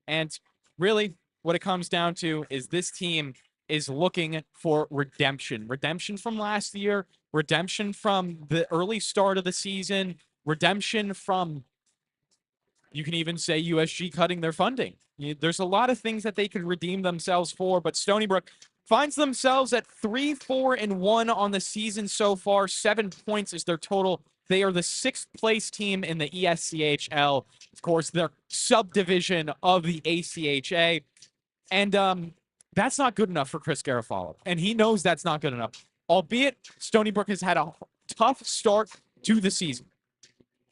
And really, what it comes down to is this team is looking for redemption. Redemption from last year, redemption from the early start of the season, redemption from, you can even say, USG cutting their funding. There's a lot of things that they could redeem themselves for, but Stony Brook finds themselves at 3-4-1 on the season so far. 7 points is their total. They are the 6th place team in the ESCHL. Of course, they're subdivision of the ACHA. And that's not good enough for Chris Garofalo. And he knows that's not good enough. Albeit, Stony Brook has had a tough start to the season.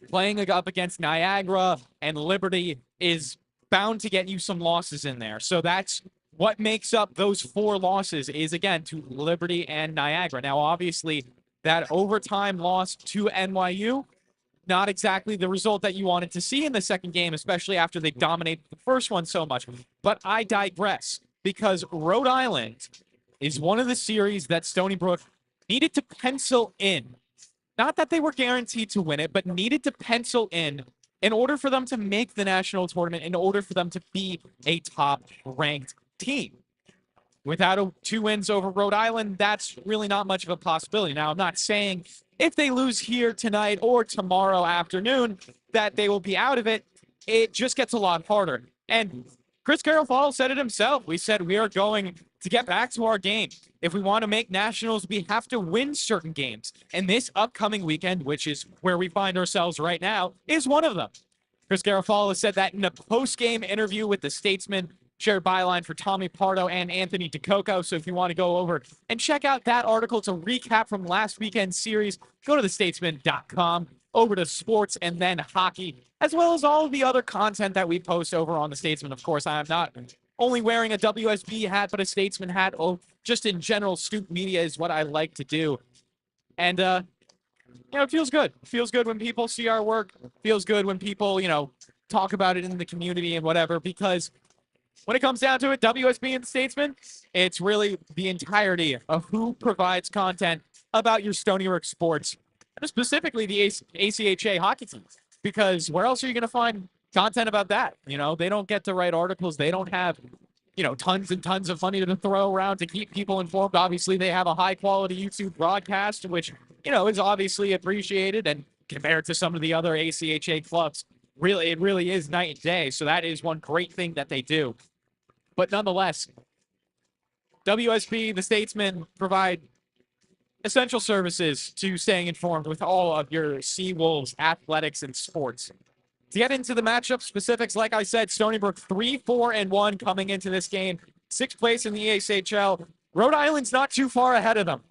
Playing up against Niagara and Liberty is bound to get you some losses in there. So that's what makes up those 4 losses is, again, to Liberty and Niagara. Now, obviously, that overtime loss to NYU, not exactly the result that you wanted to see in the second game, especially after they dominated the first one so much. But I digress, because Rhode Island is one of the series that Stony Brook needed to pencil in. Not that they were guaranteed to win it, but needed to pencil in order for them to make the national tournament, in order for them to be a top-ranked team. Without 2 wins over Rhode Island, that's really not much of a possibility. Now, I'm not saying if they lose here tonight or tomorrow afternoon that they will be out of it. It just gets a lot harder. And Chris Garofalo said it himself. We said we are going to get back to our game. If we want to make nationals, we have to win certain games. And this upcoming weekend, which is where we find ourselves right now, is one of them. Chris Garofalo said that in a post-game interview with the Statesman, shared byline for Tommy Pardo and Anthony DeCoco. So if you want to go over and check out that article to recap from last weekend's series, go to thestatesman.com, over to sports and then hockey, as well as all of the other content that we post over on the Statesman. Of course, I am not only wearing a WSB hat, but a Statesman hat. Oh, just in general, Stoop Media is what I like to do. And, it feels good. It feels good when people see our work. It feels good when people, talk about it in the community and whatever, because when it comes down to it, WSB and the Statesman, it's really the entirety of who provides content about your Stony Brook sports, and specifically the ACHA hockey teams. Because where else are you going to find content about that? They don't get to write articles. They don't have, tons and tons of money to throw around to keep people informed. Obviously, they have a high-quality YouTube broadcast, which, is obviously appreciated. And compared to some of the other ACHA clubs, it really is night and day. So that is one great thing that they do. But nonetheless, WSB, the Statesman, provide essential services to staying informed with all of your Seawolves athletics and sports. To get into the matchup specifics, like I said, Stony Brook 3-4-1 coming into this game. 6th place in the ACHL. Rhode Island's not too far ahead of them.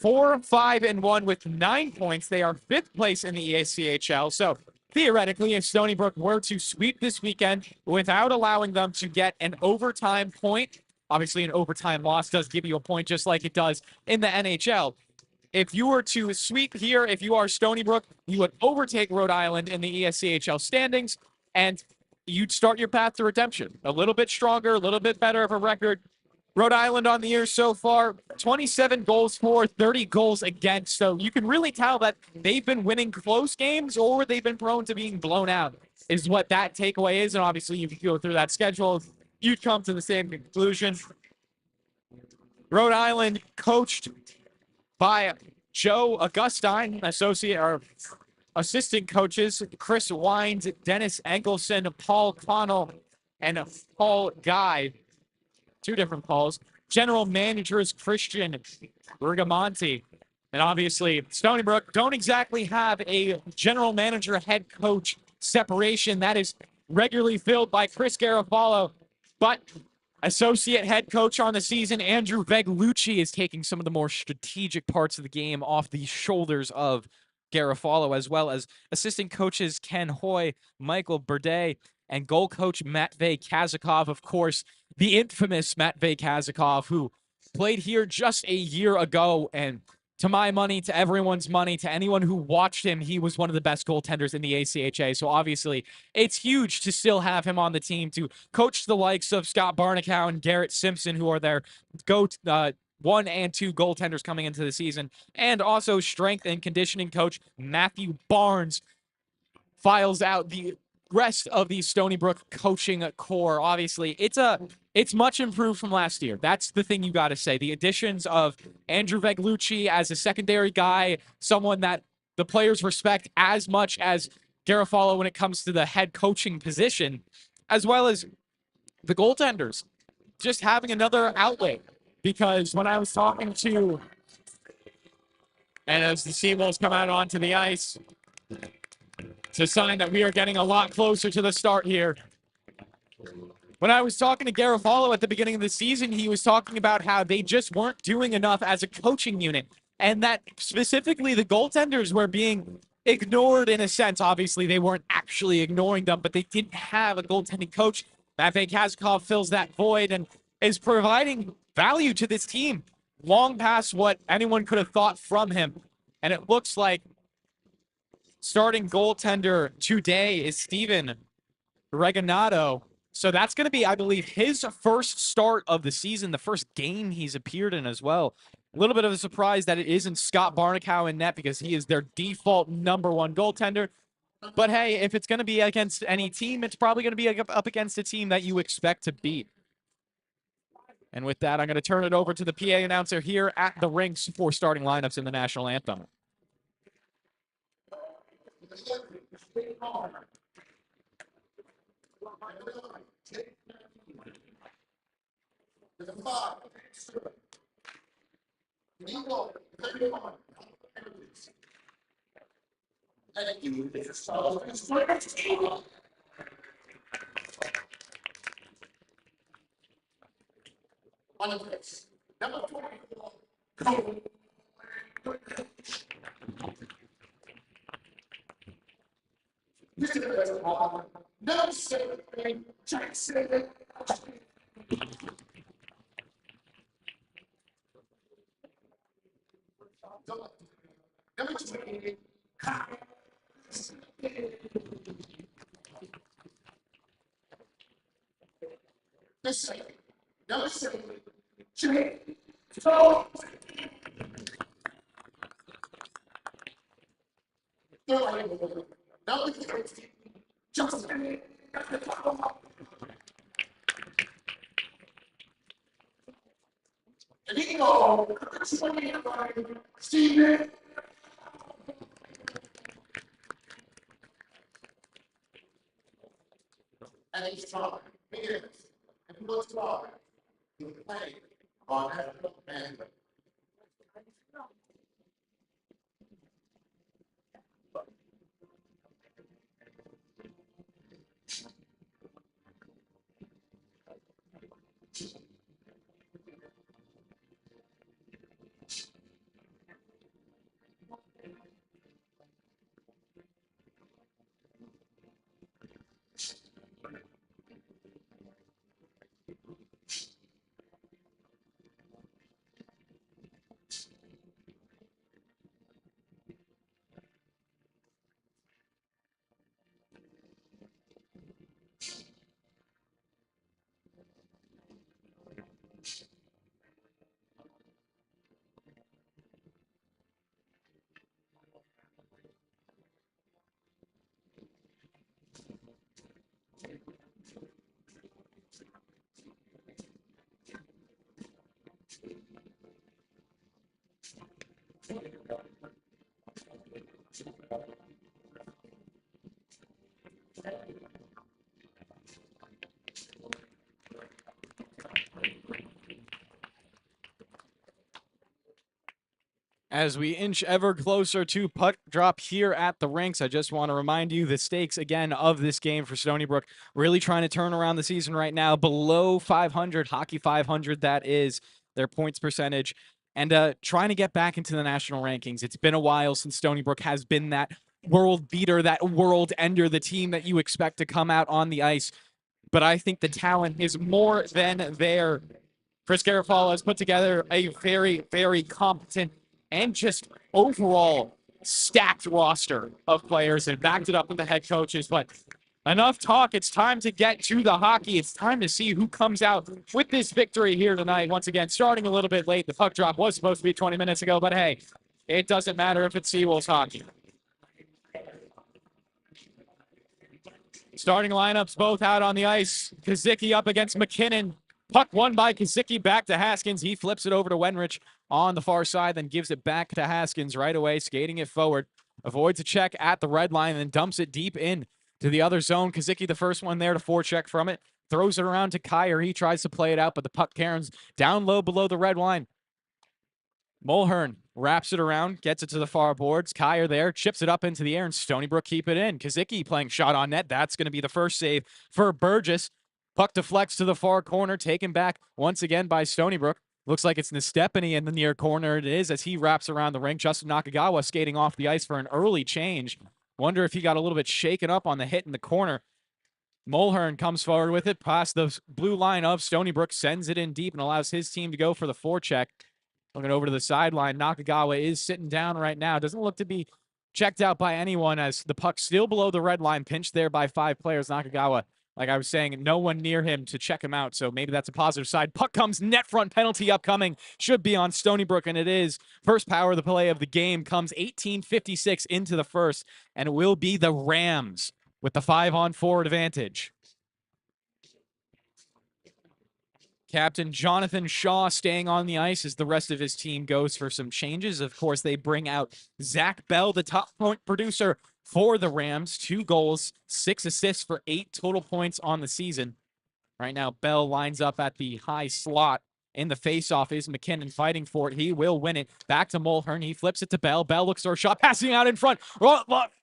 4-5-1 with 9 points. They are 5th place in the ACHL. So theoretically, if Stony Brook were to sweep this weekend without allowing them to get an overtime point, obviously an overtime loss does give you a point just like it does in the NHL. If you were to sweep here, if you are Stony Brook, you would overtake Rhode Island in the ESCHL standings, and you'd start your path to redemption. A little bit stronger, a little bit better of a record. Rhode Island on the year so far, 27 goals for, 30 goals against. So you can really tell that they've been winning close games or they've been prone to being blown out is what that takeaway is. And obviously, if you go through that schedule, you'd come to the same conclusion. Rhode Island coached by Joe Augustine, assistant coaches, Chris Wines, Dennis Engelson, Paul Connell, and Paul Guy. 2 different Pauls. General managers Christian Bergamonte. And obviously, Stony Brook don't exactly have a general manager head coach separation that is regularly filled by Chris Garofalo. But associate head coach on the season, Andrew Veglucci, is taking some of the more strategic parts of the game off the shoulders of Garofalo, as well as assistant coaches Ken Hoy, Michael Burde, and goal coach Matvey Kazakov, of course, the infamous Matvey Kazakov, who played here just a year ago. And to my money, to everyone's money, to anyone who watched him, he was one of the best goaltenders in the ACHA. So obviously, it's huge to still have him on the team to coach the likes of Scott Barnicow and Garrett Simpson, who are their 1 and 2 goaltenders coming into the season. And also strength and conditioning coach Matthew Barnes files out the rest of the Stony Brook coaching core, obviously, it's much improved from last year. That's the thing you got to say. The additions of Andrew Veglucci as a secondary guy, someone that the players respect as much as Garofalo when it comes to the head coaching position, as well as the goaltenders, just having another outlet. Because when I was talking to, and as the Seawolves come out onto the ice, it's a sign that we are getting a lot closer to the start here. When I was talking to Garofalo at the beginning of the season, he was talking about how they just weren't doing enough as a coaching unit, and that specifically the goaltenders were being ignored in a sense. Obviously, they weren't actually ignoring them, but they didn't have a goaltending coach. Matvei Kazakov fills that void and is providing value to this team long past what anyone could have thought from him. And it looks like starting goaltender today is Steven Regalado. So that's going to be, I believe, his first start of the season, the first game he's appeared in as well. A little bit of a surprise that it isn't Scott Barnicow in net because he is their default #1 goaltender. But hey, if it's going to be against any team, it's probably going to be up against a team that you expect to beat. And with that, I'm going to turn it over to the PA announcer here at the rinks for starting lineups in the national anthem. As we inch ever closer to puck drop here at the rinks, I just want to remind you the stakes again of this game for Stony Brook. Really trying to turn around the season right now. Below 500, hockey 500, that is their points percentage. And trying to get back into the national rankings. It's been a while since Stony Brook has been that world beater, that world ender, the team that you expect to come out on the ice. But I think the talent is more than there. Chris Garofalo has put together a very, very competent and just overall stacked roster of players and backed it up with the head coaches. But enough talk. It's time to get to the hockey. It's time to see who comes out with this victory here tonight. Once again, starting a little bit late. The puck drop was supposed to be 20 minutes ago, but hey, it doesn't matter if it's Seawolves hockey. Starting lineups both out on the ice. Kazicki up against McKinnon. Puck won by Kazicki, back to Haskins. He flips it over to Wenrich on the far side, then gives it back to Haskins right away, skating it forward. Avoids a check at the red line, and then dumps it deep in to the other zone. Kazicki, the first one there to forecheck from it. Throws it around to Kyer. He tries to play it out, but the puck caroms down low below the red line. Mulhern wraps it around, gets it to the far boards. Kyer there, chips it up into the air, and Stony Brook keep it in. Kazicki playing shot on net. That's going to be the first save for Burgess. Puck deflects to the far corner, taken back once again by Stony Brook. Looks like it's Nestepany in the near corner. It is as he wraps around the ring. Justin Nakagawa skating off the ice for an early change. Wonder if he got a little bit shaken up on the hit in the corner. Mulhern comes forward with it, past the blue line of Stony Brook, sends it in deep and allows his team to go for the forecheck. Looking over to the sideline, Nakagawa is sitting down right now. Doesn't look to be checked out by anyone as the puck still below the red line, pinched there by 5 players. Nakagawa, like I was saying, no one near him to check him out, so maybe that's a positive side. Puck comes net front, penalty upcoming. Should be on Stony Brook, and it is. First power of the play of the game comes 18:56 into the first, and it will be the Rams with the 5-on-4 advantage. Captain Jonathan Shaw staying on the ice as the rest of his team goes for some changes. Of course, they bring out Zach Bell, the top point producer for the Rams. 2 goals, 6 assists for 8 total points on the season. Right now, Bell lines up at the high slot. In the faceoff is McKinnon fighting for it. He will win it. Back to Mulhern. He flips it to Bell. Bell looks for a shot, passing out in front.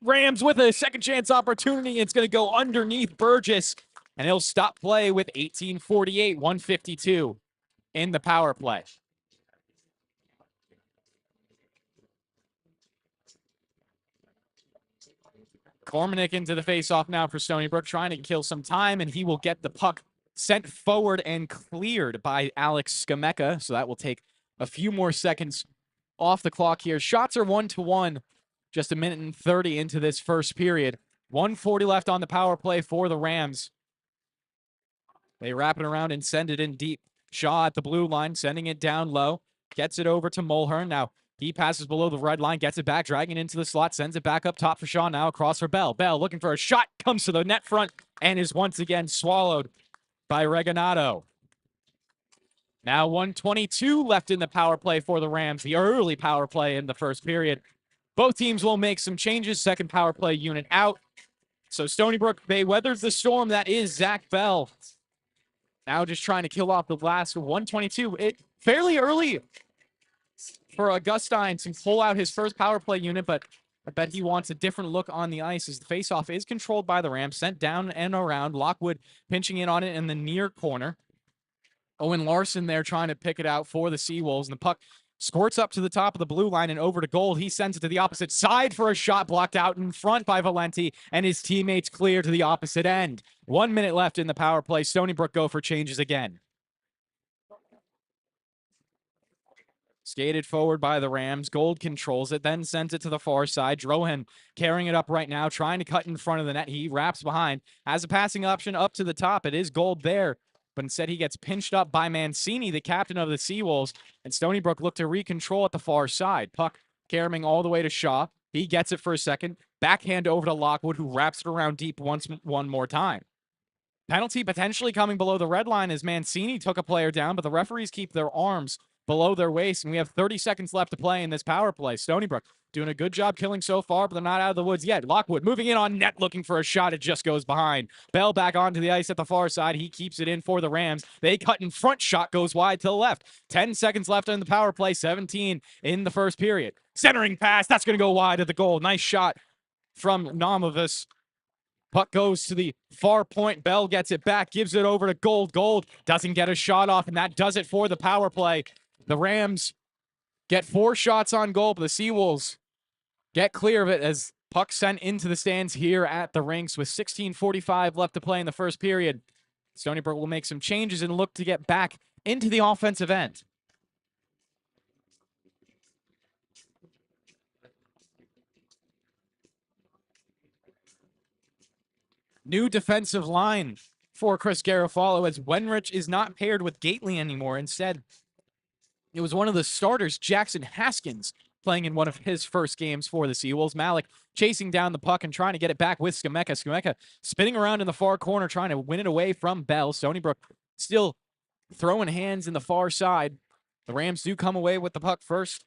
Rams with a second chance opportunity. It's going to go underneath Burgess, and he'll stop play with 18:48, 1:52 in the power play. Kormanik into the faceoff now for Stony Brook, trying to kill some time, and he will get the puck sent forward and cleared by Alex Skameka. So that will take a few more seconds off the clock here. Shots are 1-1, just a minute and 30 into this first period. 1:40 left on the power play for the Rams. They wrap it around and send it in deep. Shaw at the blue line, sending it down low. Gets it over to Mulhern. Now he passes below the red line, gets it back, dragging it into the slot, sends it back up top for Shaw. Now across for Bell. Bell looking for a shot, comes to the net front, and is once again swallowed by Regalado. Now 1:22 left in the power play for the Rams, the early power play in the first period. Both teams will make some changes. Second power play unit out. So Stony Brook, they weathered the storm. That is Zach Bell. Now just trying to kill off the last 1:22. It fairly early for Augustine to pull out his first power play unit, but I bet he wants a different look on the ice as the faceoff is controlled by the Rams, sent down and around. Lockwood pinching in on it in the near corner. Owen Larson there trying to pick it out for the Seawolves, and the puck squirts up to the top of the blue line and over to Gold. He sends it to the opposite side for a shot blocked out in front by Valenti, and his teammates clear to the opposite end. 1 minute left in the power play. Stony Brook go for changes again. Skated forward by the Rams. Gold controls it, then sends it to the far side. Drohan carrying it up right now, trying to cut in front of the net. He wraps behind. Has a passing option up to the top. It is Gold there, but instead he gets pinched up by Mancini, the captain of the Seawolves, and Stony Brook look to recontrol at the far side. Puck carrying all the way to Shaw. He gets it for a second. Backhand over to Lockwood, who wraps it around deep one more time. Penalty potentially coming below the red line as Mancini took a player down, but the referees keep their arms below their waist, and we have 30 seconds left to play in this power play. Stony Brook doing a good job killing so far, but they're not out of the woods yet. Lockwood moving in on net, looking for a shot. It just goes behind. Bell back onto the ice at the far side. He keeps it in for the Rams. They cut in front. Shot goes wide to the left. 10 seconds left in the power play. 17 in the first period. Centering pass. That's going to go wide at the goal. Nice shot from Nomovus. Puck goes to the far point. Bell gets it back, gives it over to Gold. Gold doesn't get a shot off, and that does it for the power play. The Rams get 4 shots on goal, but the Seawolves get clear of it as puck sent into the stands here at the rinks with 16:45 left to play in the first period. Stony Brook will make some changes and look to get back into the offensive end. New defensive line for Chris Garofalo as Wenrich is not paired with Gately anymore. Instead, it was one of the starters, Jackson Haskins, playing in one of his first games for the Seawolves. Malik chasing down the puck and trying to get it back with Skameka. Skameka spinning around in the far corner, trying to win it away from Bell. Stony Brook still throwing hands in the far side. The Rams do come away with the puck first.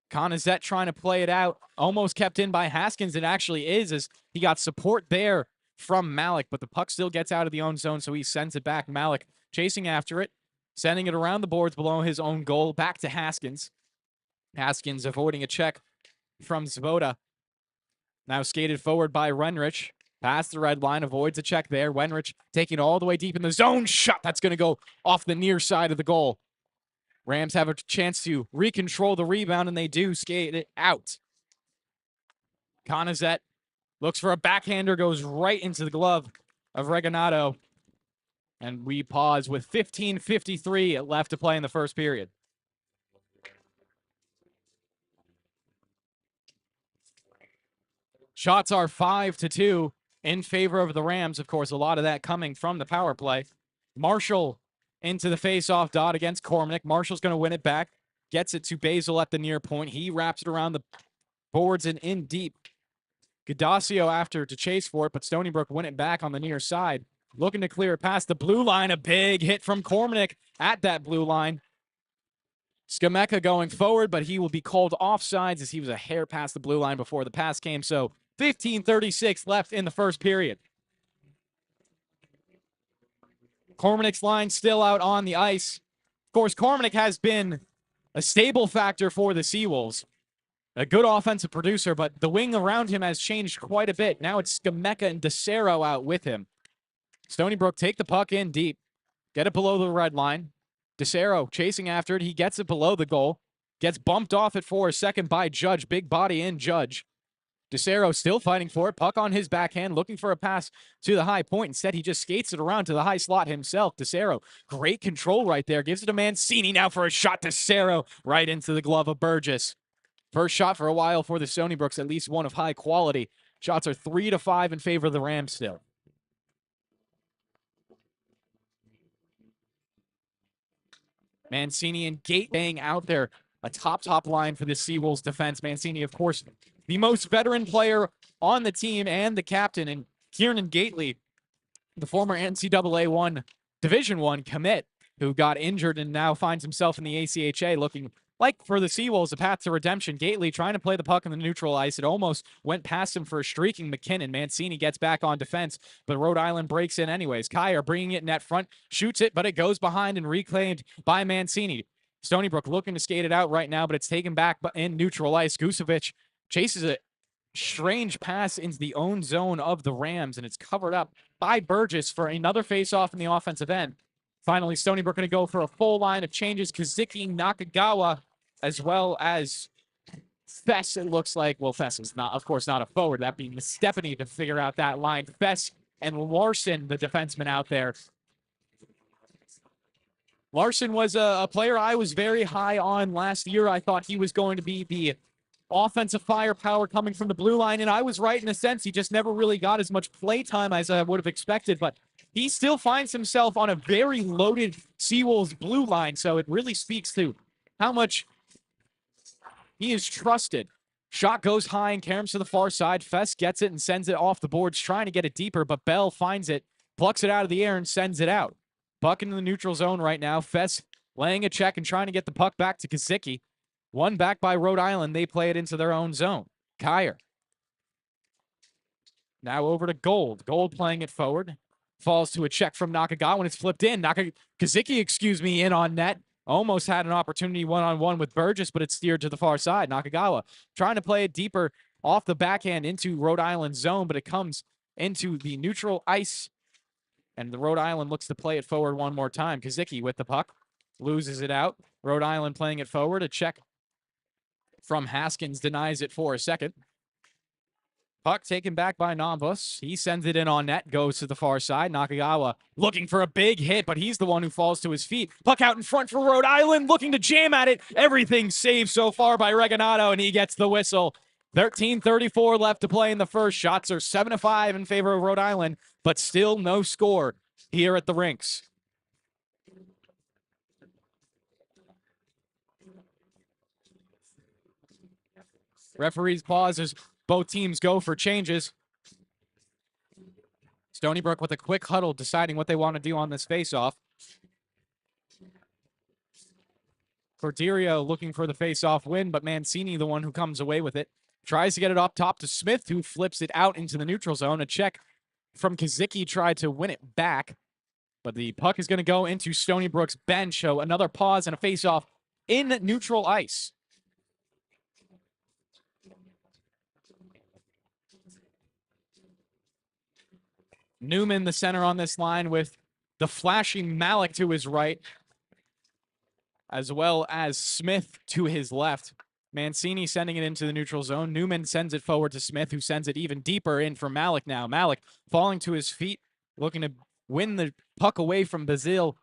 Conazette trying to play it out. Almost kept in by Haskins. It actually is, as he got support there from Malik, but the puck still gets out of the own zone, so he sends it back. Malik chasing after it, sending it around the boards below his own goal, back to Haskins. Haskins avoiding a check from Zvoda. Now skated forward by Wenrich. Past the red line, avoids a check there. Wenrich taking it all the way deep in the zone. Shot that's going to go off the near side of the goal. Rams have a chance to recontrol the rebound, and they do skate it out. Conazette looks for a backhander, goes right into the glove of Regalado. And we pause with 15:53 left to play in the first period. Shots are 5-2 in favor of the Rams. Of course, a lot of that coming from the power play. Marshall into the face-off dot against Cormack. Marshall's going to win it back. Gets it to Basil at the near point. He wraps it around the boards and in deep. Gadasio after to chase for it, but Stony Brook win it back on the near side. Looking to clear it past the blue line. A big hit from Cormack at that blue line. Skameka going forward, but he will be called offsides as he was a hair past the blue line before the pass came. So 15:36 left in the first period. Cormack's line still out on the ice. Of course, Cormack has been a stable factor for the Seawolves. A good offensive producer, but the wing around him has changed quite a bit. Now it's Skameka and DeCero out with him. Stony Brook take the puck in deep. Get it below the red line. DeCero chasing after it. He gets it below the goal. Gets bumped off it for a second by Judge. Big body in Judge. DeCero still fighting for it. Puck on his backhand, looking for a pass to the high point. Instead, he just skates it around to the high slot himself. DeCero, great control right there. Gives it to Mancini now for a shot. DeCero right into the glove of Burgess. First shot for a while for the Stony Brooks, at least one of high quality. Shots are 3-5 in favor of the Rams still. Mancini and Gate bang out there. A top line for the Seawolves defense. Mancini, of course, the most veteran player on the team and the captain. And Kieran Gately, the former NCAA Division I commit, who got injured and now finds himself in the ACHA, looking like for the Seawolves a path to redemption. Gately trying to play the puck on the neutral ice. It almost went past him for a streaking McKinnon. Mancini gets back on defense, but Rhode Island breaks in anyways. Kyer bringing it net front, shoots it, but it goes behind and reclaimed by Mancini. Stony Brook looking to skate it out right now, but it's taken back in neutral ice. Gusevic chases a strange pass into the own zone of the Rams, and it's covered up by Burgess for another face-off in the offensive end. Finally, Stony Brook going to go for a full line of changes. Kazuki, Nakagawa, as well as Fess, it looks like. Well, Fess is not, of course, not a forward. That being Stephanie to figure out that line. Fess and Larson, the defenseman out there. Larson was a player I was very high on last year. I thought he was going to be the offensive firepower coming from the blue line, and I was right in a sense. He just never really got as much play time as I would have expected, but he still finds himself on a very loaded Seawolves blue line, so it really speaks to how much he is trusted. Shot goes high and caroms to the far side. Fess gets it and sends it off the boards, trying to get it deeper, but Bell finds it, plucks it out of the air, and sends it out. Puck into the neutral zone right now. Fess laying a check and trying to get the puck back to Kazicki. One back by Rhode Island. They play it into their own zone. Kyer. Now over to Gold. Gold playing it forward. Falls to a check from Nakagawa when it's flipped in. Kazicki, in on net. Almost had an opportunity one-on-one with Burgess, but it's steered to the far side. Nakagawa trying to play it deeper off the backhand into Rhode Island zone, but it comes into the neutral ice. And the Rhode Island looks to play it forward one more time. Kazicki with the puck. Loses it out. Rhode Island playing it forward. A check from Haskins denies it for a second. Puck taken back by Nambus. He sends it in on net. Goes to the far side. Nakagawa looking for a big hit, but he's the one who falls to his feet. Puck out in front for Rhode Island. Looking to jam at it. Everything saved so far by Regalado, and he gets the whistle. 13:34 left to play in the first. Shots are 7-5 in favor of Rhode Island, but still no score here at the rinks. Referees pause as both teams go for changes. Stony Brook with a quick huddle deciding what they want to do on this faceoff. Corderio looking for the faceoff win, but Mancini the one who comes away with it. Tries to get it up top to Smith, who flips it out into the neutral zone. A check from Kazicki tried to win it back, but the puck is going to go into Stony Brook's bench. So another pause and a faceoff in neutral ice. Newman, the center on this line, with the flashing Malik to his right, as well as Smith to his left. Mancini sending it into the neutral zone. Newman sends it forward to Smith, who sends it even deeper in for Malik now. Malik falling to his feet, looking to win the puck away from Bazile.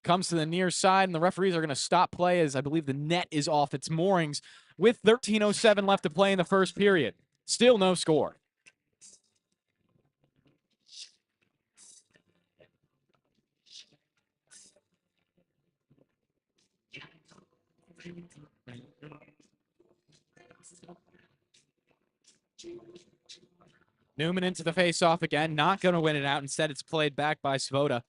Comes to the near side, and the referees are going to stop play as I believe the net is off its moorings with 13:07 left to play in the first period. Still no score. Newman into the faceoff again, not going to win it out. Instead, it's played back by Svoda.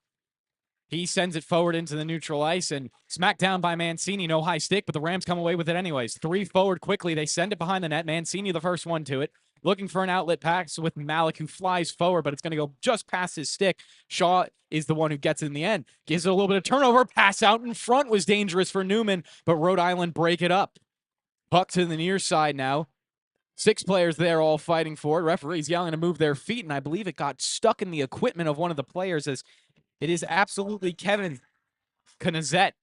He sends it forward into the neutral ice and smacked down by Mancini. No high stick, but the Rams come away with it anyways. 3 forward quickly. They send it behind the net. Mancini the first one to it. Looking for an outlet pass with Malik, who flies forward, but it's going to go just past his stick. Shaw is the one who gets it in the end. Gives it a little bit of turnover. Pass out in front was dangerous for Newman, but Rhode Island break it up. Puck to the near side now. 6 players there all fighting for it. Referees yelling to move their feet, and I believe it got stuck in the equipment of one of the players as it is absolutely Kevin Knazet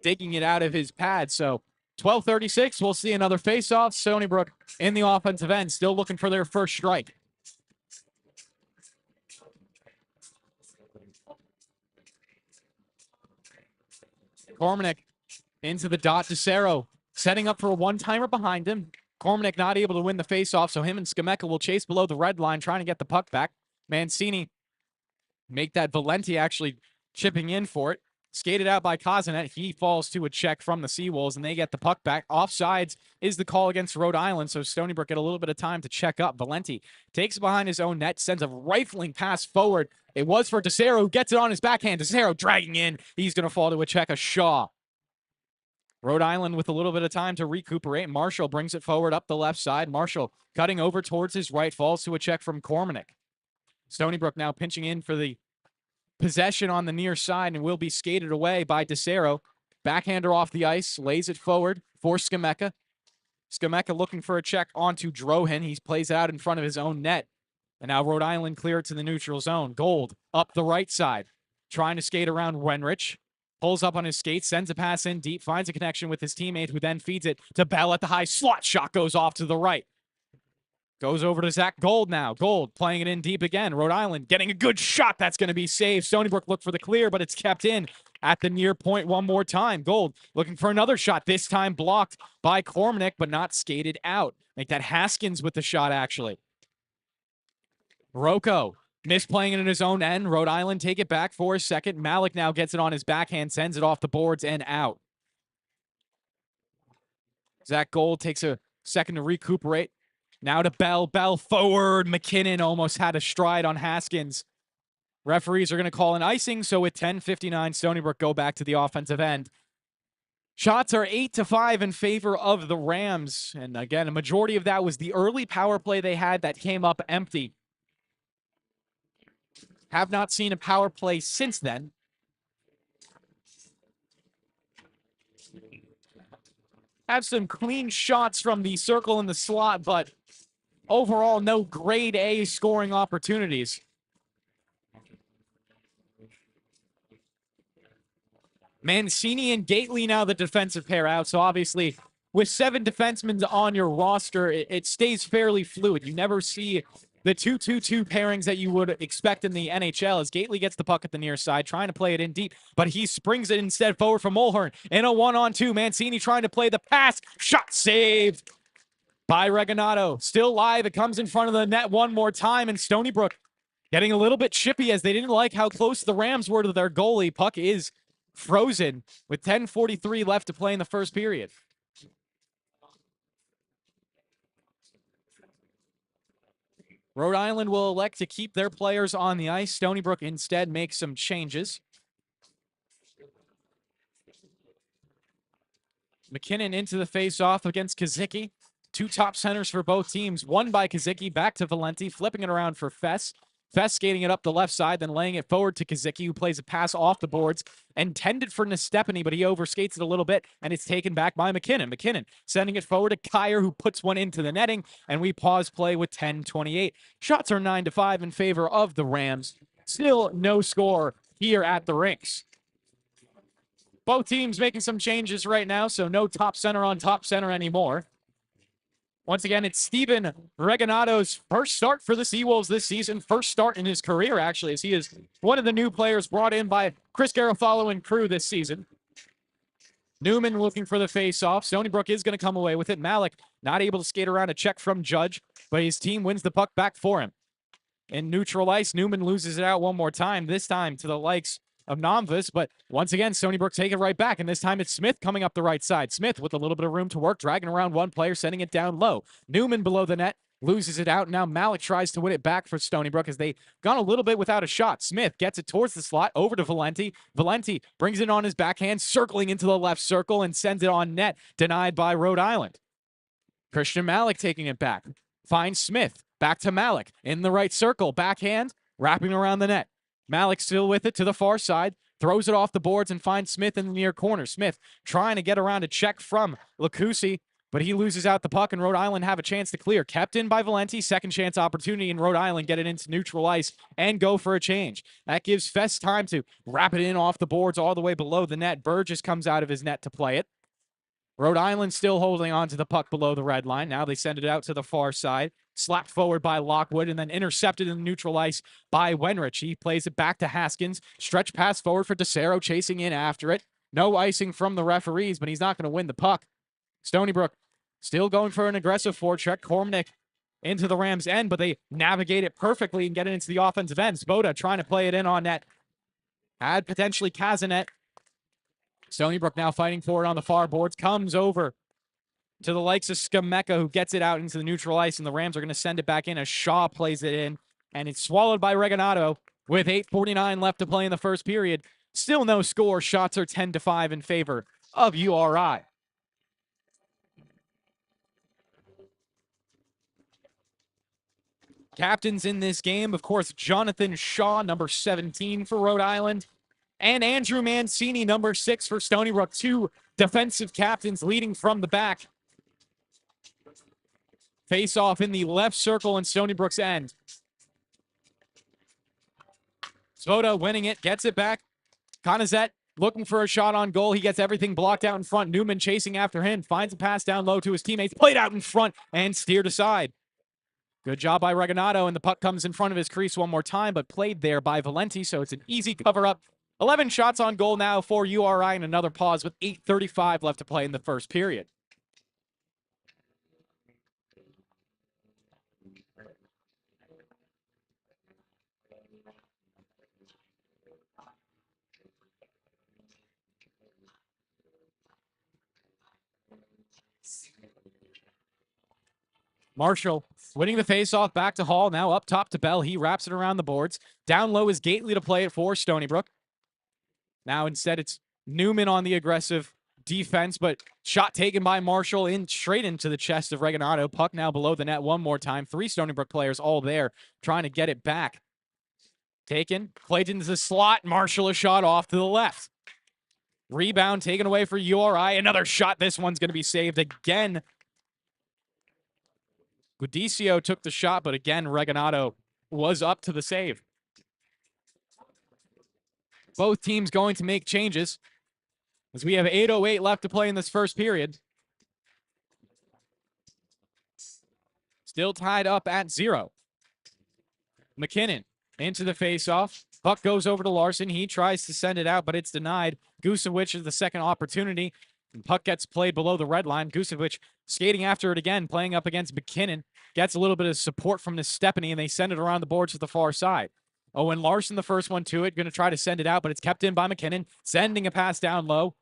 digging it out of his pad. So 12:36, we'll see another face-off. Stony Brook in the offensive end, still looking for their first strike. Cormanek into the dot to Cerro, setting up for a one-timer behind him. Cormanek not able to win the face-off, so him and Skameka will chase below the red line, trying to get the puck back. Mancini make that Valenti actually chipping in for it. Skated out by Kazanet. He falls to a check from the Seawolves, and they get the puck back. Offsides is the call against Rhode Island, so Stony Brook get a little bit of time to check up. Valenti takes it behind his own net, sends a rifling pass forward. It was for DeCero, who gets it on his backhand. DeCero dragging in. He's going to fall to a check of Shaw. Rhode Island with a little bit of time to recuperate. Marshall brings it forward up the left side. Marshall cutting over towards his right, falls to a check from Cormanek. Stony Brook now pinching in for the possession on the near side and will be skated away by DeCero. Backhander off the ice, lays it forward for Skameka. Skameka looking for a check onto Drohan. He plays it out in front of his own net. And now Rhode Island clear to the neutral zone. Gold up the right side, trying to skate around Wenrich. Pulls up on his skates, sends a pass in deep, finds a connection with his teammate, who then feeds it to Bell at the high slot. Shot goes off to the right. Goes over to Zach Gold now. Gold playing it in deep again. Rhode Island getting a good shot. That's going to be saved. Stony Brook looked for the clear, but it's kept in at the near point one more time. Gold looking for another shot, this time blocked by Cormanek, but not skated out. Make that Haskins with the shot, actually. Rocco misplaying it in his own end. Rhode Island take it back for a second. Malik now gets it on his backhand, sends it off the boards and out. Zach Gold takes a second to recuperate. Now to Bell. Bell forward. McKinnon almost had a stride on Haskins. Referees are going to call an icing, so with 10:59, Stony Brook go back to the offensive end. Shots are 8-5 in favor of the Rams. And again, a majority of that was the early power play they had that came up empty. Have not seen a power play since then. Have some clean shots from the circle and the slot, but overall, no grade A scoring opportunities. Mancini and Gately now the defensive pair out, so obviously with 7 defensemen on your roster, it stays fairly fluid. You never see the 2-2-2 pairings that you would expect in the NHL, as Gately gets the puck at the near side, trying to play it in deep, but he springs it instead forward for Mulhern in a 1-on-2. Mancini trying to play the pass. Shot saved by Regalado. Still live. It comes in front of the net one more time, and Stony Brook getting a little bit chippy as they didn't like how close the Rams were to their goalie. Puck is frozen with 10:43 left to play in the first period. Rhode Island will elect to keep their players on the ice. Stony Brook instead makes some changes. McKinnon into the face-off against Kazicki. Two top centers for both teams. One by Kazicki, back to Valenti, flipping it around for Fess. Fess skating it up the left side, then laying it forward to Kazicki, who plays a pass off the boards, intended for Nestepany, but he overskates it a little bit, and it's taken back by McKinnon. McKinnon sending it forward to Kyer, who puts one into the netting, and we pause play with 10:28. Shots are 9-5 in favor of the Rams. Still no score here at the rinks. Both teams making some changes right now, so no top center on top center anymore. Once again, it's Steven Reganato's first start for the Seawolves this season. First start in his career, actually, as he is one of the new players brought in by Chris Garofalo and crew this season. Newman looking for the face-off. Stony Brook is going to come away with it. Malik not able to skate around a check from Judge, but his team wins the puck back for him. In neutral ice, Newman loses it out one more time, this time to the likes of Nomvis, but once again, Stony Brook take it right back, and this time it's Smith coming up the right side. Smith with a little bit of room to work, dragging around one player, sending it down low. Newman below the net, loses it out. Now Malik tries to win it back for Stony Brook as they gone a little bit without a shot. Smith gets it towards the slot, over to Valenti. Valenti brings it on his backhand, circling into the left circle, and sends it on net, denied by Rhode Island. Christian Malik taking it back. Finds Smith, back to Malik, in the right circle, backhand, wrapping around the net. Malik still with it to the far side, throws it off the boards and finds Smith in the near corner. Smith trying to get around a check from Lacusi, but he loses out the puck, and Rhode Island have a chance to clear. Kept in by Valenti, second chance opportunity, and Rhode Island get it into neutral ice and go for a change. That gives Fest time to wrap it in off the boards all the way below the net. Burgess comes out of his net to play it. Rhode Island still holding on to the puck below the red line. Now they send it out to the far side. Slapped forward by Lockwood and then intercepted in the neutral ice by Wenrich. He plays it back to Haskins. Stretch pass forward for DeCero, chasing in after it. No icing from the referees, but he's not going to win the puck. Stony Brook still going for an aggressive forecheck. Kormnick into the Rams' end, but they navigate it perfectly and get it into the offensive end. Svoboda trying to play it in on net. Had potentially Kazanet. Stony Brook now fighting for it on the far boards. Comes over to the likes of Skameka, who gets it out into the neutral ice, and the Rams are going to send it back in as Shaw plays it in, and it's swallowed by Reganato with 8:49 left to play in the first period. Still no score. Shots are 10-5 in favor of URI. Captains in this game, of course, Jonathan Shaw, number 17 for Rhode Island, and Andrew Mancini, number 6 for Stony Brook. Two defensive captains leading from the back. Face off in the left circle in Stony Brook's end. Svoboda winning it, gets it back. Konazet looking for a shot on goal. He gets everything blocked out in front. Newman chasing after him, finds a pass down low to his teammates, played out in front and steered aside. Good job by Reganato, and the puck comes in front of his crease one more time, but played there by Valenti, so it's an easy cover-up. 11 shots on goal now for URI, and another pause with 8:35 left to play in the first period. Marshall winning the faceoff back to Hall. Now up top to Bell. He wraps it around the boards. Down low is Gately to play it for Stony Brook. Now instead it's Newman on the aggressive defense, but shot taken by Marshall in straight into the chest of Reganato. Puck now below the net one more time. 3 Stony Brook players all there trying to get it back. Taken, played into the slot. Marshall a shot off to the left. Rebound taken away for URI. Another shot. This one's going to be saved again. Gudicio took the shot, but again, Reganato was up to the save. Both teams going to make changes as we have 8:08 left to play in this first period. Still tied up at 0. McKinnon into the faceoff. Puck goes over to Larson. He tries to send it out, but it's denied. Gusewich is the second opportunity. And puck gets played below the red line. Gusewich skating after it again, playing up against McKinnon. Gets a little bit of support from Nestepany, and they send it around the boards to the far side. Owen Larson, the first one to it, going to try to send it out, but it's kept in by McKinnon, sending a pass down low.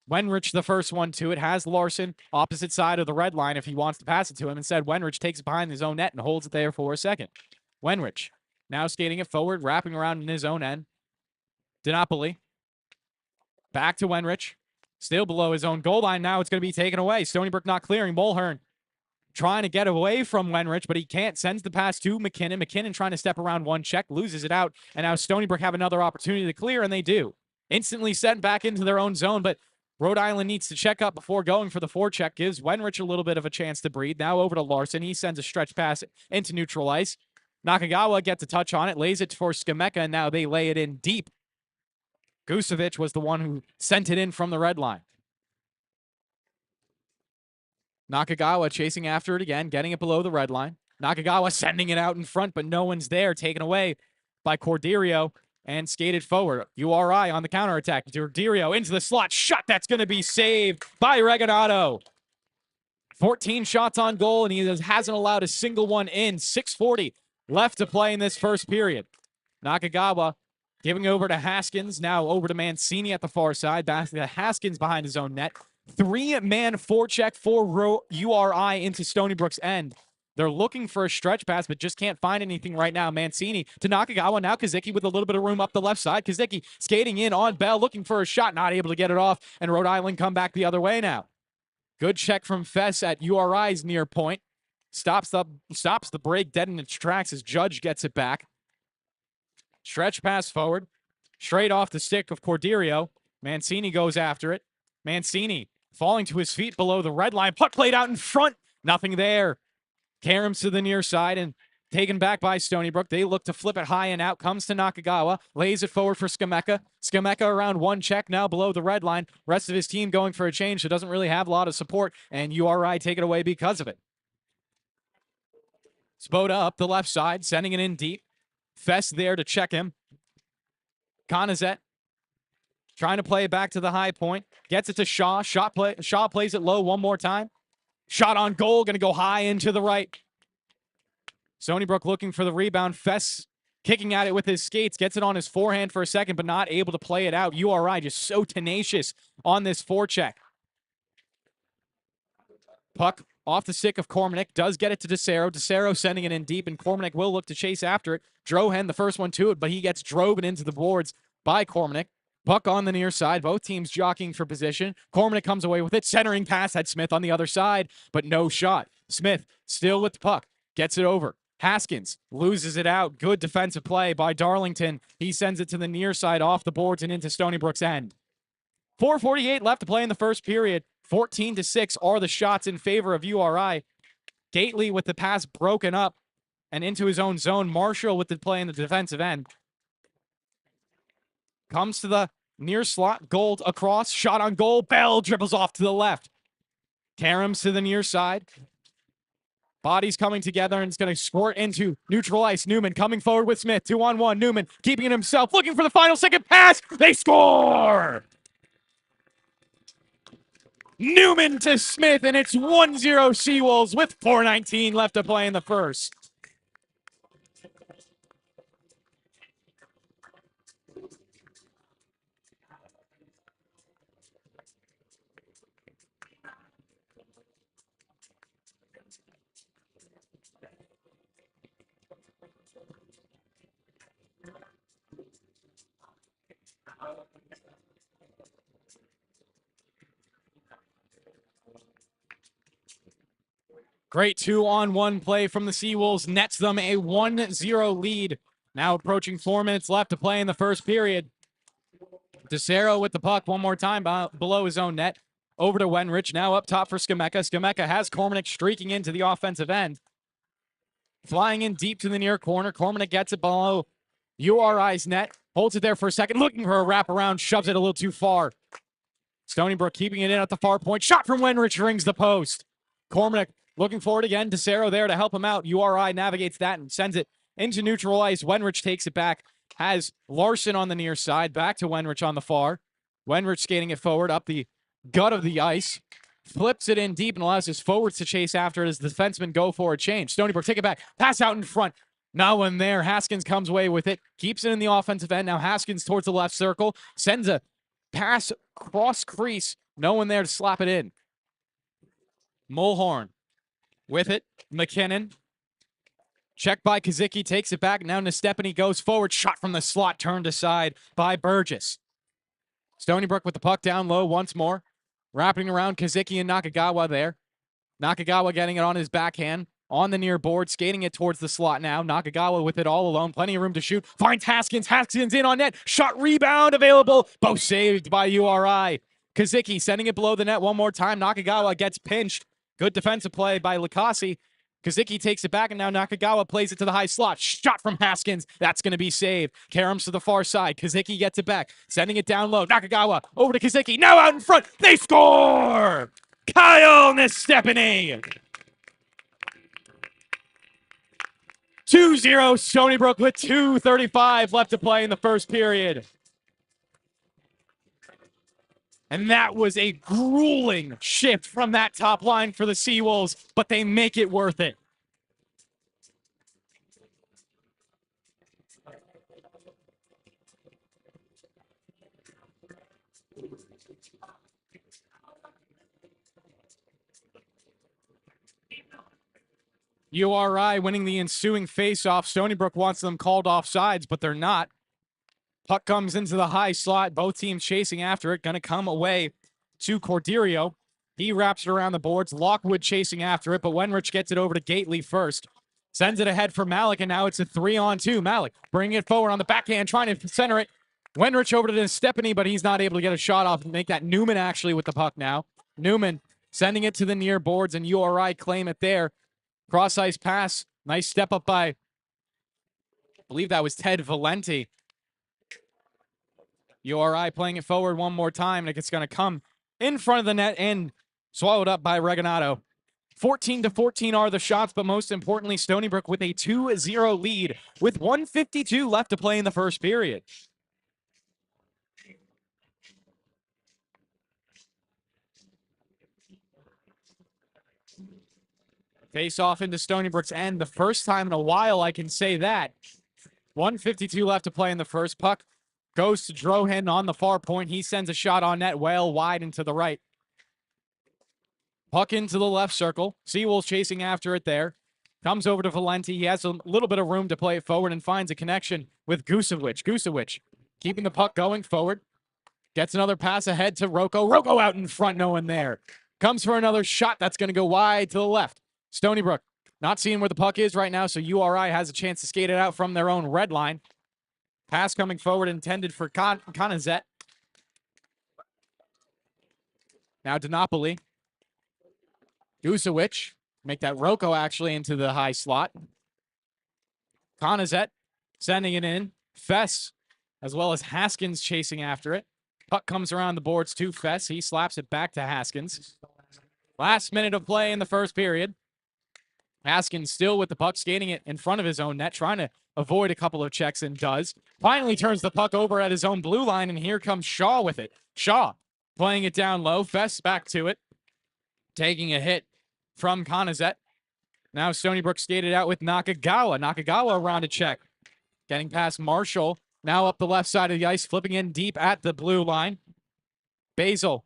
Wenrich, the first one to it, has Larson opposite side of the red line if he wants to pass it to him. Instead, Wenrich takes it behind his own net and holds it there for a second. Wenrich now skating it forward, wrapping around in his own end. DiNapoli. Back to Wenrich. Still below his own goal line. Now it's going to be taken away. Stony Brook not clearing. Mulhern trying to get away from Wenrich, but he can't. Sends the pass to McKinnon. McKinnon trying to step around one check, loses it out, and now Stony Brook have another opportunity to clear, and they do. Instantly sent back into their own zone, but Rhode Island needs to check up before going for the forecheck. Gives Wenrich a little bit of a chance to breathe. Now over to Larson. He sends a stretch pass into neutral ice. Nakagawa gets a touch on it, lays it for Skameka, and now they lay it in deep. Gusevic was the one who sent it in from the red line. Nakagawa chasing after it again, getting it below the red line. Nakagawa sending it out in front, but no one's there. Taken away by Corderio and skated forward. URI on the counterattack. Corderio into the slot. Shot that's going to be saved by Regattato. 14 shots on goal, and he hasn't allowed a single one in. 6:40 left to play in this first period. Nakagawa giving over to Haskins. Now over to Mancini at the far side. Back to Haskins behind his own net. 3-man forecheck for URI into Stony Brook's end. They're looking for a stretch pass, but just can't find anything right now. Mancini to Nakagawa. Now Kazicki with a little bit of room up the left side. Kazicki skating in on Bell, looking for a shot, not able to get it off, and Rhode Island come back the other way now. Good check from Fess at URI's near point. Stops the break dead in its tracks as Judge gets it back. Stretch pass forward. Straight off the stick of Corderio. Mancini goes after it. Mancini falling to his feet below the red line. Puck played out in front. Nothing there. Karams to the near side and taken back by Stony Brook. They look to flip it high and out. Comes to Nakagawa. Lays it forward for Skameka. Skameka around one check now below the red line. Rest of his team going for a change, so doesn't really have a lot of support, and URI take it away because of it. Spoda up the left side, sending it in deep. Fest there to check him. Konazet trying to play it back to the high point. Gets it to Shaw. Shaw plays it low one more time. Shot on goal. Going to go high into the right. Stony Brook looking for the rebound. Fest kicking at it with his skates. Gets it on his forehand for a second, but not able to play it out. URI just so tenacious on this forecheck. Puck off the stick of Cormanek. Does get it to DeCero. DeCero sending it in deep, and Cormanek will look to chase after it. Drohan the first one to it, but he gets droven into the boards by Cormanek. Puck on the near side. Both teams jockeying for position. Cormanek comes away with it. Centering pass had Smith on the other side, but no shot. Smith still with the puck. Gets it over. Haskins loses it out. Good defensive play by Darlington. He sends it to the near side off the boards and into Stony Brook's end. 4:48 left to play in the first period. 14-6 are the shots in favor of URI. Gately with the pass broken up and into his own zone. Marshall with the play in the defensive end. Comes to the near slot. Gold across. Shot on goal. Bell dribbles off to the left. Karams to the near side. Bodies coming together, and it's going to squirt into neutral ice. Newman coming forward with Smith. 2-on-1. Newman keeping it himself. Looking for the final second pass. They score! Newman to Smith, and it's 1-0 Seawolves with 4:19 left to play in the first. Great 2-on-1 play from the Seawolves. Nets them a 1-0 lead. Now approaching 4 minutes left to play in the first period. DeCero with the puck one more time below his own net. Over to Wenrich. Now up top for Skameka. Skameka has Cormanek streaking into the offensive end. Flying in deep to the near corner. Cormanek gets it below URI's net. Holds it there for a second. Looking for a wraparound. Shoves it a little too far. Stony Brook keeping it in at the far point. Shot from Wenrich rings the post. Cormanek looking forward again. DeCero there to help him out. URI navigates that and sends it into neutral ice. Wenrich takes it back. Has Larson on the near side. Back to Wenrich on the far. Wenrich skating it forward up the gut of the ice. Flips it in deep and allows his forwards to chase after it as the defensemen go for a change. Stony Brook take it back. Pass out in front. No one there. Haskins comes away with it. Keeps it in the offensive end. Now Haskins towards the left circle. Sends a pass cross crease. No one there to slap it in. Mulhorn with it. McKinnon Check by Kazicki, takes it back. Now Nestepany goes forward. Shot from the slot, turned aside by Burgess. Stony Brook with the puck down low once more. Wrapping around Kazicki and Nakagawa there. Nakagawa getting it on his backhand. On the near board, skating it towards the slot now. Nakagawa with it all alone. Plenty of room to shoot. Finds Haskins. Haskins in on net. Shot rebound available. Both saved by URI. Kazicki sending it below the net one more time. Nakagawa gets pinched. Good defensive play by Likasi. Kazicki takes it back, and now Nakagawa plays it to the high slot. Shot from Haskins. That's going to be saved. Karams to the far side. Kazicki gets it back. Sending it down low. Nakagawa over to Kazicki. Now out in front. They score! Kyle Nestepany! 2-0 Stony Brook with 2:35 left to play in the first period. And that was a grueling shift from that top line for the Seawolves, but they make it worth it. URI winning the ensuing face-off. Stony Brook wants them called off sides, but they're not. Puck comes into the high slot. Both teams chasing after it. Going to come away to Corderio. He wraps it around the boards. Lockwood chasing after it, but Wenrich gets it over to Gately first. Sends it ahead for Malik, and now it's a 3-on-2. Malik bringing it forward on the backhand, trying to center it. Wenrich over to Nestepany, but he's not able to get a shot off and make that. Newman actually with the puck now. Newman sending it to the near boards, and URI claim it there. Cross-ice pass. Nice step up by, I believe that was Ted Valenti. URI playing it forward one more time, and it's going to come in front of the net and swallowed up by Regonato. 14-14 are the shots, but most importantly, Stony Brook with a 2-0 lead with 1:52 left to play in the first period. Face off into Stony Brook's end. The first time in a while I can say that. 1:52 left to play in the first. Puck goes to Drohan on the far point. He sends a shot on net well wide and to the right. Puck into the left circle. Seawolves chasing after it there. Comes over to Valenti. He has a little bit of room to play it forward and finds a connection with Gusewicz. Gusewicz keeping the puck going forward. Gets another pass ahead to Rocco. Rocco out in front, no one there. Comes for another shot that's going to go wide to the left. Stony Brook not seeing where the puck is right now, so URI has a chance to skate it out from their own red line. Pass coming forward intended for Konazet. Now Dinopoli. Gusewicz. Make that Rocco actually into the high slot. Konazet sending it in. Fess, as well as Haskins chasing after it. Puck comes around the boards to Fess. He slaps it back to Haskins. Last minute of play in the first period. Haskins still with the puck, skating it in front of his own net, trying to avoid a couple of checks, and does. Finally turns the puck over at his own blue line, and here comes Shaw with it. Shaw playing it down low. Fess back to it. Taking a hit from Konazet. Now Stony Brook skated out with Nakagawa. Nakagawa around a check. Getting past Marshall. Now up the left side of the ice, flipping in deep at the blue line. Basil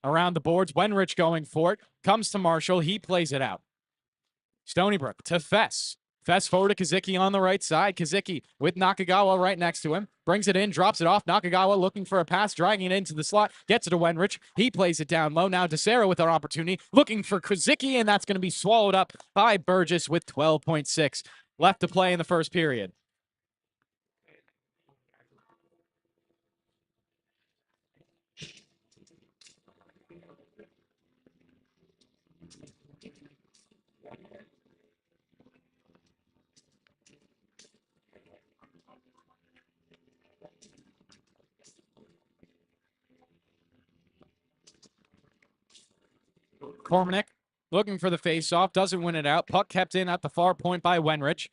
around the boards. Wenrich going for it. Comes to Marshall. He plays it out. Stony Brook to Fess. Fess forward to Kazicki on the right side. Kazicki with Nakagawa right next to him. Brings it in, drops it off. Nakagawa looking for a pass, dragging it into the slot. Gets it to Wenrich. He plays it down low. Now DeSera with an opportunity. Looking for Kazicki, and that's going to be swallowed up by Burgess with 12.6 left to play in the first period. Cormanek looking for the faceoff, doesn't win it out. Puck kept in at the far point by Wenrich.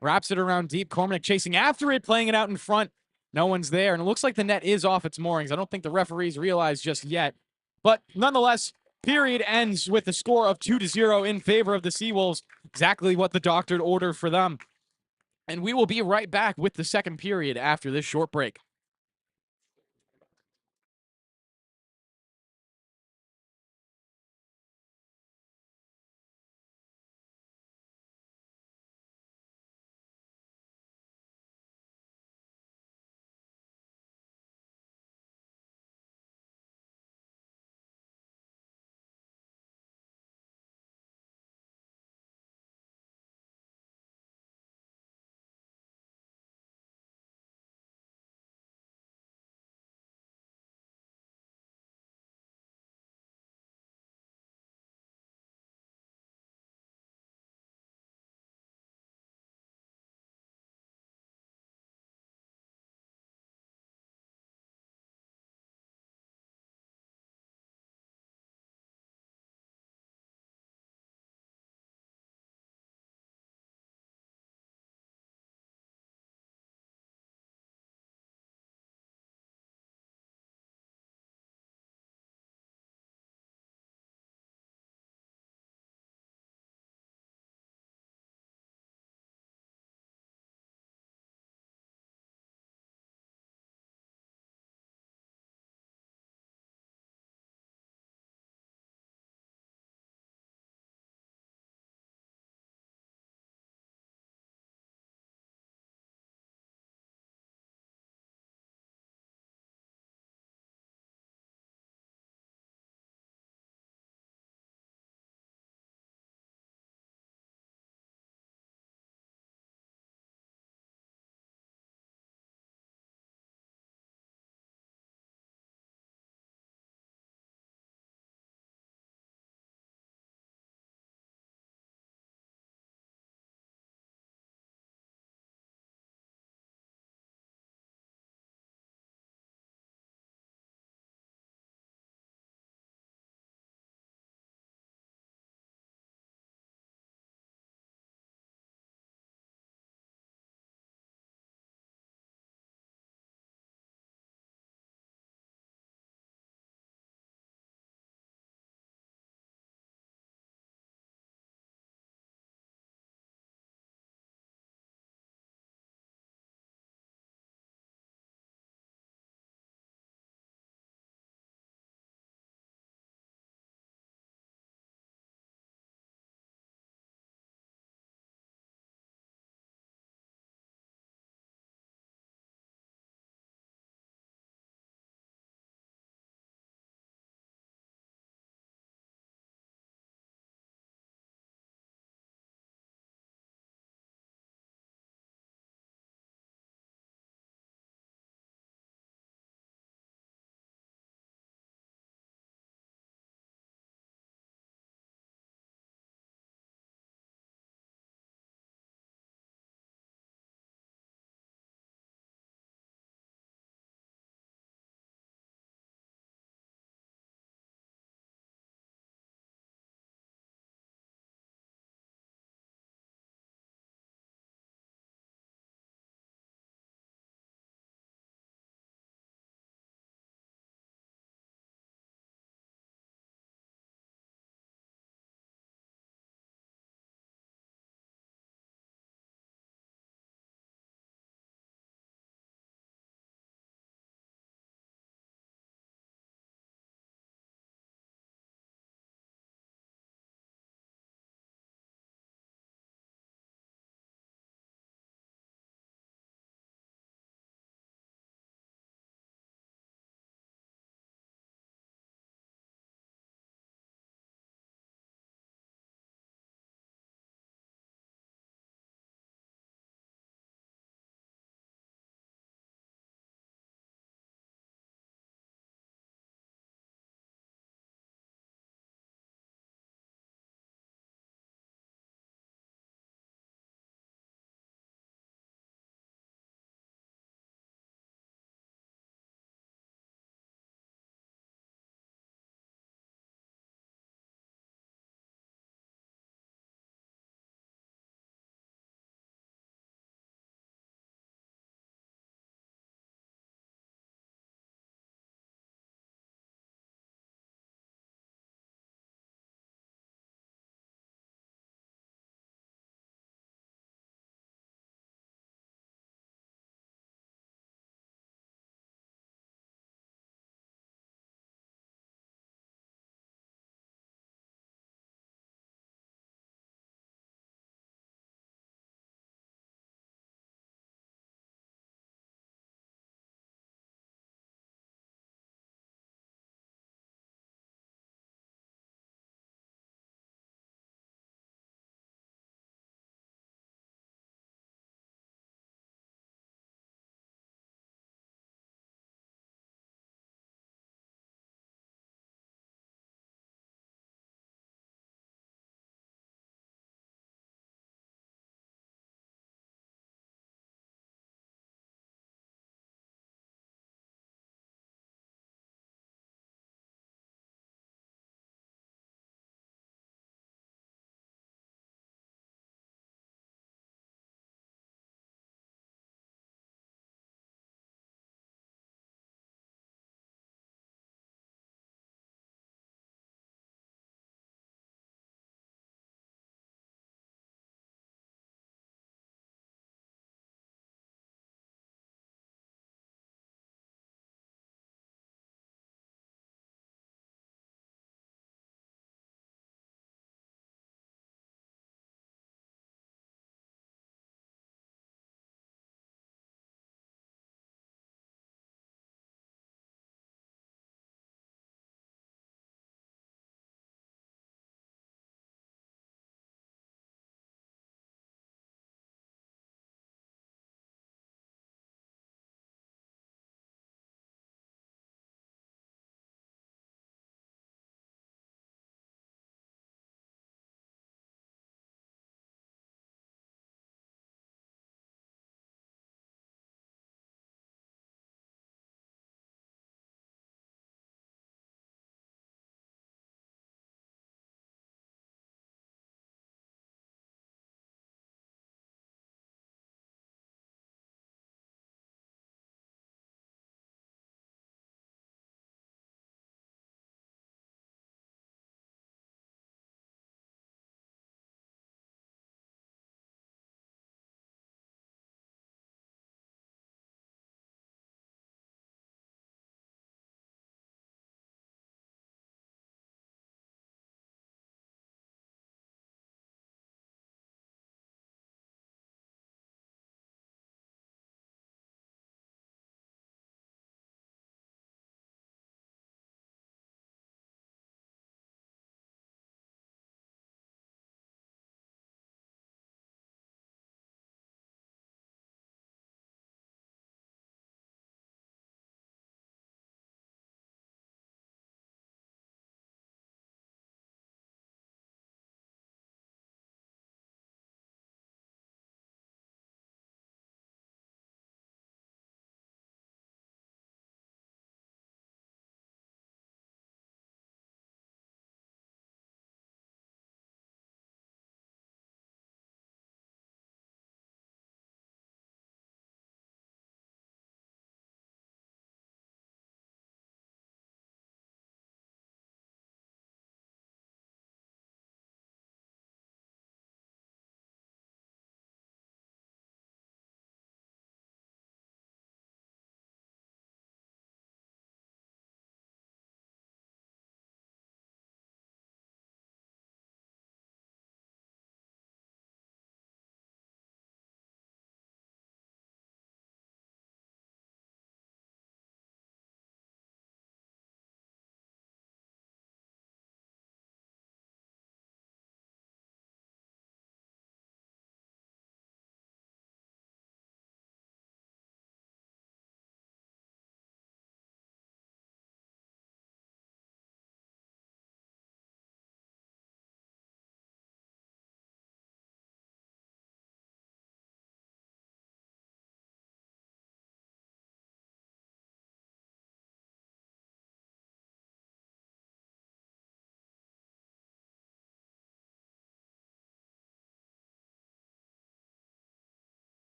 Wraps it around deep. Cormanek chasing after it, playing it out in front. No one's there, and it looks like the net is off its moorings. I don't think the referees realize just yet. But nonetheless, period ends with a score of 2-0 in favor of the Seawolves. Exactly what the doctored order for them. And we will be right back with the second period after this short break.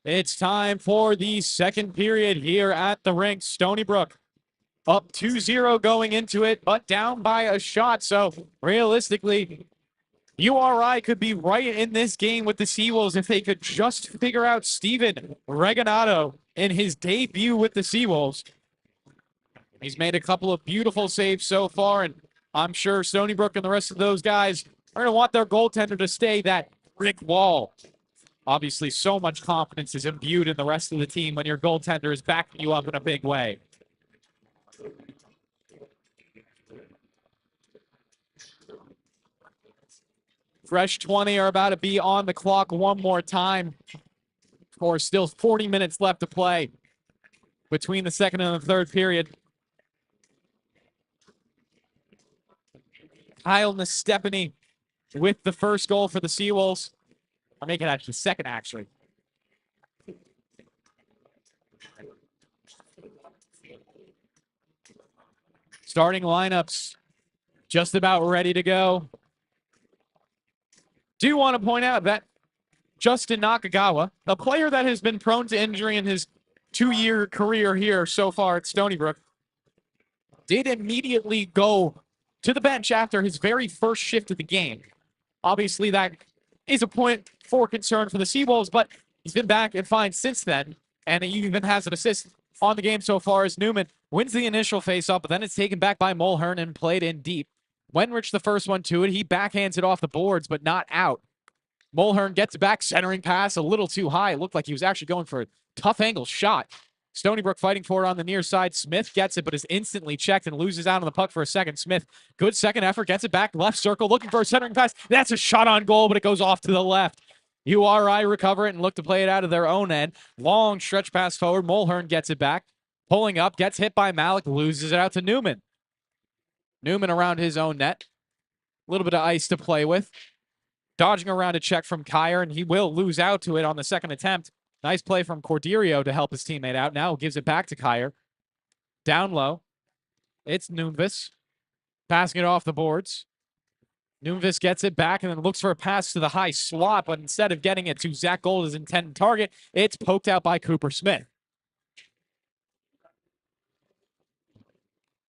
It's time for the second period here at the rink. Stony Brook up 2-0 going into it, but down by a shot. So realistically, URI could be right in this game with the Seawolves if they could just figure out Steven Regonato in his debut with the Seawolves. He's made a couple of beautiful saves so far, and I'm sure Stony Brook and the rest of those guys are going to want their goaltender to stay that brick wall. Obviously, so much confidence is imbued in the rest of the team when your goaltender is backing you up in a big way. Fresh 20 are about to be on the clock one more time. Of course, still 40 minutes left to play between the second and the third period. Kyle Nestepany with the first goal for the Seawolves. I'll make it actually second, actually. Starting lineups just about ready to go. Do want to point out that Justin Nakagawa, a player that has been prone to injury in his 2-year career here so far at Stony Brook, did immediately go to the bench after his very first shift of the game. Obviously, that is a point for concern for the Seawolves, but he's been back and fine since then, and he even has an assist on the game so far as Newman wins the initial faceoff, but then it's taken back by Mulhern and played in deep. Wenrich the first one to it. He backhands it off the boards, but not out. Mulhern gets it back, centering pass a little too high. It looked like he was actually going for a tough angle shot. Stony Brook fighting for it on the near side. Smith gets it, but is instantly checked and loses out on the puck for a second. Smith, good second effort, gets it back, left circle, looking for a centering pass. That's a shot on goal, but it goes off to the left. URI recover it and look to play it out of their own end. Long stretch pass forward. Mulhern gets it back, pulling up, gets hit by Malik, loses it out to Newman. Newman around his own net. A little bit of ice to play with. Dodging around a check from Kyer, and he will lose out to it on the second attempt. Nice play from Corderio to help his teammate out. Now gives it back to Kyer. Down low. It's Nunvis. Passing it off the boards. Nunvis gets it back and then looks for a pass to the high slot, but instead of getting it to Zach Gold, his intended target, it's poked out by Cooper Smith.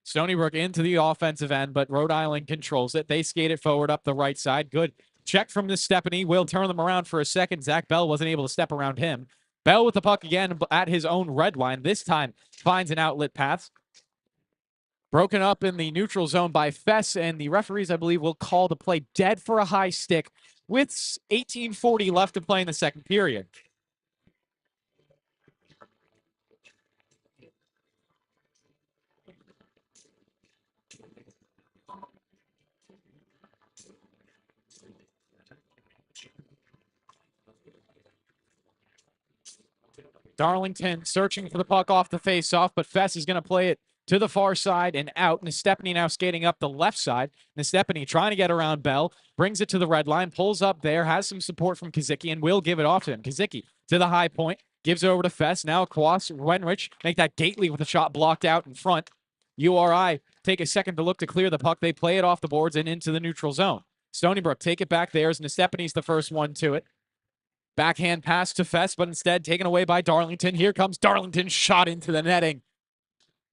Stony Brook into the offensive end, but Rhode Island controls it. They skate it forward up the right side. Good check from Nestepany. Will turn them around for a second. Zach Bell wasn't able to step around him. Bell with the puck again at his own red line. This time finds an outlet pass. Broken up in the neutral zone by Fess, and the referees, I believe, will call the play dead for a high stick with 18:40 left to play in the second period. Darlington searching for the puck off the face-off, but Fess is going to play it to the far side and out. Nestepany now skating up the left side. Nestepany trying to get around Bell, brings it to the red line, pulls up there, has some support from Kazicki, and will give it off to him. Kazicki to the high point, gives it over to Fess. Now across Wenrich, make that Gately with a shot blocked out in front. URI take a second to look to clear the puck. They play it off the boards and into the neutral zone. Stony Brook take it back there as Nestepany's the first one to it. Backhand pass to Fess, but instead taken away by Darlington. Here comes Darlington, shot into the netting.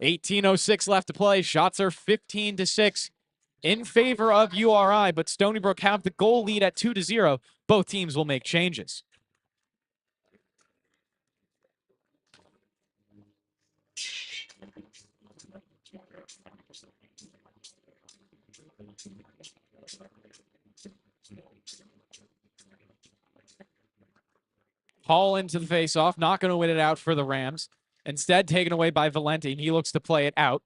18:06 left to play. Shots are 15-6 in favor of URI, but Stony Brook have the goal lead at 2-0. Both teams will make changes. Hall into the faceoff, not going to win it out for the Rams. Instead, taken away by Valenti, and he looks to play it out.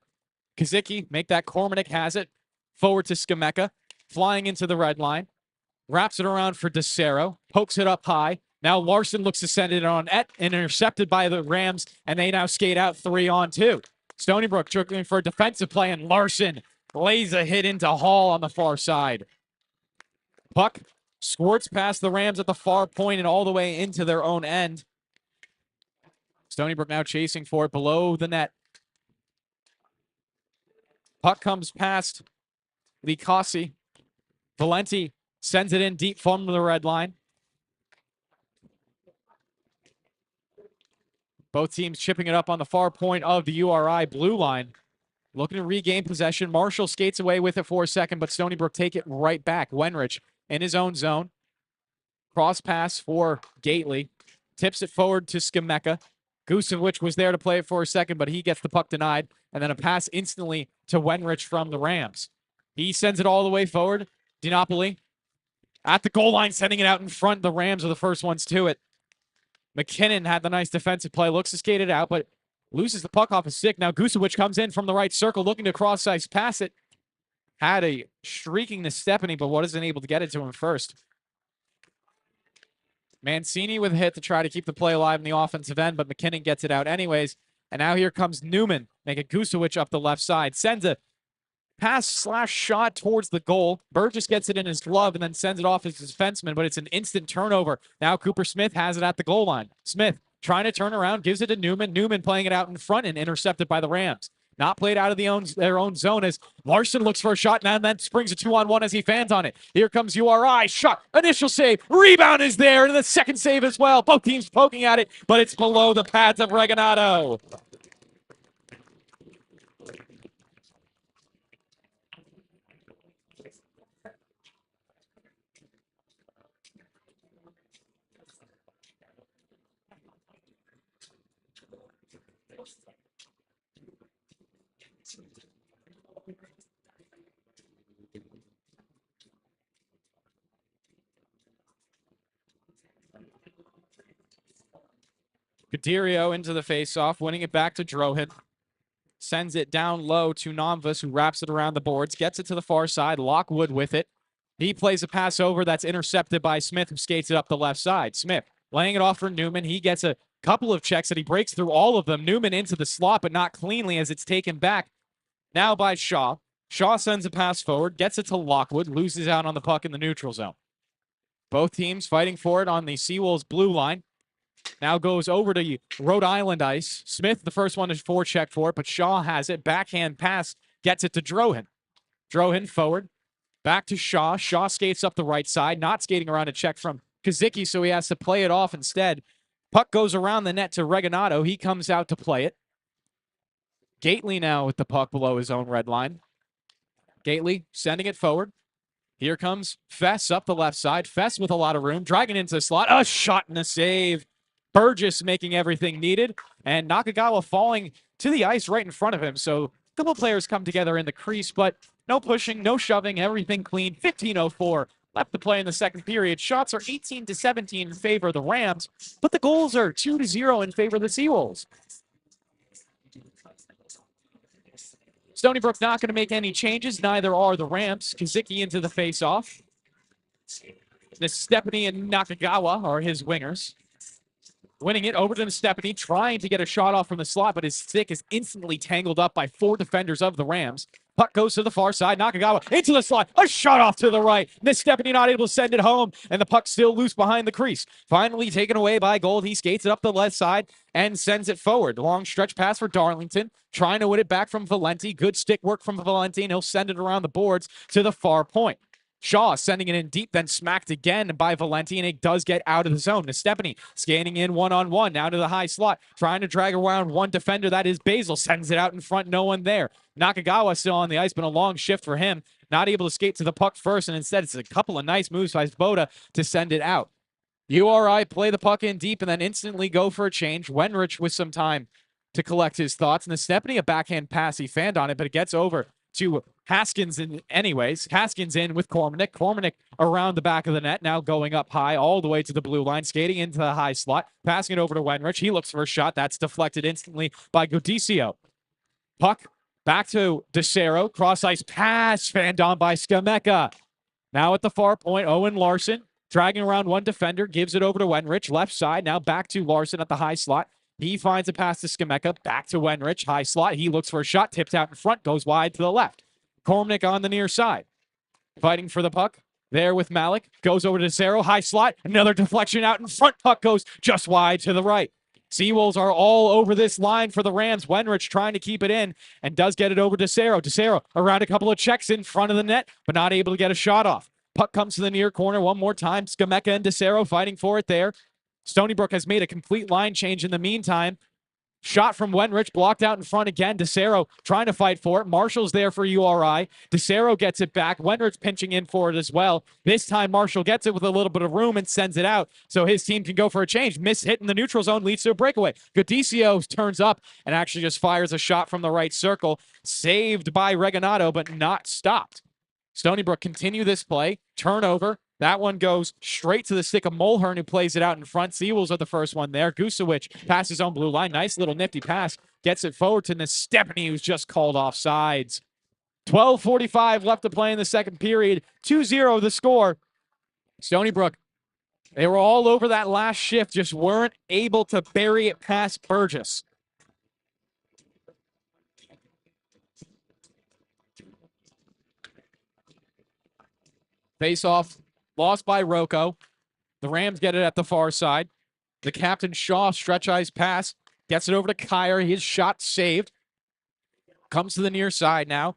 Kazicki, make that Kormanek has it. Forward to Skameka, flying into the red line. Wraps it around for DeCero, pokes it up high. Now Larson looks to send it on net, and intercepted by the Rams, and they now skate out 3-on-2. Stony Brook looking for a defensive play, and Larson lays a hit into Hall on the far side. Puck squirts past the Rams at the far point and all the way into their own end. Stony Brook now chasing for it below the net. Puck comes past Likasi. Valenti sends it in deep from the red line. Both teams chipping it up on the far point of the URI blue line. Looking to regain possession. Marshall skates away with it for a second, but Stony Brook take it right back. Wenrich in his own zone. Cross pass for Gately. Tips it forward to Skameka. Gusevich was there to play it for a second, but he gets the puck denied. And then a pass instantly to Wenrich from the Rams. He sends it all the way forward. DiNapoli at the goal line, sending it out in front. The Rams are the first ones to it. McKinnon had the nice defensive play. Looks to skate it out, but loses the puck off his stick. Now Gusevich comes in from the right circle, looking to cross-ice pass it. Had a streaking to Stephanie, but wasn't able to get it to him first. Mancini with a hit to try to keep the play alive in the offensive end, but McKinnon gets it out anyways. And now here comes Newman, making Gusevich up the left side. Sends a pass/shot towards the goal. Burgess gets it in his glove and then sends it off his defenseman, but it's an instant turnover. Now Cooper Smith has it at the goal line. Smith trying to turn around, gives it to Newman. Newman playing it out in front and intercepted by the Rams. Not played out of their own zone as Larson looks for a shot and then springs a 2-on-1 as he fans on it. Here comes URI. Shot. Initial save. Rebound is there. And the second save as well. Both teams poking at it, but it's below the pads of Regalado. Gadirio into the faceoff, winning it back to Drohin. Sends it down low to Nomvas, who wraps it around the boards, gets it to the far side. Lockwood with it. He plays a pass over that's intercepted by Smith, who skates it up the left side. Smith laying it off for Newman. He gets a couple of checks that he breaks through all of them. Newman into the slot, but not cleanly as it's taken back now by Shaw. Shaw sends a pass forward, gets it to Lockwood, loses out on the puck in the neutral zone. Both teams fighting for it on the Seawolves blue line. Now goes over to Rhode Island ice. Smith, the first one to forecheck for it, but Shaw has it. Backhand pass, gets it to Drohin. Drohin forward, back to Shaw. Shaw skates up the right side, not skating around a check from Kazicki, so he has to play it off instead. Puck goes around the net to Regalado. He comes out to play it. Gately now with the puck below his own red line. Gately sending it forward. Here comes Fess up the left side. Fess with a lot of room, dragging into the slot. A shot and a save. Burgess making everything needed, and Nakagawa falling to the ice right in front of him. So a couple players come together in the crease, but no pushing, no shoving, everything clean. 15:04 left to play in the second period. Shots are 18-17 in favor of the Rams, but the goals are 2-0 in favor of the Seawolves. Stony Brook not going to make any changes. Neither are the Rams. Kazicki into the faceoff. Stephanie and Nakagawa are his wingers. Winning it over to Stephanie, trying to get a shot off from the slot, but his stick is instantly tangled up by 4 defenders of the Rams. Puck goes to the far side. Nakagawa into the slot. A shot off to the right. Stephanie not able to send it home, and the puck still loose behind the crease. Finally taken away by Gold. He skates it up the left side and sends it forward. Long stretch pass for Darlington, trying to win it back from Valenti. Good stick work from Valenti, and he'll send it around the boards to the far point. Shaw sending it in deep, then smacked again by Valenti, and it does get out of the zone. Stephanie scanning in one-on-one, now to the high slot, trying to drag around one defender. That is Basil. Sends it out in front, no one there. Nakagawa still on the ice, but a long shift for him. Not able to skate to the puck first, and instead it's a couple of nice moves by Zboda to send it out. URI play the puck in deep and then instantly go for a change. Wenrich with some time to collect his thoughts. And Stephanie, a backhand pass. He fanned on it, but it gets over to Haskins anyways. Haskins in with Kormanek. Kormanek around the back of the net, now going up high all the way to the blue line, skating into the high slot, passing it over to Wenrich. He looks for a shot. That's deflected instantly by Godicio. Puck back to DeCero. Cross-ice pass, fanned on by Skameka. Now at the far point, Owen Larson dragging around one defender, gives it over to Wenrich. Left side, now back to Larson at the high slot. He finds a pass to Skameka, back to Wenrich, high slot. He looks for a shot, tipped out in front, goes wide to the left. Kormanek on the near side. Fighting for the puck there with Malik. Goes over to Zero, high slot. Another deflection out in front. Puck goes just wide to the right. Seawolves are all over this line for the Rams. Wenrich trying to keep it in and does get it over to Zero. DeCero around a couple of checks in front of the net, but not able to get a shot off. Puck comes to the near corner one more time. Skameka and DeCero fighting for it there. Stony Brook has made a complete line change in the meantime. Shot from Wenrich, blocked out in front again. DeCero trying to fight for it. Marshall's there for URI. DeCero gets it back. Wenrich pinching in for it as well. This time Marshall gets it with a little bit of room and sends it out so his team can go for a change. Miss hit in the neutral zone leads to a breakaway. Godicio turns up and actually just fires a shot from the right circle. Saved by Reganado, but not stopped. Stony Brook continue this play. Turnover. That one goes straight to the stick of Mulhern, who plays it out in front. Seawolves are the first one there. Gusewicz passes on blue line. Nice little nifty pass. Gets it forward to Nestepany, who's just called off sides. 12:45 left to play in the second period. 2-0 the score. Stony Brook, they were all over that last shift, just weren't able to bury it past Burgess. Face-off lost by Rocco. The Rams get it at the far side. The captain Shaw stretch eyes pass. Gets it over to Kyer. His shot saved. Comes to the near side now.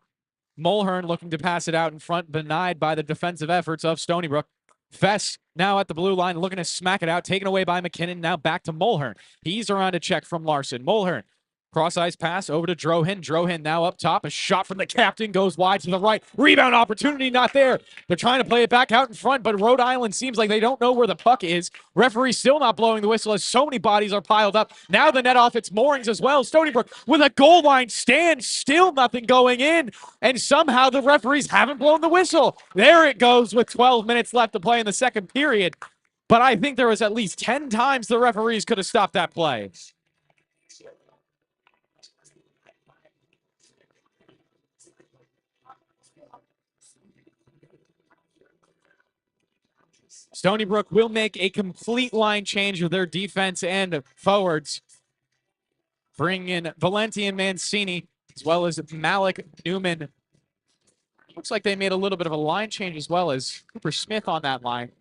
Mulhern looking to pass it out in front, denied by the defensive efforts of Stony Brook. Fest now at the blue line, looking to smack it out. Taken away by McKinnon. Now back to Mulhern. He's around a check from Larson. Mulhern. Cross-ice pass over to Drohin. Drohin now up top. A shot from the captain goes wide to the right. Rebound opportunity not there. They're trying to play it back out in front, but Rhode Island seems like they don't know where the puck is. Referee still not blowing the whistle as so many bodies are piled up. Now the net off its moorings as well. Stony Brook with a goal line stand. Still nothing going in. And somehow the referees haven't blown the whistle. There it goes with 12 minutes left to play in the second period. But I think there was at least 10 times the referees could have stopped that play. Stony Brook will make a complete line change with their defense and forwards. Bring in Valenti and Mancini, as well as Malik Newman. Looks like they made a little bit of a line change as well as Cooper Smith on that line.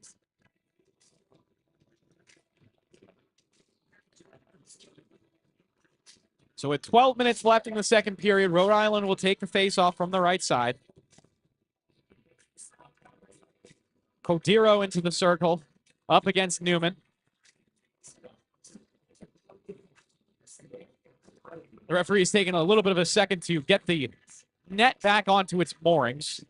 So with 12 minutes left in the second period, Rhode Island will take the face-off from the right side. Codiro into the circle, up against Newman. The referee is taking a little bit of a second to get the net back onto its moorings.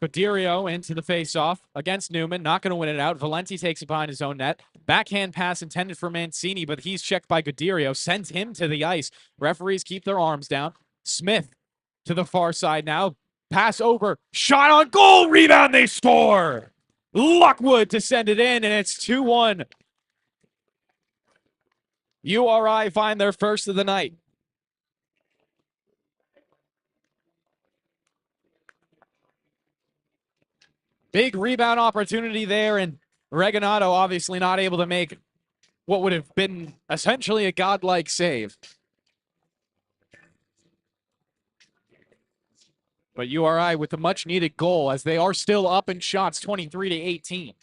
Codirio into the face-off against Newman. Not going to win it out. Valenti takes it behind his own net. Backhand pass intended for Mancini, but he's checked by Codirio. Sends him to the ice. Referees keep their arms down. Smith to the far side now. Pass over. Shot on goal. Rebound. They score. Lockwood to send it in, and it's 2-1. URI find their first of the night. Big rebound opportunity there, and Reganado obviously not able to make what would have been essentially a godlike save. But URI with the much-needed goal as they are still up in shots, 23-18.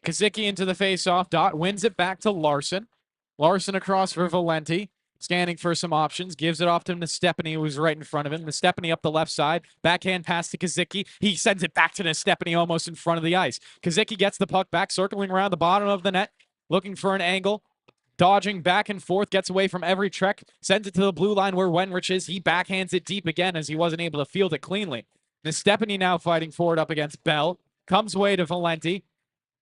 Kazicki into the face-off. Dot wins it back to Larson. Larson across for Valenti. Scanning for some options. Gives it off to Nestepany, who's right in front of him. Nestepany up the left side. Backhand pass to Kazicki. He sends it back to Nestepany almost in front of the ice. Kazicki gets the puck back, circling around the bottom of the net. Looking for an angle. Dodging back and forth. Gets away from every trek. Sends it to the blue line where Wenrich is. He backhands it deep again as he wasn't able to field it cleanly. Nestepany now fighting for it up against Bell. Comes away to Valenti.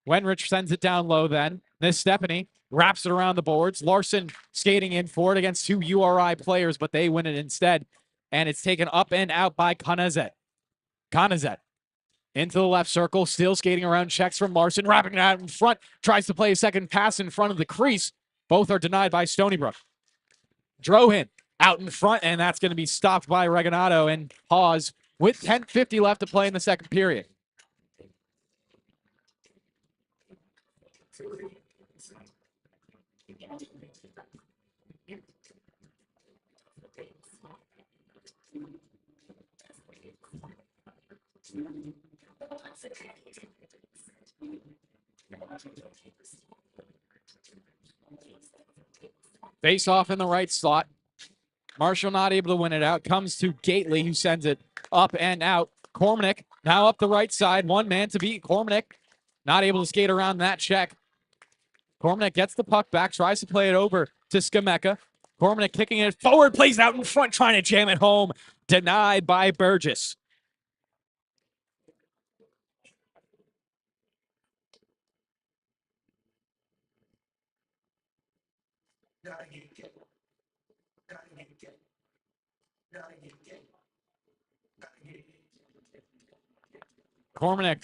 Wenrich sends it down low then. Nestepany wraps it around the boards. Larson skating in for it against two URI players, but they win it instead. And it's taken up and out by Konazet. Konazet into the left circle, still skating around, checks from Larson, wrapping it out in front, tries to play a second pass in front of the crease. Both are denied by Stony Brook. Drohin out in front, and that's going to be stopped by Reganado and Hawes with 10:50 left to play in the second period. Face off in the right slot. Marshall not able to win it out. Comes to Gately, who sends it up and out. Cormanick now up the right side. One man to beat. Cormanick not able to skate around that check. Cormanick gets the puck back, tries to play it over to Skameka. Cormanick kicking it forward, plays it out in front, trying to jam it home. Denied by Burgess. Cormanick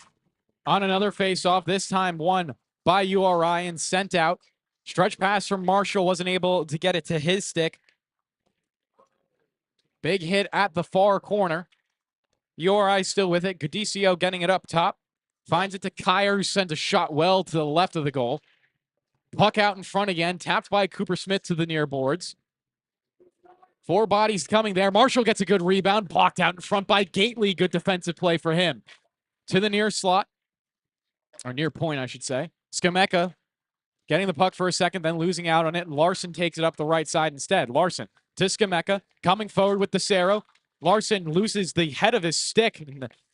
on another face-off, this time won by URI and sent out. Stretch pass from Marshall, wasn't able to get it to his stick. Big hit at the far corner. URI still with it. Gadicio getting it up top. Finds it to Kyer, who sends a shot well to the left of the goal. Puck out in front again, tapped by Cooper Smith to the near boards. 4 bodies coming there. Marshall gets a good rebound, blocked out in front by Gately. Good defensive play for him. To the near slot, or near point, I should say. Skameka getting the puck for a second, then losing out on it. Larson takes it up the right side instead. Larson to Skameka, coming forward with the Cero. Larson loses the head of his stick.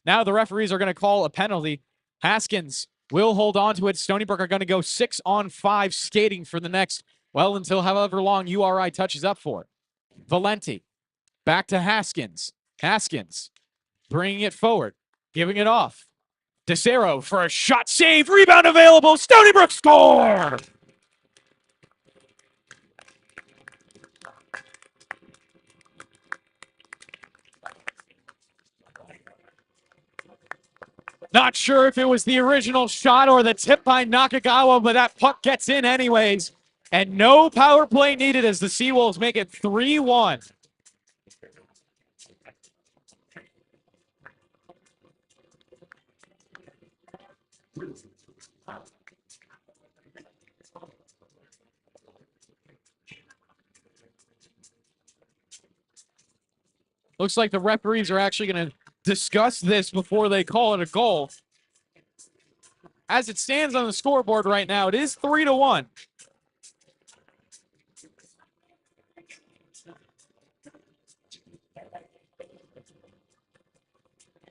Now the referees are going to call a penalty. Haskins will hold on to it. Stony Brook are going to go 6-on-5 skating for the next, well, until however long URI touches up for it. Valenti back to Haskins. Haskins bringing it forward, giving it off. DeCero for a shot save. Rebound available. Stony Brook score! Not sure if it was the original shot or the tip by Nakagawa, but that puck gets in anyways. And no power play needed as the Seawolves make it 3-1. Looks like the referees are actually going to discuss this before they call it a goal. As it stands on the scoreboard right now, it is 3-1.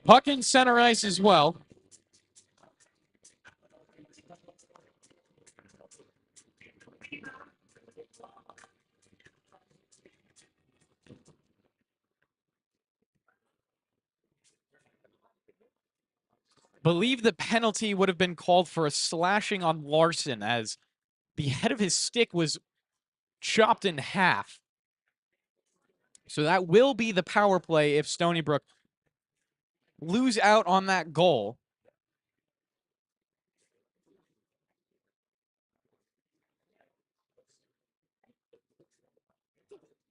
Puck in center ice as well. Believe the penalty would have been called for a slashing on Larson as the head of his stick was chopped in half. So that will be the power play if Stony Brook lose out on that goal.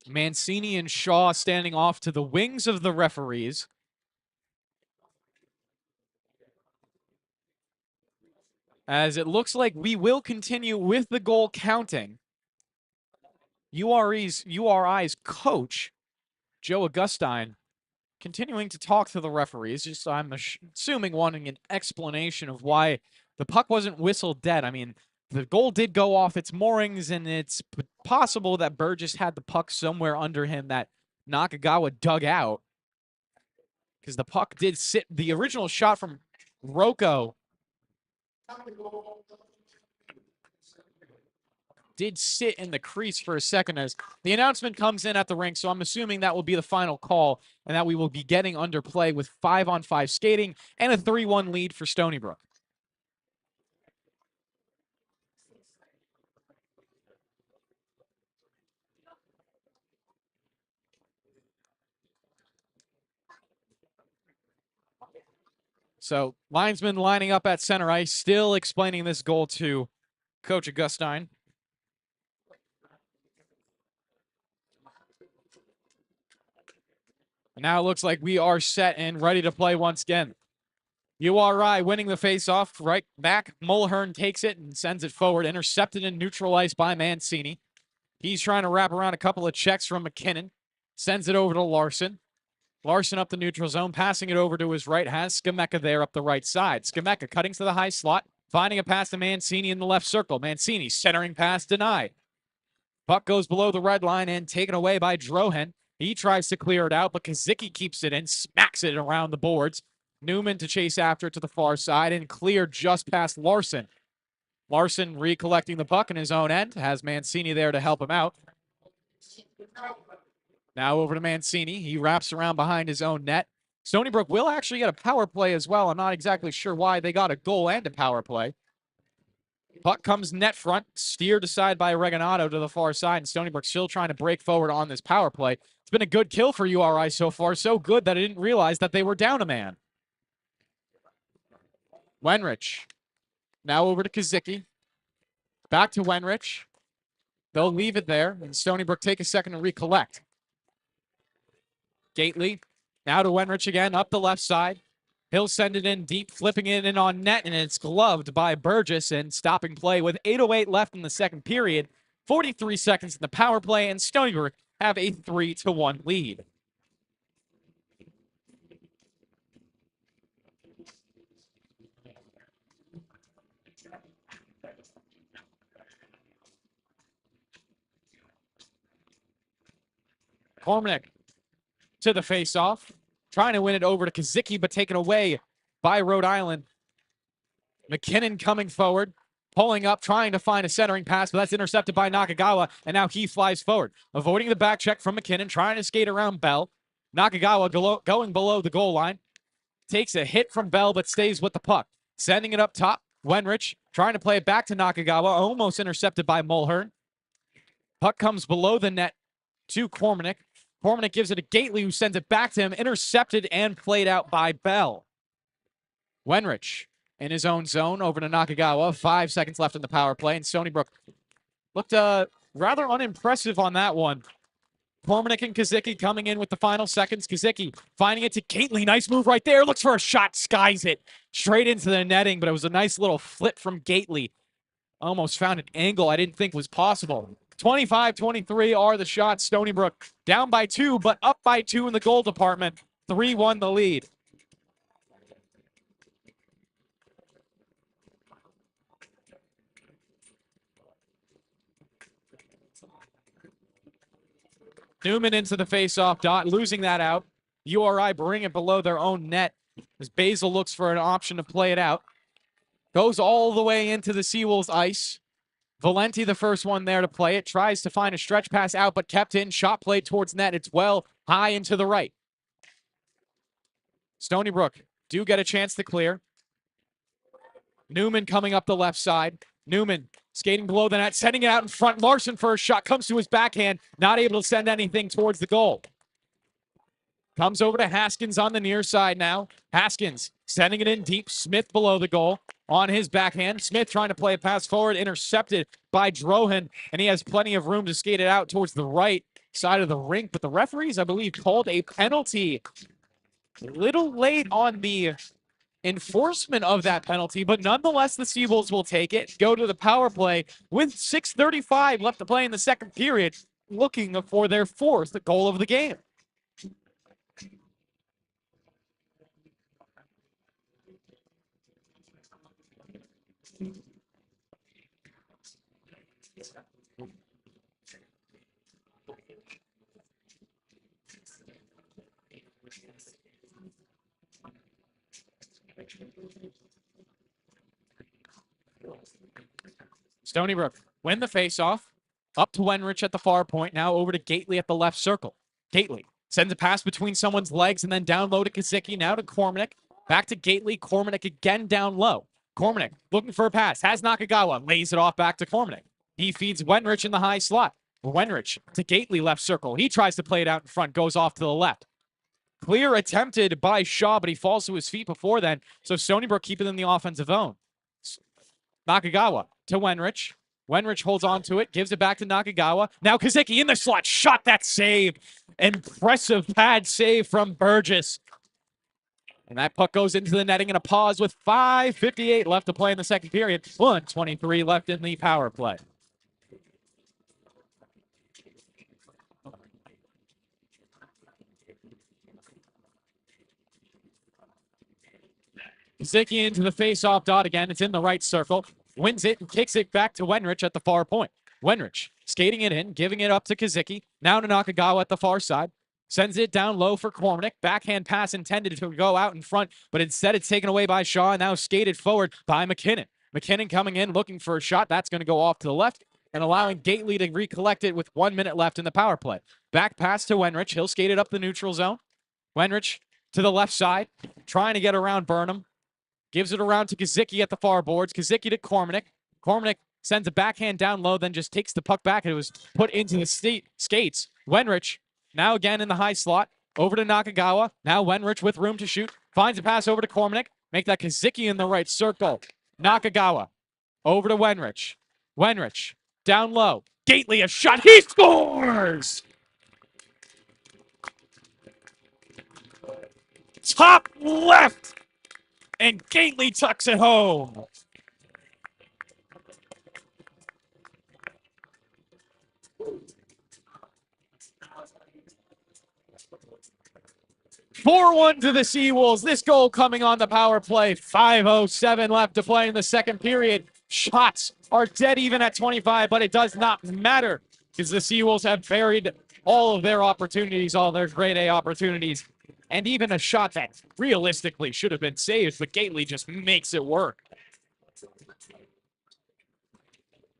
Mancini and Shaw standing off to the wings of the referees. As it looks like we will continue with the goal counting. URI's coach, Joe Augustine, continuing to talk to the referees, just I'm assuming wanting an explanation of why the puck wasn't whistled dead. I mean, the goal did go off its moorings, and it's possible that Burgess had the puck somewhere under him that Nakagawa dug out. Because the puck did sit, the original shot from Rocco did sit in the crease for a second as the announcement comes in at the rink, so I'm assuming that will be the final call and that we will be getting under play with 5-on-5 skating and a 3-1 lead for Stony Brook. So linesman lining up at center ice, still explaining this goal to Coach Augustine. Now it looks like we are set and ready to play once again. URI winning the faceoff right back. Mulhern takes it and sends it forward. Intercepted and neutralized by Mancini. He's trying to wrap around a couple of checks from McKinnon. Sends it over to Larson. Larson up the neutral zone, passing it over to his right. Has Skameka there up the right side. Skameka cutting to the high slot, finding a pass to Mancini in the left circle. Mancini centering pass denied. Puck goes below the red line and taken away by Drohan. He tries to clear it out, but Kazicki keeps it in, smacks it around the boards. Newman to chase after it to the far side and clear just past Larson. Larson recollecting the puck in his own end, has Mancini there to help him out. Now over to Mancini. He wraps around behind his own net. Stony Brook will actually get a power play as well. I'm not exactly sure why they got a goal and a power play. Puck comes net front, steered aside by Reganato to the far side, and Stony Brook still trying to break forward on this power play. It's been a good kill for URI so far, so good that I didn't realize that they were down a man. Wenrich. Now over to Kazicki. Back to Wenrich. They'll leave it there, and Stony Brook take a second to recollect. Gately. Now to Wenrich again, up the left side. He'll send it in deep, flipping it in on net, and it's gloved by Burgess and stopping play with 8:08 left in the second period. 43 seconds in the power play, and Stony Brook have a 3-1 lead. Cormanek to the faceoff, trying to win it over to Kazicki, but taken away by Rhode Island. McKinnon coming forward, pulling up, trying to find a centering pass, but that's intercepted by Nakagawa, and now he flies forward, avoiding the back check from McKinnon, trying to skate around Bell. Nakagawa going below the goal line, takes a hit from Bell, but stays with the puck. Sending it up top, Wenrich, trying to play it back to Nakagawa, almost intercepted by Mulhern. Puck comes below the net to Cormanek. Cormanek gives it to Gately, who sends it back to him, intercepted and played out by Bell. Wenrich in his own zone over to Nakagawa. 5 seconds left in the power play, and Stony Brook looked rather unimpressive on that one. Cormanek and Kazicki coming in with the final seconds. Kazicki finding it to Gately. Nice move right there. Looks for a shot, skies it straight into the netting, but it was a nice little flip from Gately. Almost found an angle I didn't think was possible. 25-23 are the shots. Stony Brook down by 2, but up by 2 in the goal department. 3-1 the lead. Newman into the faceoff dot, losing that out. URI bring it below their own net as Basil looks for an option to play it out. Goes all the way into the Seawolves ice. Valenti, the first one there to play it, tries to find a stretch pass out, but kept in. Shot played towards net. It's well high into the right. Stony Brook do get a chance to clear. Newman coming up the left side. Newman skating below the net, sending it out in front. Larson for a shot, comes to his backhand, not able to send anything towards the goal. Comes over to Haskins on the near side now. Haskins sending it in deep. Smith below the goal on his backhand. Smith trying to play a pass forward, intercepted by Drohan, and he has plenty of room to skate it out towards the right side of the rink. But the referees, I believe, called a penalty. A little late on the enforcement of that penalty, but nonetheless, the Seawolves will take it, go to the power play with 6:35 left to play in the second period, looking for their fourth goal of the game. Stony Brook win the faceoff. Up to Wenrich at the far point. Now over to Gately at the left circle. Gately sends a pass between someone's legs and then down low to Kazicki. Now to Cormanek. Back to Gately. Cormanek again down low. Cormanek looking for a pass. Has Nakagawa. Lays it off back to Cormanek. He feeds Wenrich in the high slot. Wenrich to Gately left circle. He tries to play it out in front. Goes off to the left. Clear attempted by Shaw, but he falls to his feet before then. So Stony Brook keep it in the offensive zone. Nakagawa to Wenrich. Wenrich holds on to it, gives it back to Nakagawa. Now Kazicki in the slot, shot that save. Impressive pad save from Burgess. And that puck goes into the netting in a pause with 5:58 left to play in the second period. 1:23 left in the power play. Kazicki into the face-off dot again. It's in the right circle. Wins it and kicks it back to Wenrich at the far point. Wenrich skating it in, giving it up to Kazicki. Now to Nakagawa at the far side. Sends it down low for Cormack. Backhand pass intended to go out in front, but instead it's taken away by Shaw. Now skated forward by McKinnon. McKinnon coming in, looking for a shot. That's going to go off to the left and allowing Gately to recollect it with 1 minute left in the power play. Back pass to Wenrich. He'll skate it up the neutral zone. Wenrich to the left side, trying to get around Burnham. Gives it around to Kazicki at the far boards. Kazicki to Cormack. Cormack sends a backhand down low, then just takes the puck back. It was put into the skates. Wenrich, now again in the high slot. Over to Nakagawa. Now Wenrich with room to shoot. Finds a pass over to Cormack. Make that Kazicki in the right circle. Nakagawa over to Wenrich. Wenrich down low. Gately a shot. He scores! Top left. And Gately tucks it home. "4-1 to the Seawolves." This goal coming on the power play. 5:07 left to play in the second period. Shots are dead even at 25, but it does not matter because the Seawolves have buried all of their opportunities, all their grade A opportunities, and even a shot that realistically should have been saved, but Gately just makes it work.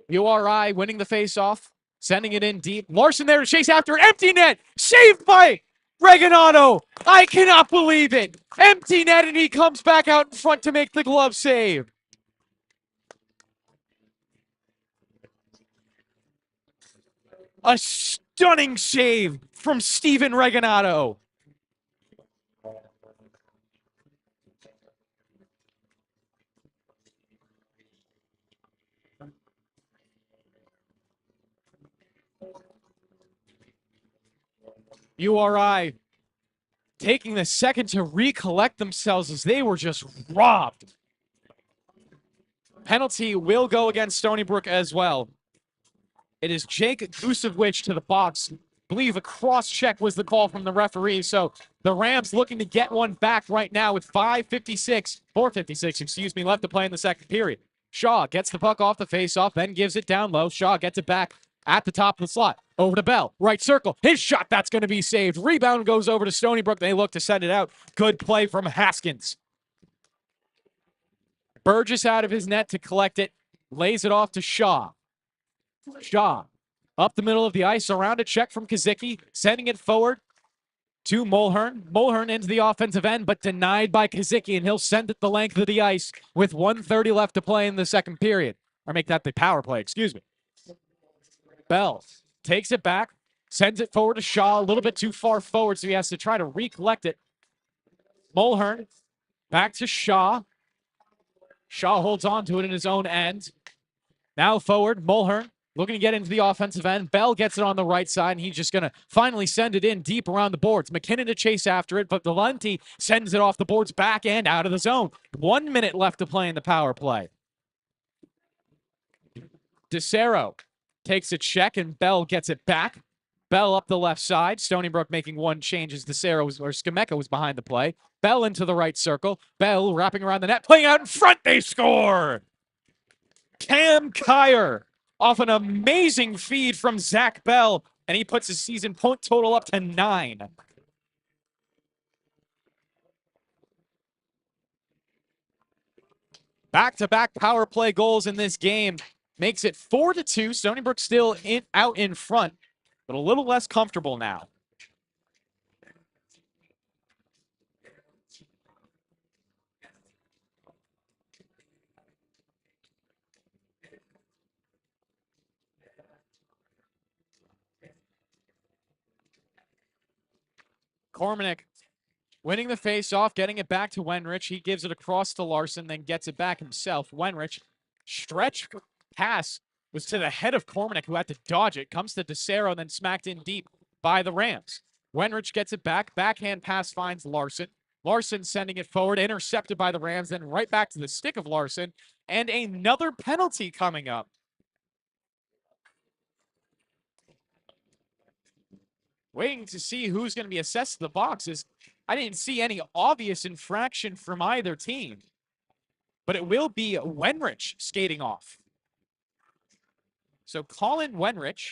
URI winning the faceoff, sending it in deep. Larson there to chase after. Empty net. Saved by Reganado. I cannot believe it. Empty net, and he comes back out in front to make the glove save. A stunning save from Steven Reganado. URI taking the second to recollect themselves as they were just robbed. Penalty will go against Stony Brook as well. It is Jake Gusevich to the box. I believe a cross-check was the call from the referee, so the Rams looking to get one back right now with 4:56, left to play in the second period. Shaw gets the puck off the faceoff, then gives it down low. Shaw gets it back at the top of the slot. Over to Bell. Right circle. His shot, that's going to be saved. Rebound goes over to Stony Brook. They look to send it out. Good play from Haskins. Burgess out of his net to collect it. Lays it off to Shaw. Shaw up the middle of the ice. Around a check from Kazicki. Sending it forward to Mulhern. Mulhern into the offensive end, but denied by Kazicki, and he'll send it the length of the ice with 1:30 left to play in the second period. Or make that the power play, excuse me. Bell takes it back, sends it forward to Shaw, a little bit too far forward, so he has to try to recollect it. Mulhern back to Shaw. Shaw holds on to it in his own end. Now forward, Mulhern looking to get into the offensive end. Bell gets it on the right side, and he's just going to finally send it in deep around the boards. McKinnon to chase after it, but Valenti sends it off the boards back and out of the zone. 1 minute left to play in the power play. DeCero takes a check, and Bell gets it back. Bell up the left side. Stony Brook making one change as Skemeka was behind the play. Bell into the right circle. Bell wrapping around the net, playing out in front. They score! Cam Kyer off an amazing feed from Zach Bell, and he puts his season point total up to 9. Back-to-back power play goals in this game makes it 4-2. Stony Brook still out in front, but a little less comfortable now. Cormack winning the face-off, getting it back to Wenrich. He gives it across to Larson, then gets it back himself. Wenrich, stretch pass was to the head of Cormack, who had to dodge it. Comes to DeCero, then smacked in deep by the Rams. Wenrich gets it back. Backhand pass finds Larson. Larson sending it forward, intercepted by the Rams, then right back to the stick of Larson. And another penalty coming up. Waiting to see who's going to be assessed to the boxes. I didn't see any obvious infraction from either team, but it will be Wenrich skating off. So Colin Wenrich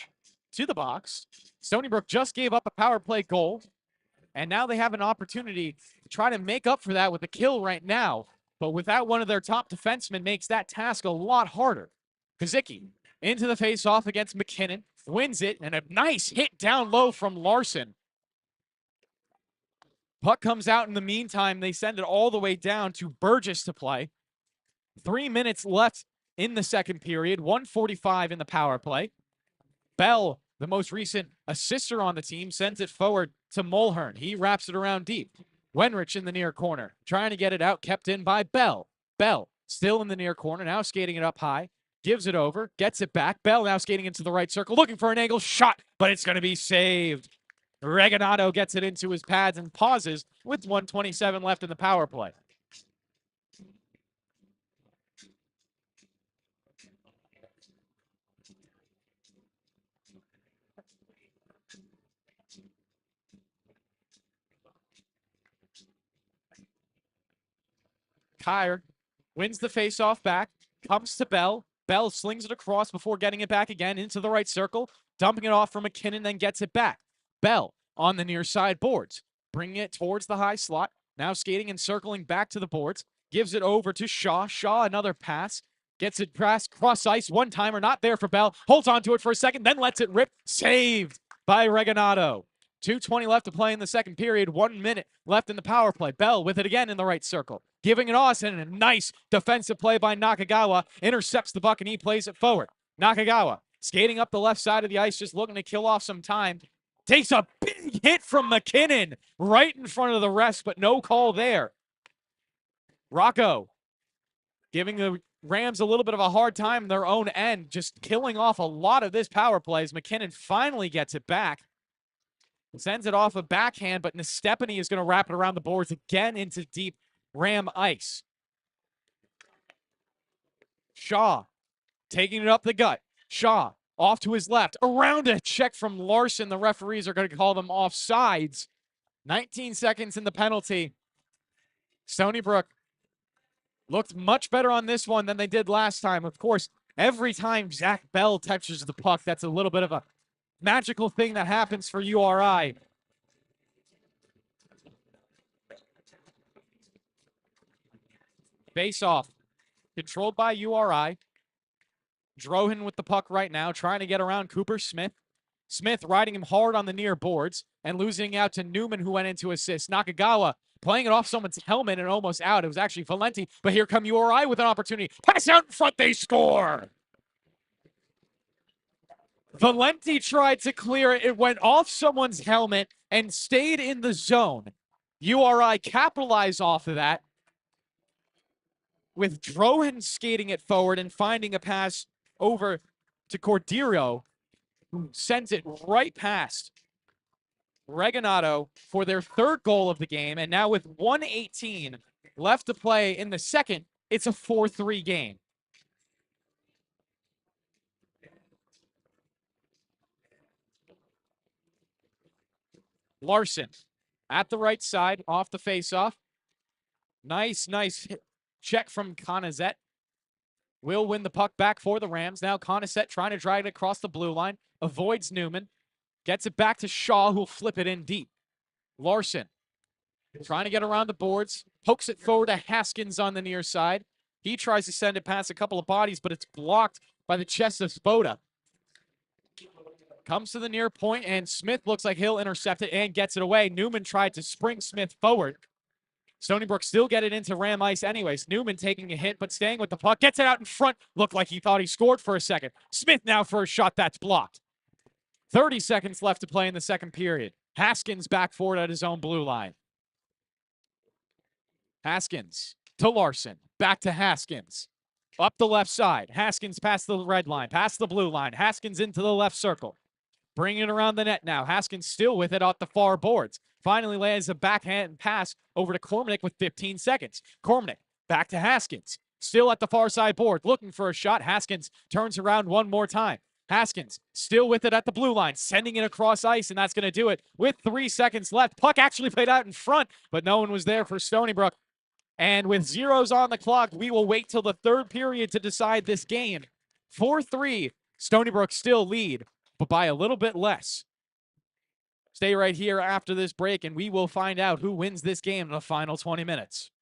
to the box. Stony Brook just gave up a power play goal, and now they have an opportunity to try to make up for that with a kill right now. But without one of their top defensemen makes that task a lot harder. Kazicki into the face-off against McKinnon, wins it, and a nice hit down low from Larson. Puck comes out in the meantime. They send it all the way down to Burgess to play. 3 minutes left in the second period, 1:45 in the power play. Bell, the most recent assister on the team, sends it forward to Mulhern. He wraps it around deep. Wenrich in the near corner, trying to get it out, kept in by Bell. Bell still in the near corner, now skating it up high. Gives it over, gets it back. Bell now skating into the right circle, looking for an angle shot, but it's going to be saved. Reganado gets it into his pads and pauses with 1:27 left in the power play. Kyer wins the faceoff back, comes to Bell. Bell slings it across before getting it back again into the right circle, dumping it off for McKinnon, then gets it back. Bell on the near side boards, bringing it towards the high slot, now skating and circling back to the boards, gives it over to Shaw. Shaw, another pass, gets it cross ice, one-timer, not there for Bell, holds on to it for a second, then lets it rip, saved by Reganado. 2:20 left to play in the second period, 1 minute left in the power play. Bell with it again in the right circle, giving it Austin, and a nice defensive play by Nakagawa, intercepts the puck, and he plays it forward. Nakagawa skating up the left side of the ice, just looking to kill off some time. Takes a big hit from McKinnon right in front of the rest, but no call there. Rocco giving the Rams a little bit of a hard time in their own end, just killing off a lot of this power play as McKinnon finally gets it back. Sends it off a backhand, but Nestepany is going to wrap it around the boards again into deep Ram ice. Shaw taking it up the gut. Shaw off to his left. Around a check from Larson. The referees are going to call them offsides. 19 seconds in the penalty. Stony Brook looked much better on this one than they did last time. Of course, every time Zach Bell touches the puck, that's a little bit of a magical thing that happens for URI. Face-off controlled by URI. Drohin with the puck right now, trying to get around Cooper Smith. Smith riding him hard on the near boards and losing out to Newman, who went into assist. Nakagawa playing it off someone's helmet and almost out. It was actually Valenti, but here come URI with an opportunity. Pass out in front, they score! Valenti tried to clear it. It went off someone's helmet and stayed in the zone. URI capitalized off of that with Drohin skating it forward and finding a pass over to Cordeiro, who sends it right past Reganado for their third goal of the game. And now with 1:18 left to play in the second, it's a 4-3 game. Larson at the right side, off the faceoff. Nice check from Conazette. Will win the puck back for the Rams. Now Conazette trying to drag it across the blue line. Avoids Newman. Gets it back to Shaw, who'll flip it in deep. Larson trying to get around the boards. Pokes it forward to Haskins on the near side. He tries to send it past a couple of bodies, but it's blocked by the chest of Spoda. Comes to the near point, and Smith looks like he'll intercept it and gets it away. Newman tried to spring Smith forward. Stony Brook still get it into Ram ice anyways. Newman taking a hit, but staying with the puck. Gets it out in front. Looked like he thought he scored for a second. Smith now for a shot that's blocked. 30 seconds left to play in the second period. Haskins back forward at his own blue line. Haskins to Larson. Back to Haskins. Up the left side. Haskins past the red line. Past the blue line. Haskins into the left circle. Bringing it around the net now. Haskins still with it off the far boards. Finally lands a backhand pass over to Kormanek with 15 seconds. Kormanek back to Haskins. Still at the far side board. Looking for a shot. Haskins turns around one more time. Haskins still with it at the blue line. Sending it across ice, and that's going to do it with 3 seconds left. Puck actually played out in front, but no one was there for Stony Brook. And with zeros on the clock, we will wait till the third period to decide this game. 4-3. Stony Brook still lead, but by a little bit less. Stay right here after this break, and we will find out who wins this game in the final 20 minutes.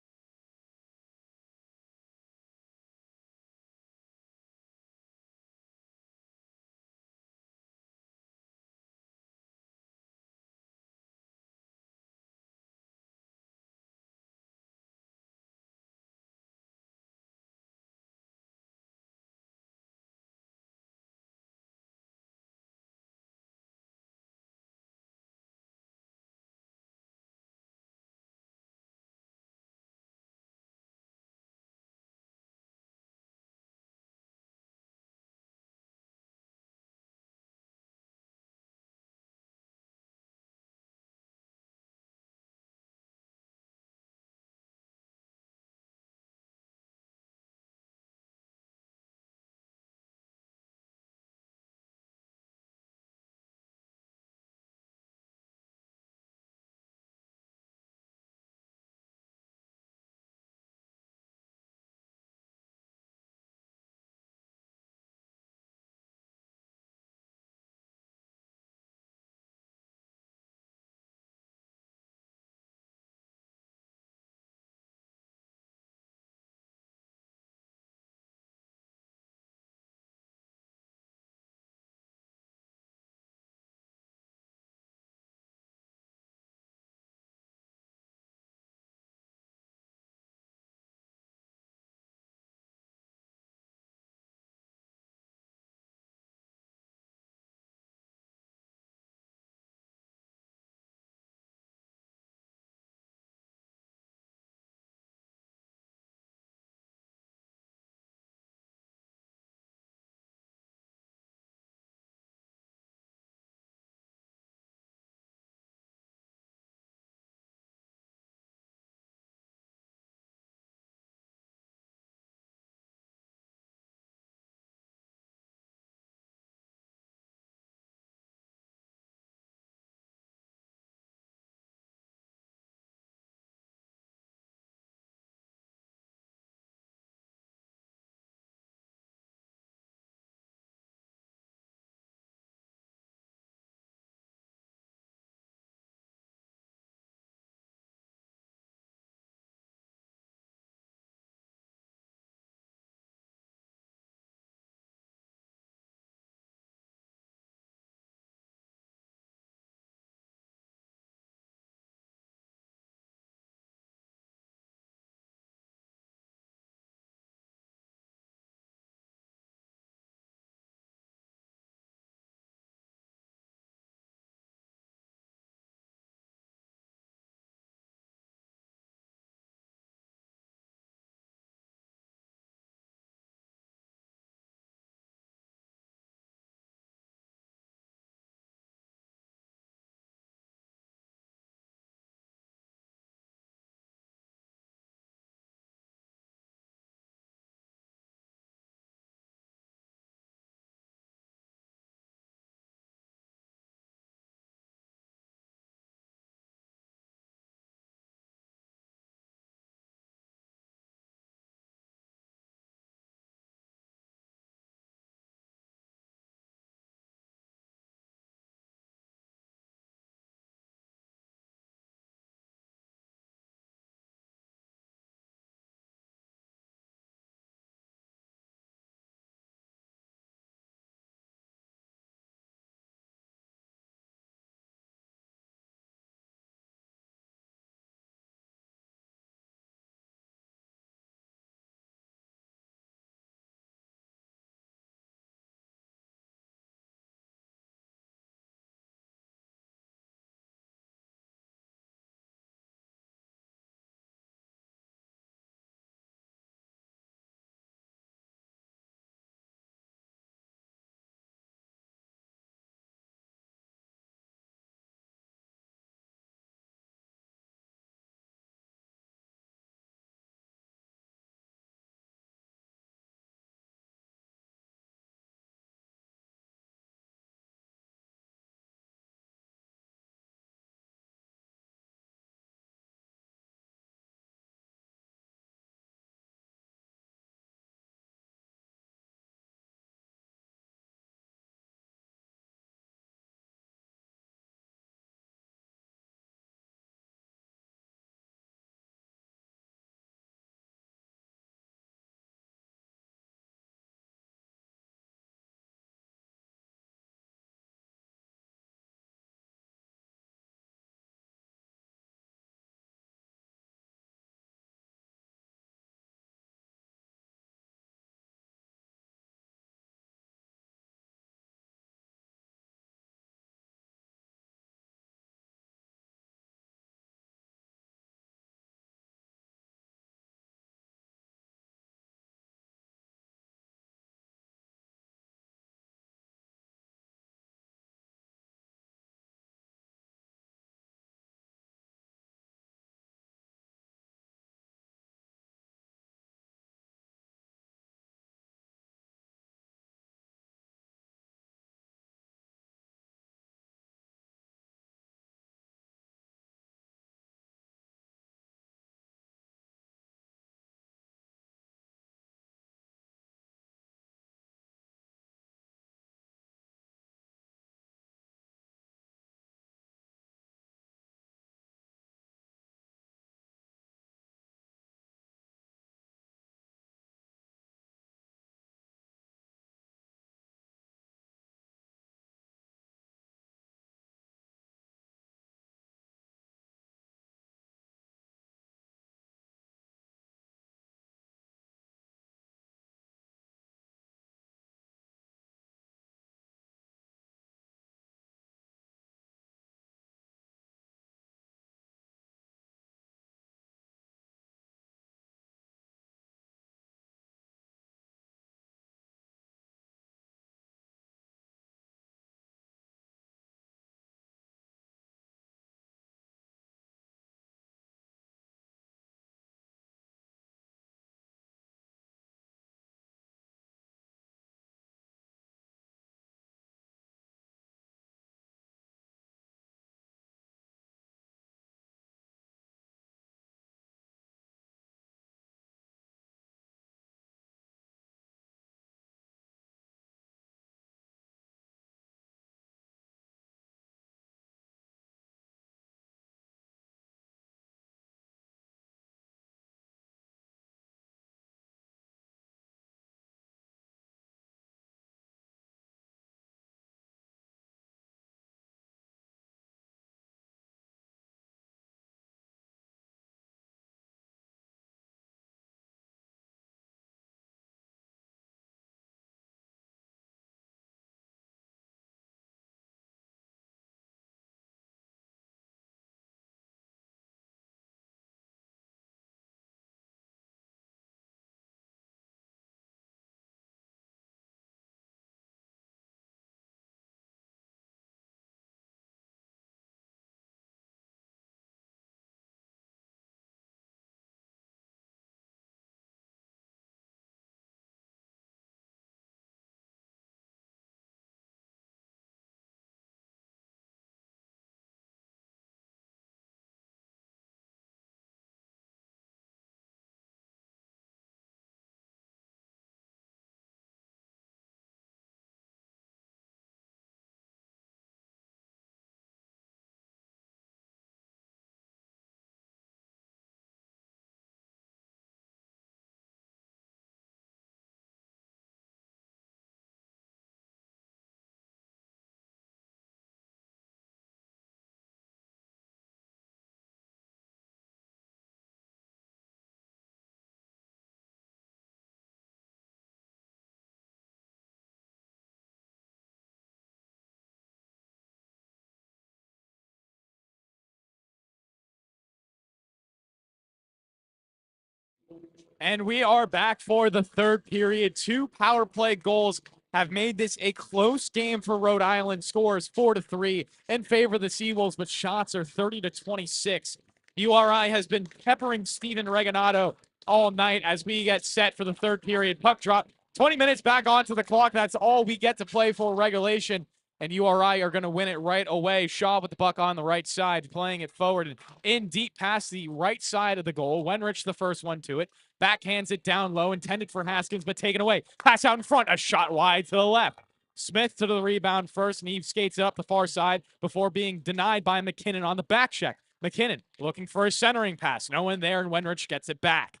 And we are back for the third period. 2 power play goals have made this a close game for Rhode Island. Scores 4-3 in favor of the Seawolves, but shots are 30-26. URI has been peppering Steven Reganato all night as we get set for the third period. Puck drop. 20 minutes back onto the clock. That's all we get to play for regulation. And URI are going to win it right away. Shaw with the puck on the right side, playing it forward and in deep past the right side of the goal. Wenrich the first one to it. Backhands it down low, intended for Haskins, but taken away. Pass out in front, a shot wide to the left. Smith to the rebound first, and he skates it up the far side before being denied by McKinnon on the back check. McKinnon looking for a centering pass. No one there, and Wenrich gets it back.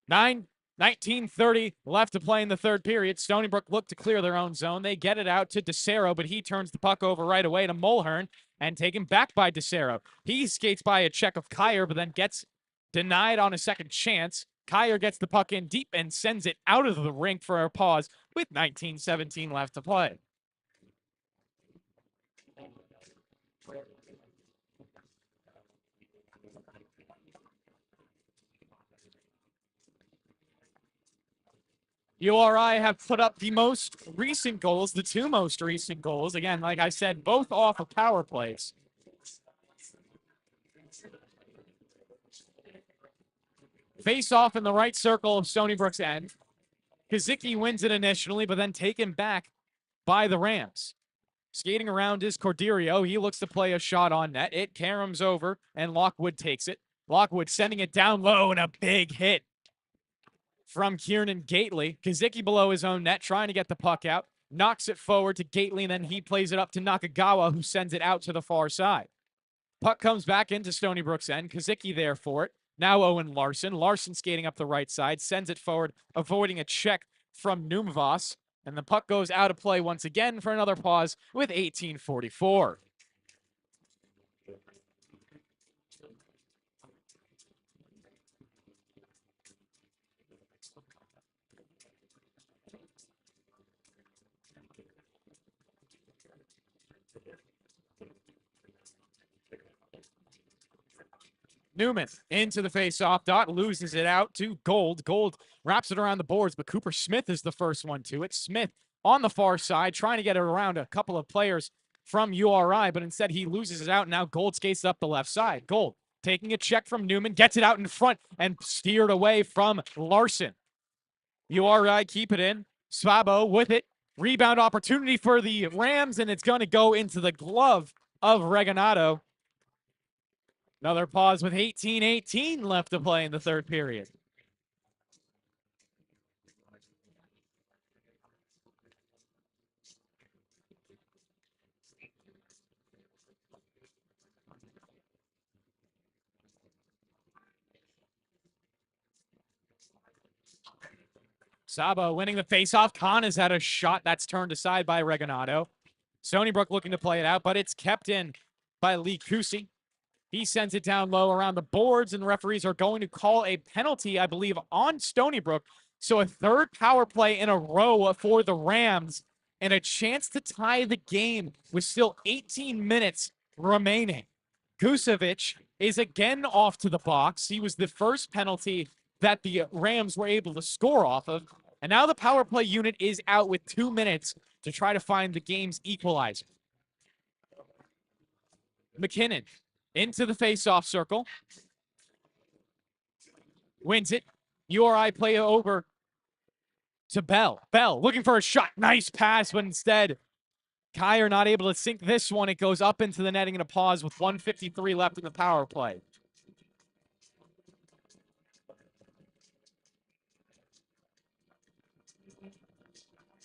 19:30 left to play in the third period. Stony Brook look to clear their own zone. They get it out to DeCero, but he turns the puck over right away to Mulhern and taken back by DeCero. He skates by a check of Kyer, but then gets denied on a second chance. Kyer gets the puck in deep and sends it out of the rink for a pause with 19:17 left to play. URI have put up the most recent goals, the 2 most recent goals. Again, like I said, both off of power plays. Face off in the right circle of Stony Brook's end. Kazicki wins it initially, but then taken back by the Rams. Skating around is Corderio. He looks to play a shot on net. It caroms over, and Lockwood takes it. Lockwood sending it down low, and a big hit from Kieran Gately. Kazicki below his own net, trying to get the puck out. Knocks it forward to Gately, and then he plays it up to Nakagawa, who sends it out to the far side. Puck comes back into Stony Brook's end. Kazicki there for it. Now Owen Larson. Larson skating up the right side, sends it forward, avoiding a check from Numvas. And the puck goes out of play once again for another pause with 18:44. Newman into the face-off dot, loses it out to Gold. Gold wraps it around the boards, but Cooper Smith is the first one to it. Smith on the far side, trying to get it around a couple of players from URI, but instead he loses it out, and now Gold skates up the left side. Gold taking a check from Newman, gets it out in front, and steered away from Larson. URI keep it in. Svabo with it. Rebound opportunity for the Rams, and it's going to go into the glove of Reganato. Another pause with 18:18 left to play in the third period. Sabo winning the faceoff. Khan has had a shot that's turned aside by Reganato. Stony Brook looking to play it out, but it's kept in by Lee Kusi. He sends it down low around the boards, and referees are going to call a penalty, I believe, on Stony Brook. So a third power play in a row for the Rams and a chance to tie the game with still 18 minutes remaining. Kusevic is again off to the box. He was the first penalty that the Rams were able to score off of. And now the power play unit is out with 2 minutes to try to find the game's equalizer. McKinnon into the face-off circle. Wins it. URI play over to Bell. Bell looking for a shot. Nice pass, but instead, Kyer not able to sink this one. It goes up into the netting in a pause with 1:53 left in the power play.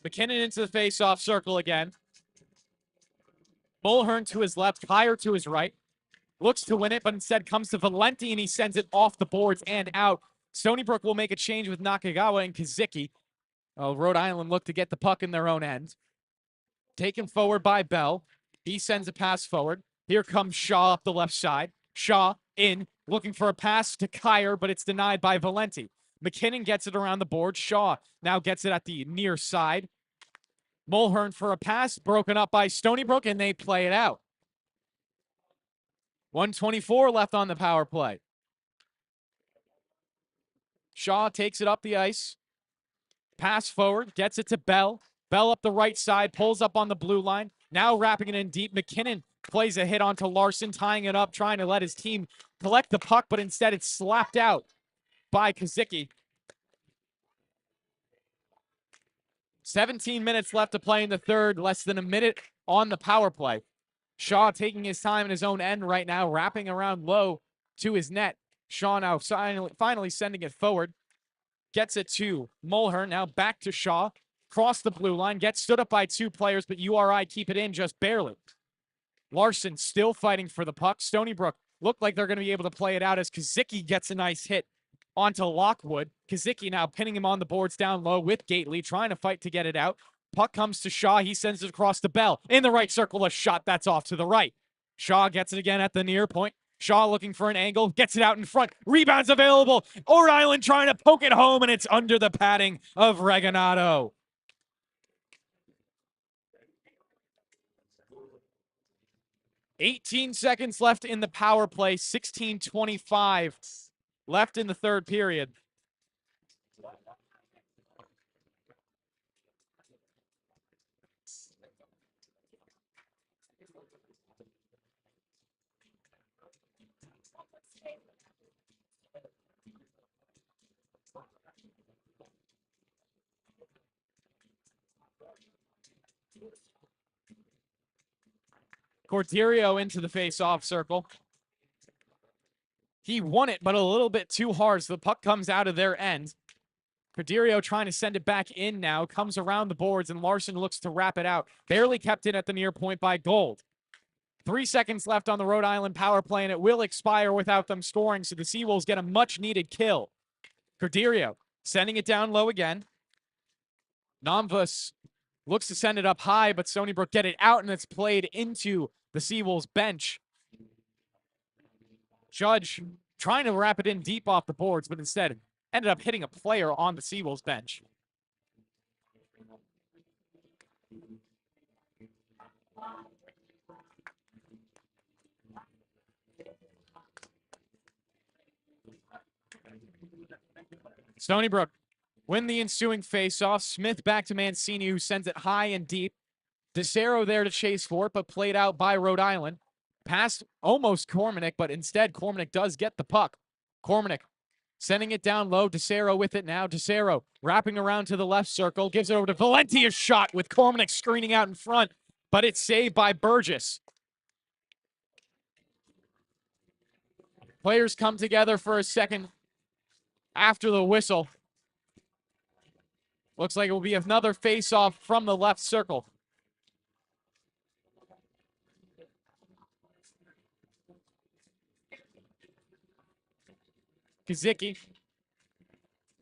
McKinnon into the face-off circle again. Mulhern to his left, Kyer to his right. Looks to win it, but instead comes to Valenti, and he sends it off the boards and out. Stony Brook will make a change with Nakagawa and Kazicki. Rhode Island look to get the puck in their own end. Taken forward by Bell. He sends a pass forward. Here comes Shaw up the left side. Shaw in, looking for a pass to Kyer, but it's denied by Valenti. McKinnon gets it around the board. Shaw now gets it at the near side. Mulhern for a pass, broken up by Stony Brook, and they play it out. 1:24 left on the power play. Shaw takes it up the ice. Pass forward, gets it to Bell. Bell up the right side, pulls up on the blue line. Now wrapping it in deep. McKinnon plays a hit onto Larson, tying it up, trying to let his team collect the puck, but instead it's slapped out by Kazicki. 17 minutes left to play in the third, less than a minute on the power play. Shaw taking his time in his own end right now, wrapping around low to his net. Shaw now finally sending it forward. Gets it to Mulhern, now back to Shaw. Cross the blue line, gets stood up by two players, but URI keep it in just barely. Larson still fighting for the puck. Stony Brook look like they're going to be able to play it out as Kazicki gets a nice hit onto Lockwood. Kazicki now pinning him on the boards down low with Gately, trying to fight to get it out. Puck comes to Shaw. He sends it across the Bell. In the right circle, a shot that's off to the right. Shaw gets it again at the near point. Shaw looking for an angle, gets it out in front. Rebounds available. Rhode Island trying to poke it home, and it's under the padding of Reganato. 18 seconds left in the power play. 16:25 left in the third period. Corderio into the face-off circle. He won it, but a little bit too hard, so the puck comes out of their end. Corderio trying to send it back in now, comes around the boards, and Larson looks to wrap it out. Barely kept in at the near point by Gold. 3 seconds left on the Rhode Island power play, and it will expire without them scoring, so the Seawolves get a much-needed kill. Corderio sending it down low again. Nomvus looks to send it up high, but Stony Brook get it out, and it's played into the Seawolves bench. Judge trying to wrap it in deep off the boards, but instead ended up hitting a player on the Seawolves bench. Stony Brook win the ensuing face-off. Smith back to Mancini, who sends it high and deep. DeCero there to chase for it, but played out by Rhode Island. Past almost Cormanek, but instead Cormanek does get the puck. Cormanek sending it down low. DeCero with it now. DeCero wrapping around to the left circle. Gives it over to Valenti, a shot with Cormanek screening out in front, but it's saved by Burgess. Players come together for a second after the whistle. Looks like it will be another face-off from the left circle. Kazicki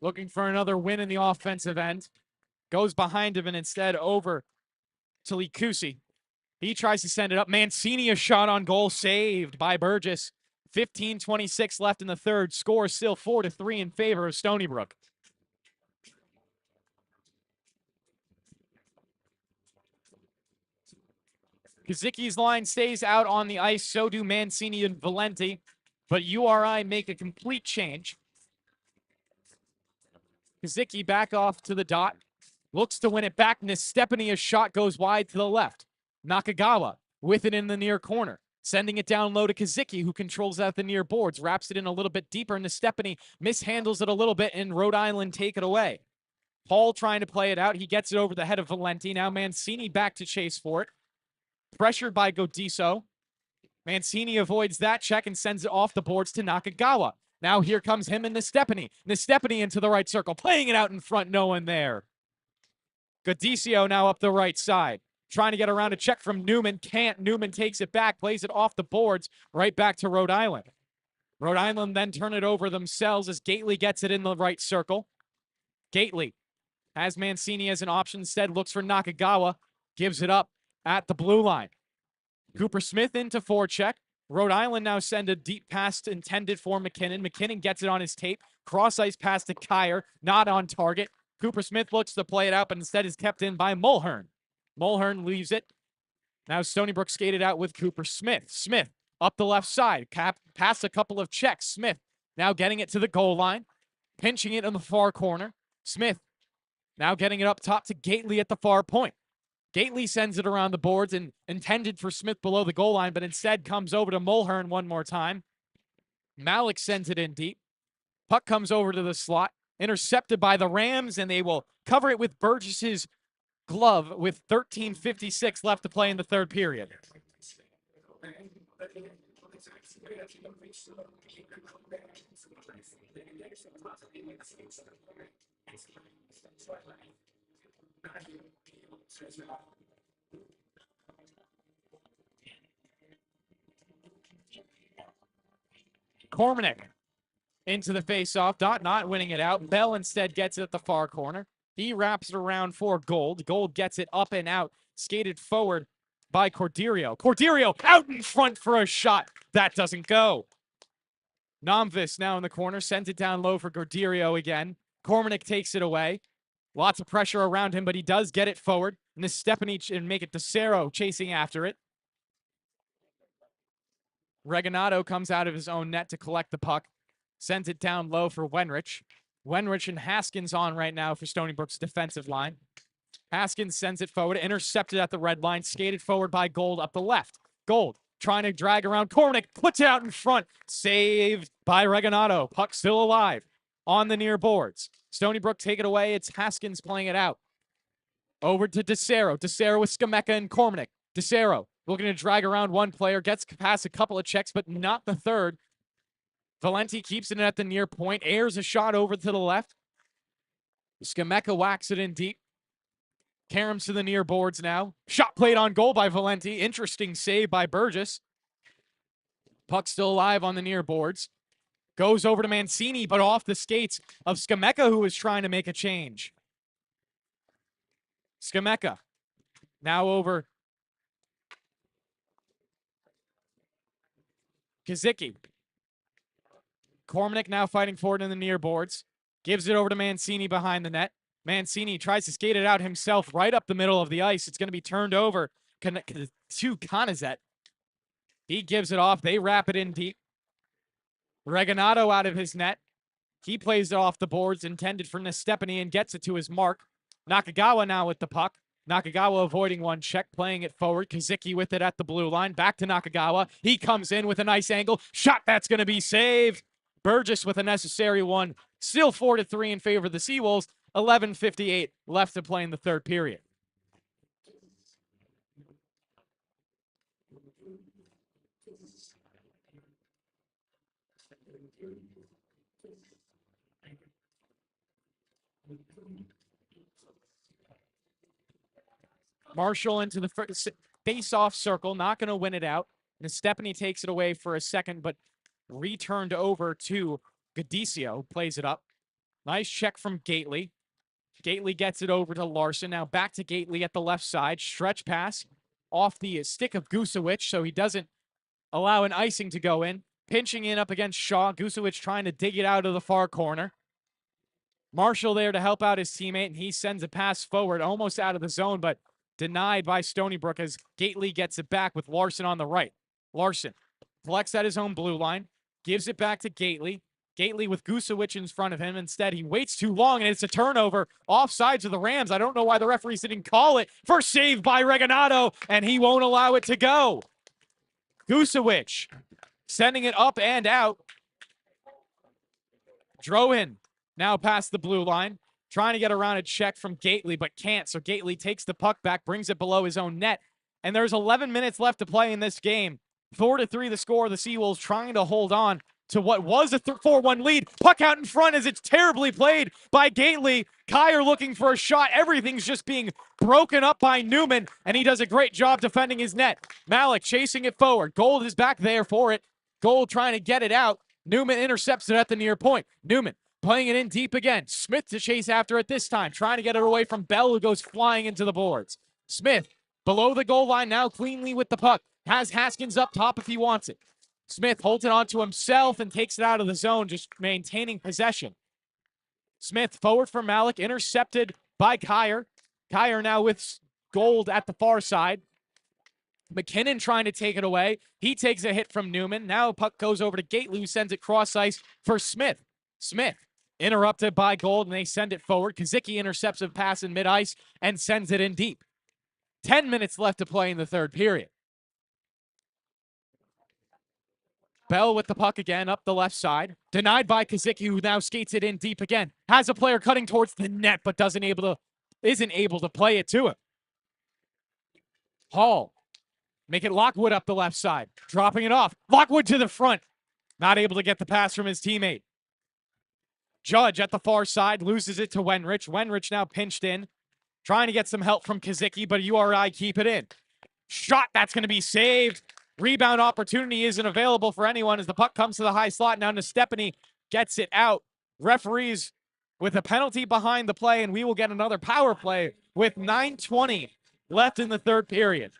looking for another win in the offensive end. Goes behind him and instead over to Likusi. He tries to send it up. Mancini, a shot on goal, saved by Burgess. 15:26 left in the third. Score still 4-3 in favor of Stony Brook. Kazicki's line stays out on the ice. So do Mancini and Valenti. But URI make a complete change. Kazicki back off to the dot. Looks to win it back. Nestepany, a shot goes wide to the left. Nakagawa with it in the near corner. Sending it down low to Kazicki, who controls out the near boards. Wraps it in a little bit deeper. Nestepany mishandles it a little bit, and Rhode Island take it away. Paul trying to play it out. He gets it over the head of Valenti. Now Mancini back to chase for it. Pressured by Godiso. Mancini avoids that check and sends it off the boards to Nakagawa. Now here comes him and Nestepany. Nestepany into the right circle, playing it out in front, no one there. Godiso now up the right side. Trying to get around a check from Newman. Can't. Newman takes it back, plays it off the boards, right back to Rhode Island. Rhode Island then turn it over themselves as Gately gets it in the right circle. Gately has Mancini as an option. Instead looks for Nakagawa. Gives it up at the blue line. Cooper Smith into forecheck. Rhode Island now send a deep pass intended for McKinnon. McKinnon gets it on his tape. Cross-ice pass to Kyer. Not on target. Cooper Smith looks to play it out, but instead is kept in by Mulhern. Mulhern leaves it. Now Stony Brook skated out with Cooper Smith. Smith up the left side. Past a couple of checks. Smith now getting it to the goal line. pinching it in the far corner. Smith now getting it up top to Gately at the far point. Gately sends it around the boards and intended for Smith below the goal line, but instead comes over to Mulhern one more time. Malik sends it in deep. Puck comes over to the slot, intercepted by the Rams, and they will cover it with Burgess's glove with 13:56 left to play in the third period. Cormanek into the faceoff, not winning it out. Bell instead gets it at the far corner. He wraps it around for Gold. Gold gets it up and out, skated forward by Corderio. Corderio out in front for a shot. That doesn't go. Nomvis now in the corner, sends it down low for Corderio again. Cormanek takes it away. Lots of pressure around him, but he does get it forward. And this Stepanich and make it DeCero chasing after it. Reganado comes out of his own net to collect the puck. Sends it down low for Wenrich. Wenrich and Haskins on right now for Stony Brook's defensive line. Haskins sends it forward, intercepted at the red line, skated forward by Gold up the left. Gold trying to drag around Cormanek, puts it out in front. Saved by Reganado. Puck still alive on the near boards. Stony Brook take it away. It's Haskins playing it out. Over to DeCero. DeCero with Skameka and Cormanek. DeCero looking to drag around one player, gets past a couple of checks, but not the third. Valenti keeps it at the near point, airs a shot over to the left. Skameka whacks it in deep. Karams to the near boards now. Shot played on goal by Valenti. Interesting save by Burgess. Puck still alive on the near boards. Goes over to Mancini, but off the skates of Skameka, who is trying to make a change. Skameka now over Kazicki. Cormanek now fighting forward in the near boards. Gives it over to Mancini behind the net. Mancini tries to skate it out himself right up the middle of the ice. It's going to be turned over to Konizet. He gives it off. They wrap it in deep. Reganado out of his net. He plays it off the boards, intended for Nestepany, and gets it to his mark. Nakagawa now with the puck. Nakagawa avoiding one check, playing it forward. Kazicki with it at the blue line. Back to Nakagawa. He comes in with a nice angle. Shot that's going to be saved. Burgess with a necessary one. Still 4-3 in favor of the Seawolves. 11:58 left to play in the third period. Marshall into the face-off circle, not going to win it out. Nestepany takes it away for a second, but returned over to Gadicio, who plays it up. Nice check from Gately. Gately gets it over to Larson. Now back to Gately at the left side. Stretch pass off the stick of Gusewicz, so he doesn't allow an icing to go in. Pinching in up against Shaw. Gusewicz trying to dig it out of the far corner. Marshall there to help out his teammate, and he sends a pass forward, almost out of the zone, but denied by Stony Brook as Gately gets it back with Larson on the right. Larson collects at his own blue line, gives it back to Gately. Gately with Gusewicz in front of him. Instead, he waits too long, and it's a turnover off sides of the Rams. I don't know why the referees didn't call it. First save by Reganado, and he won't allow it to go. Gusewicz sending it up and out. Drohin now past the blue line, trying to get around a check from Gately, but can't. So Gately takes the puck back, brings it below his own net, and there's 11 minutes left to play in this game. 4-3 the score. The Seawolves trying to hold on to what was a 4-1 lead. Puck out in front as it's terribly played by Gately. Kyer looking for a shot. Everything's just being broken up by Newman, and he does a great job defending his net. Malik chasing it forward. Gold is back there for it. Gold trying to get it out. Newman intercepts it at the near point. Newman playing it in deep again. Smith to chase after it this time, trying to get it away from Bell, who goes flying into the boards. Smith below the goal line now, cleanly with the puck. Has Haskins up top if he wants it. Smith holds it onto himself and takes it out of the zone, just maintaining possession. Smith forward for Malik, intercepted by Kyer. Kyer now with Gold at the far side. McKinnon trying to take it away. He takes a hit from Newman. Now puck goes over to Gately, who sends it cross ice for Smith. Smith Interrupted by Gold, and they send it forward. Kazicki intercepts a pass in mid-ice and sends it in deep. 10 minutes left to play in the third period. Bell with the puck again up the left side. Denied by Kazicki, who now skates it in deep again. Has a player cutting towards the net, but isn't able to play it to him. Hall. Make it Lockwood up the left side. Dropping it off. Lockwood to the front. Not able to get the pass from his teammate. Judge at the far side loses it to Wenrich. Wenrich now pinched in. Trying to get some help from Kazicki, but URI keep it in. Shot, that's going to be saved. Rebound opportunity isn't available for anyone as the puck comes to the high slot. Now Nestepany gets it out. Referees with a penalty behind the play, and we will get another power play with 9:20 left in the third period.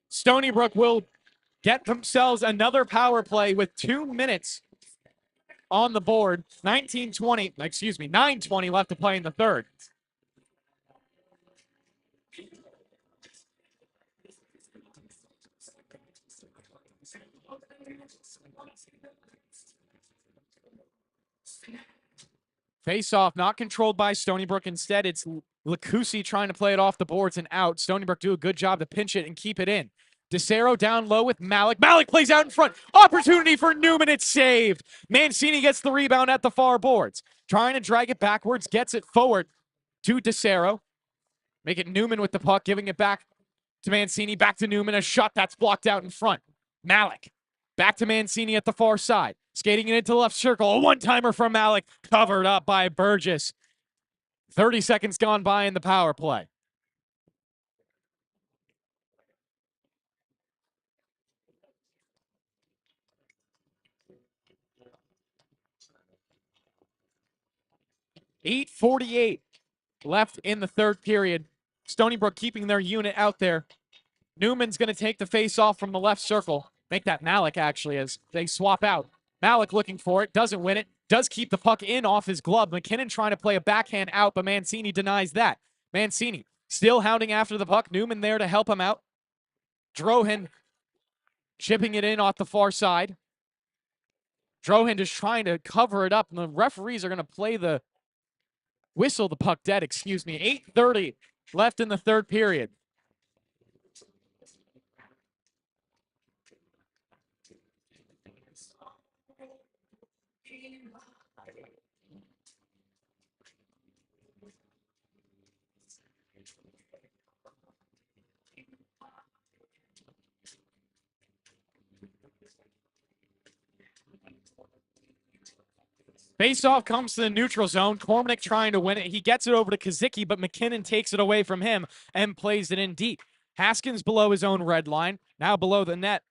Stony Brook will get themselves another power play with 2 minutes on the board. 9:20 left to play in the third. Face-off not controlled by Stony Brook. Instead, it's Lacusi trying to play it off the boards and out. Stony Brook do a good job to pinch it and keep it in. DeCero down low with Malik. Malik plays out in front. Opportunity for Newman. It's saved. Mancini gets the rebound at the far boards. Trying to drag it backwards. Gets it forward to DeCero. Make it Newman with the puck. Giving it back to Mancini. Back to Newman. A shot that's blocked out in front. Malik. Back to Mancini at the far side. Skating it into the left circle. A one-timer from Malik. Covered up by Burgess. 30 seconds gone by in the power play. .48 left in the third period. Stony Brook keeping their unit out there. Newman's going to take the face off from the left circle. Make that Malik, actually, as they swap out. Malik looking for it. Doesn't win it. Does keep the puck in off his glove. McKinnon trying to play a backhand out, but Mancini denies that. Mancini still hounding after the puck. Newman there to help him out. Drohan chipping it in off the far side. Drohan just trying to cover it up, and the referees are going to whistle the puck dead, 8:30 left in the third period. Faceoff comes to the neutral zone. Cormack trying to win it. He gets it over to Kazicki, but McKinnon takes it away from him and plays it in deep. Haskins below his own red line. Now below the net.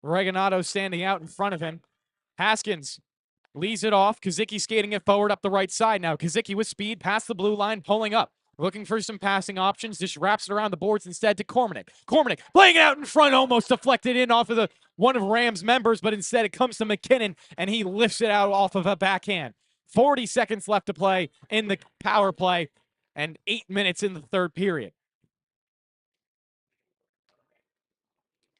Reganado standing out in front of him. Haskins leads it off. Kazicki skating it forward up the right side now. Kazicki with speed past the blue line, pulling up. Looking for some passing options. Just wraps it around the boards instead to Cormack. Cormack playing it out in front, almost deflected in off of one of Rams' members, but instead it comes to McKinnon, and he lifts it out off of a backhand. 40 seconds left to play in the power play, and 8 minutes in the third period.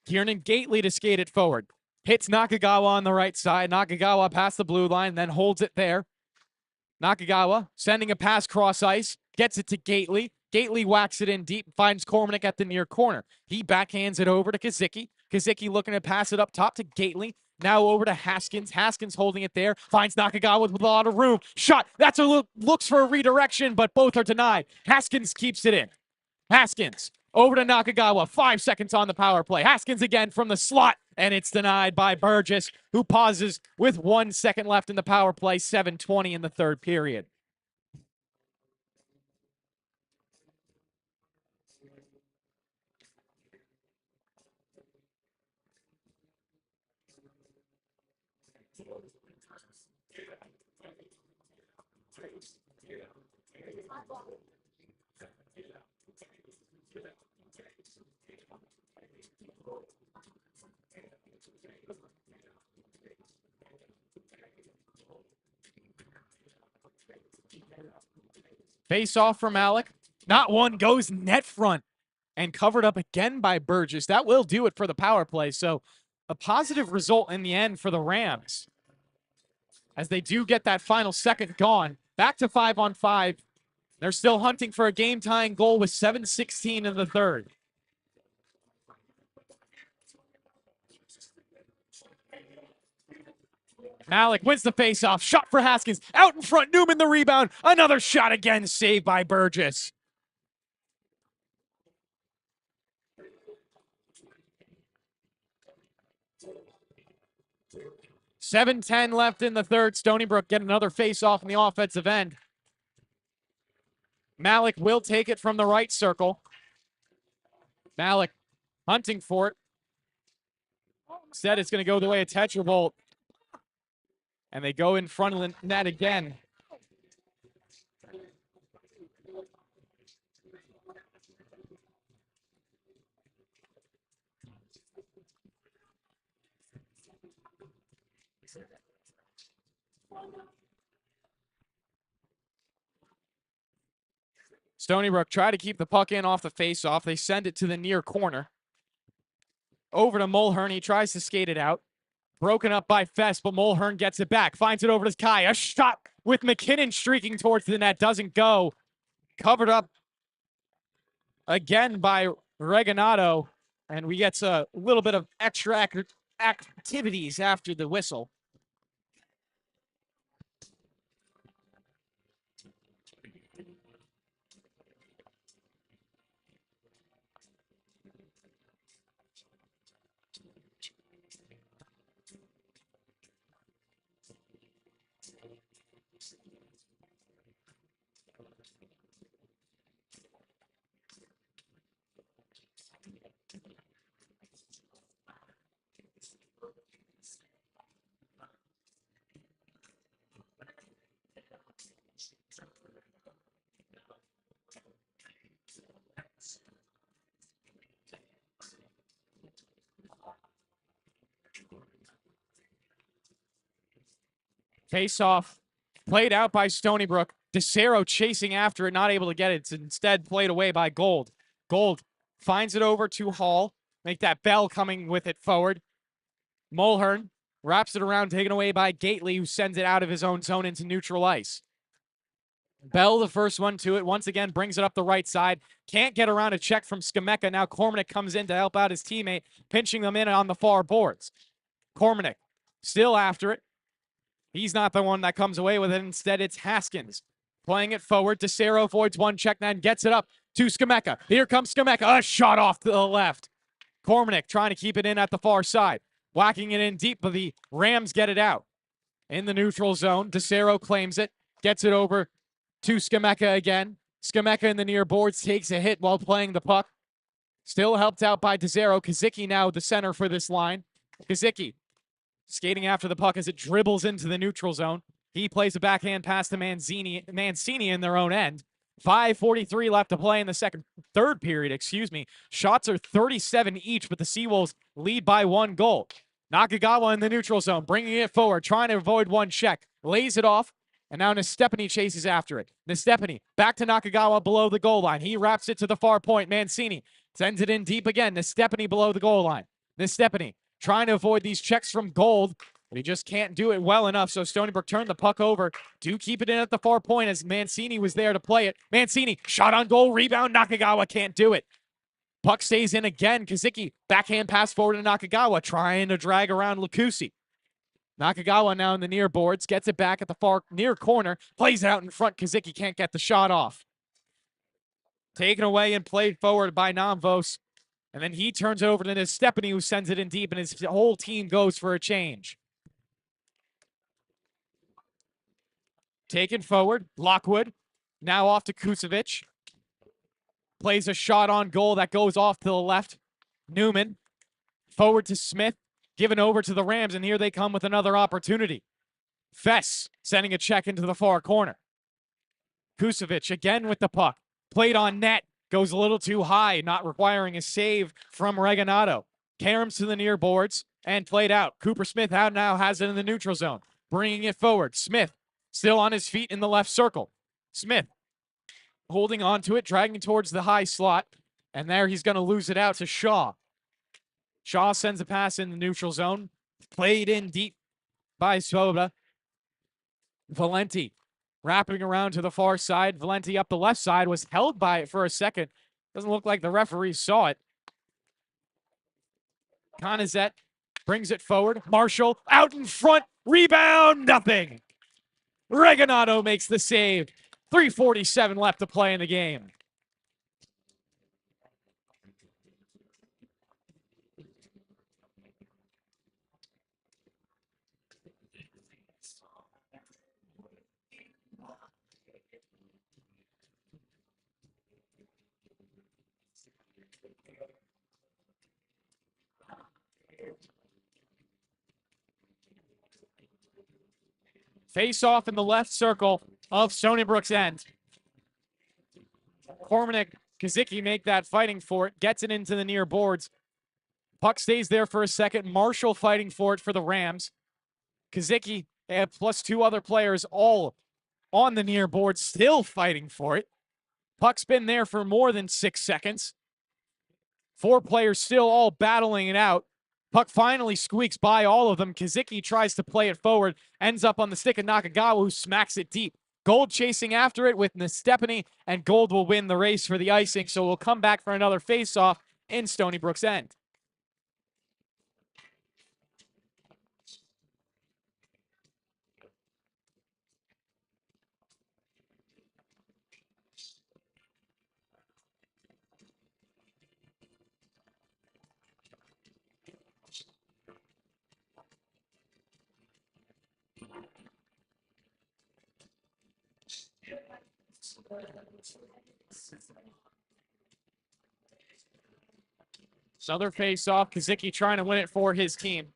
Kieran Gately to skate it forward. Hits Nakagawa on the right side. Nakagawa past the blue line, then holds it there. Nakagawa sending a pass cross ice. Gets it to Gately. Gately whacks it in deep. Finds Cormack at the near corner. He backhands it over to Kazicki. Kazicki looking to pass it up top to Gately. Now over to Haskins. Haskins holding it there. Finds Nakagawa with a lot of room. Shot. That's looks for a redirection, but both are denied. Haskins keeps it in. Haskins over to Nakagawa. 5 seconds on the power play. Haskins again from the slot, and it's denied by Burgess, who pauses with 1 second left in the power play. 7:20 in the third period. Face off for Malik. Not one, goes net front and covered up again by Burgess. That will do it for the power play. So a positive result in the end for the Rams as they do get that final second gone. Back to 5-on-5. They're still hunting for a game-tying goal with 7:16 in the third. Malik wins the faceoff. Shot for Haskins. Out in front. Newman the rebound. Another shot again. Saved by Burgess. $7:10 left in the third. Stony Brook get another faceoff in the offensive end. Malik will take it from the right circle. Malik hunting for it. Instead, it's going to go the way of Tetravolt. And they go in front of the net again. Stony Brook try to keep the puck in off the faceoff. They send it to the near corner. Over to Mulhern. He tries to skate it out. Broken up by Fest, but Mulhern gets it back. Finds it over to Kai. A shot with McKinnon streaking towards the net. Doesn't go. Covered up again by Reganado. And we get a little bit of extra activities after the whistle. Face-off played out by Stony Brook. DeCero chasing after it, not able to get it. It's instead played away by Gold. Gold finds it over to Hall. Make that Bell coming with it forward. Mulhern wraps it around, taken away by Gately, who sends it out of his own zone into neutral ice. Bell, the first one to it, once again brings it up the right side. Can't get around a check from Skameka. Now Cormanek comes in to help out his teammate, pinching them in on the far boards. Cormanek still after it. He's not the one that comes away with it. Instead, it's Haskins playing it forward. DeCero avoids one check, then gets it up to Skameka. Here comes Skameka. A shot off to the left. Cormanek trying to keep it in at the far side. Whacking it in deep, but the Rams get it out. In the neutral zone, DeCero claims it. Gets it over to Skameka again. Skameka in the near boards takes a hit while playing the puck. Still helped out by DeCero. Kazicki now the center for this line. Kazicki skating after the puck as it dribbles into the neutral zone. He plays a backhand pass to Mancini in their own end. 5:43 left to play in the third period. Shots are 37 each, but the Seawolves lead by 1 goal. Nakagawa in the neutral zone, bringing it forward, trying to avoid one check. Lays it off, and now Nestepany chases after it. Nestepany back to Nakagawa below the goal line. He wraps it to the far point. Mancini sends it in deep again. Nestepany below the goal line. Nestepany trying to avoid these checks from Gold, but he just can't do it well enough. So Stony Brook turned the puck over. Do keep it in at the far point as Mancini was there to play it. Mancini, shot on goal, rebound. Nakagawa can't do it. Puck stays in again. Kazicki, backhand pass forward to Nakagawa, trying to drag around Lukusi. Nakagawa now in the near boards, gets it back at the far near corner, plays it out in front. Kazicki can't get the shot off. Taken away and played forward by Namvos. And then he turns it over to Nestepany, who sends it in deep, and his whole team goes for a change. Taken forward, Lockwood, now off to Kusevich. Plays a shot on goal that goes off to the left. Newman, forward to Smith, given over to the Rams, and here they come with another opportunity. Fess sending a check into the far corner. Kusevich again with the puck. Played on net. Goes a little too high, not requiring a save from Reganado. Karams to the near boards and played out. Cooper Smith out now has it in the neutral zone. Bringing it forward. Smith still on his feet in the left circle. Smith holding on to it, dragging towards the high slot. And there he's going to lose it out to Shaw. Shaw sends a pass in the neutral zone. Played in deep by Svoboda. Valenti wrapping around to the far side. Valenti up the left side, was held by it for a second. Doesn't look like the referee saw it. Conizet brings it forward. Marshall out in front. Rebound, nothing. Reganado makes the save. 3:47 left to play in the game. Face off in the left circle of Stony Brook's end. Kormanek, Kazicki make that fighting for it. Gets it into the near boards. Puck stays there for a second. Marshall fighting for it for the Rams. Kazicki plus two other players all on the near board, still fighting for it. Puck's been there for more than 6 seconds. 4 players still all battling it out. Puck finally squeaks by all of them. Kazicki tries to play it forward, ends up on the stick of Nakagawa, who smacks it deep. Gold chasing after it with Nestepany, and Gold will win the race for the icing, so we'll come back for another face-off in Stony Brook's end. Another face-off. Kazicki trying to win it for his team.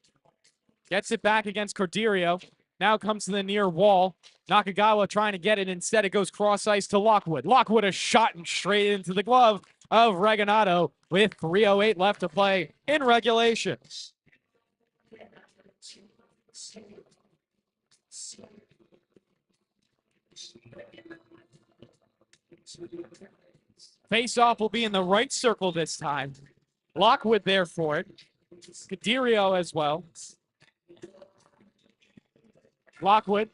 Gets it back against Corderio. Now comes to the near wall. Nakagawa trying to get it. Instead, it goes cross-ice to Lockwood. Lockwood a shot and straight into the glove of Reganado with 3:08 left to play in regulation. Face-off will be in the right circle this time. Lockwood there for it. Corderio as well. Lockwood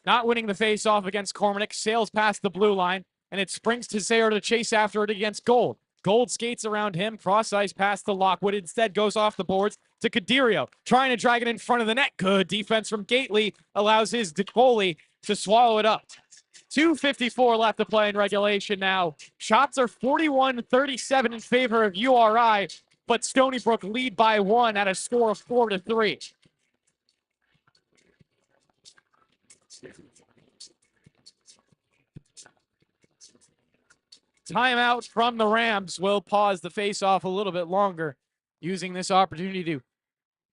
not winning the face-off against Kormanek. Sails past the blue line, and it springs to Zero to chase after it against Gold. Gold skates around him. Cross-ice pass to Lockwood. Instead goes off the boards to Corderio. Trying to drag it in front of the net. Good defense from Gately. Allows his goalie to swallow it up. 2:54 left to play in regulation now. Shots are 41-37 in favor of URI, but Stony Brook lead by 1 at a score of 4-3. Timeout from the Rams. Will pause the face-off a little bit longer, using this opportunity to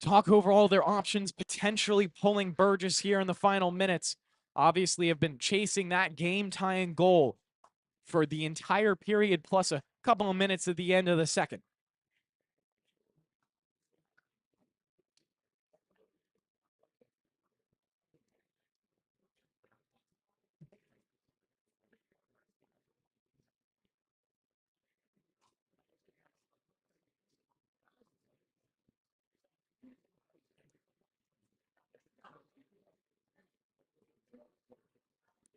talk over all their options, potentially pulling Burgess here in the final minutes. Obviously have been chasing that game-tying goal for the entire period, plus a couple of minutes at the end of the second.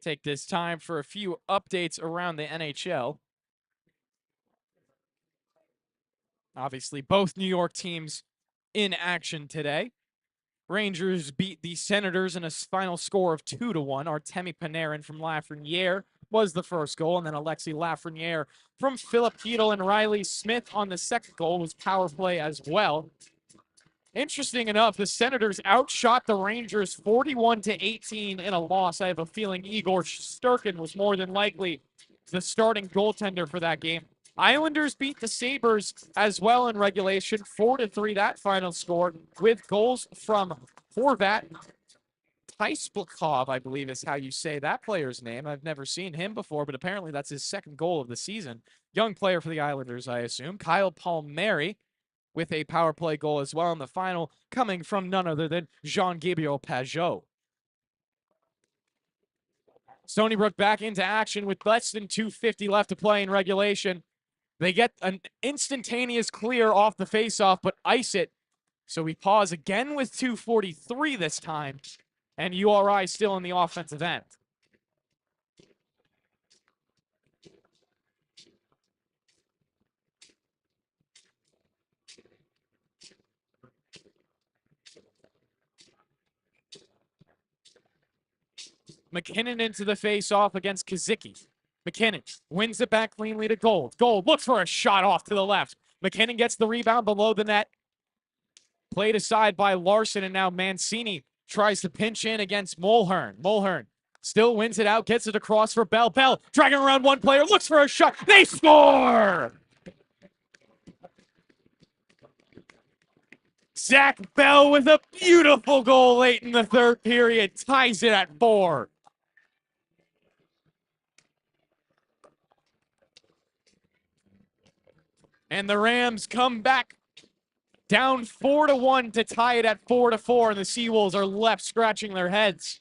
Take this time for a few updates around the NHL. Obviously, both New York teams in action today. Rangers beat the Senators in a final score of 2-1. Artemi Panarin from Lafreniere was the first goal, and then Alexi Lafreniere from Philip Keatle and Riley Smith on the second goal was power play as well. Interesting enough, the Senators outshot the Rangers 41-18 in a loss. I have a feeling Igor Shesterkin was more than likely the starting goaltender for that game. Islanders beat the Sabres as well in regulation, 4-3 that final score, with goals from Horvat. Tysplakov, I believe is how you say that player's name. I've never seen him before, but apparently that's his second goal of the season. Young player for the Islanders, I assume. Kyle Palmieri with a power play goal as well in the final, coming from none other than Jean-Gabriel Pajot. Stony Brook back into action with less than 2:50 left to play in regulation. They get an instantaneous clear off the faceoff, but ice it. So we pause again with 2:43 this time, and URI still in the offensive end. McKinnon into the face-off against Kazicki. McKinnon wins it back cleanly to Gold. Gold looks for a shot off to the left. McKinnon gets the rebound below the net. Played aside by Larson, and now Mancini tries to pinch in against Mulhern. Mulhern still wins it out, gets it across for Bell. Bell dragging around one player, looks for a shot. They score! Zach Bell with a beautiful goal late in the third period, ties it at 4. And the Rams come back down 4-1 to tie it at 4-4, and the Seawolves are left scratching their heads.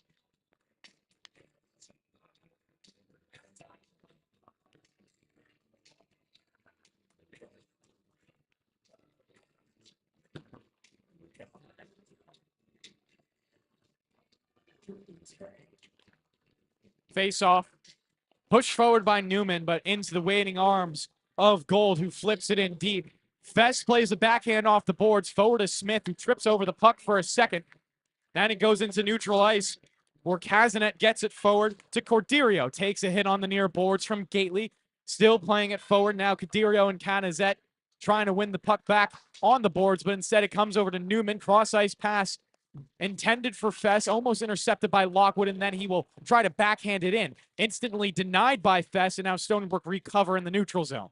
Face off, pushed forward by Newman, but into the waiting arms of Gold, who flips it in deep. Fest plays a backhand off the boards forward to Smith, who trips over the puck for a second. Then it goes into neutral ice, where Kazanet gets it forward to Corderio. Takes a hit on the near boards from Gately. Still playing it forward now. Corderio and Canizette trying to win the puck back on the boards, but instead it comes over to Newman. Cross ice pass intended for Fest, almost intercepted by Lockwood, and then he will try to backhand it in. Instantly denied by Fest, and now Stony Brook recover in the neutral zone.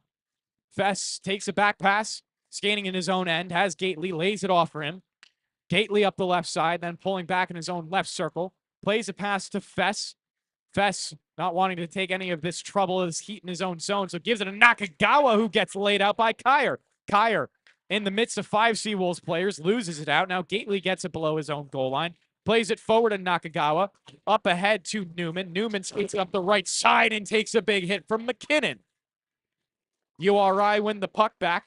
Fest takes a back pass, skating in his own end, has Gately, lays it off for him. Gately up the left side, then pulling back in his own left circle. Plays a pass to Fest. Fest not wanting to take any of this trouble, this heat in his own zone, so gives it to Nakagawa, who gets laid out by Kyer. Kyer, in the midst of 5 Seawolves players, loses it out. Now Gately gets it below his own goal line. Plays it forward to Nakagawa. Up ahead to Newman. Newman skates it up the right side and takes a big hit from McKinnon. URI win the puck back.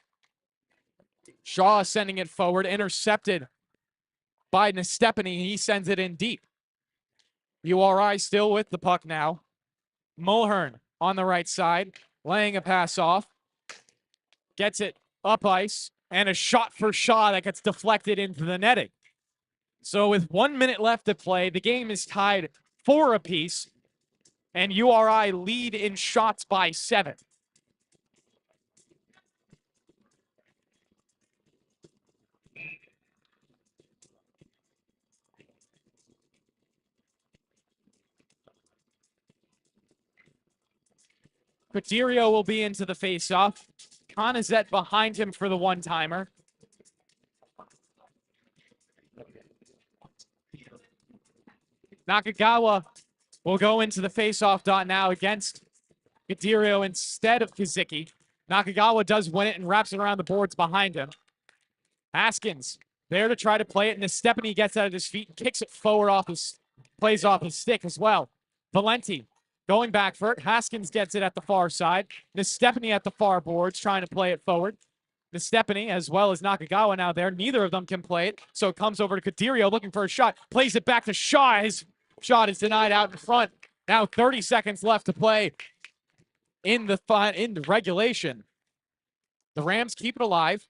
Shaw sending it forward, intercepted by Nestepany. He sends it in deep. URI still with the puck now. Mulhern on the right side, laying a pass off. Gets it up ice, and a shot for Shaw that gets deflected into the netting. So with 1 minute left to play, the game is tied 4 apiece, and URI lead in shots by 7. Corderio will be into the faceoff. Conizette behind him for the one-timer. Nakagawa will go into the faceoff dot now against Corderio instead of Kazicki. Nakagawa does win it and wraps it around the boards behind him. Haskins there to try to play it, and Nestepany gets out of his feet and kicks it forward plays off his stick as well. Valenti going back for it. Haskins gets it at the far side. Nestepany at the far boards, trying to play it forward. Nestepany, as well as Nakagawa now there. Neither of them can play it, so it comes over to Corderio looking for a shot. Plays it back to Shaw. His shot is denied out in front. Now 30 seconds left to play in the regulation. The Rams keep it alive.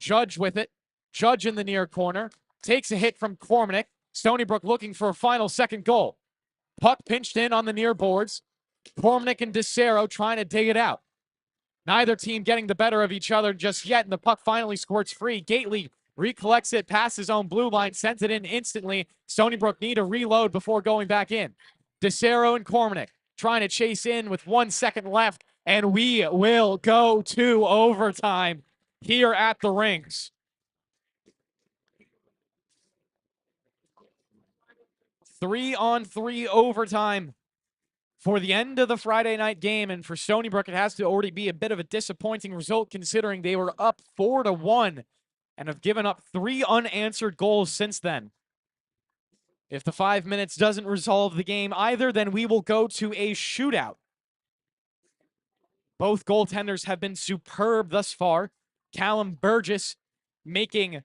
Judge with it. Judge in the near corner. Takes a hit from Cormanick. Stony Brook looking for a final second goal. Puck pinched in on the near boards. Cormanick and DeCero trying to dig it out. Neither team getting the better of each other just yet, and the puck finally squirts free. Gately recollects it past his own blue line, sends it in instantly. Stony Brook need a reload before going back in. DeCero and Cormanick trying to chase in with 1 second left, and we will go to overtime here at the rinks. 3-on-3 overtime for the end of the Friday night game, and for Stony Brook, it has to already be a bit of a disappointing result considering they were up 4-1 and have given up 3 unanswered goals since then. If the 5 minutes doesn't resolve the game either, then we will go to a shootout. Both goaltenders have been superb thus far. Callum Burgess making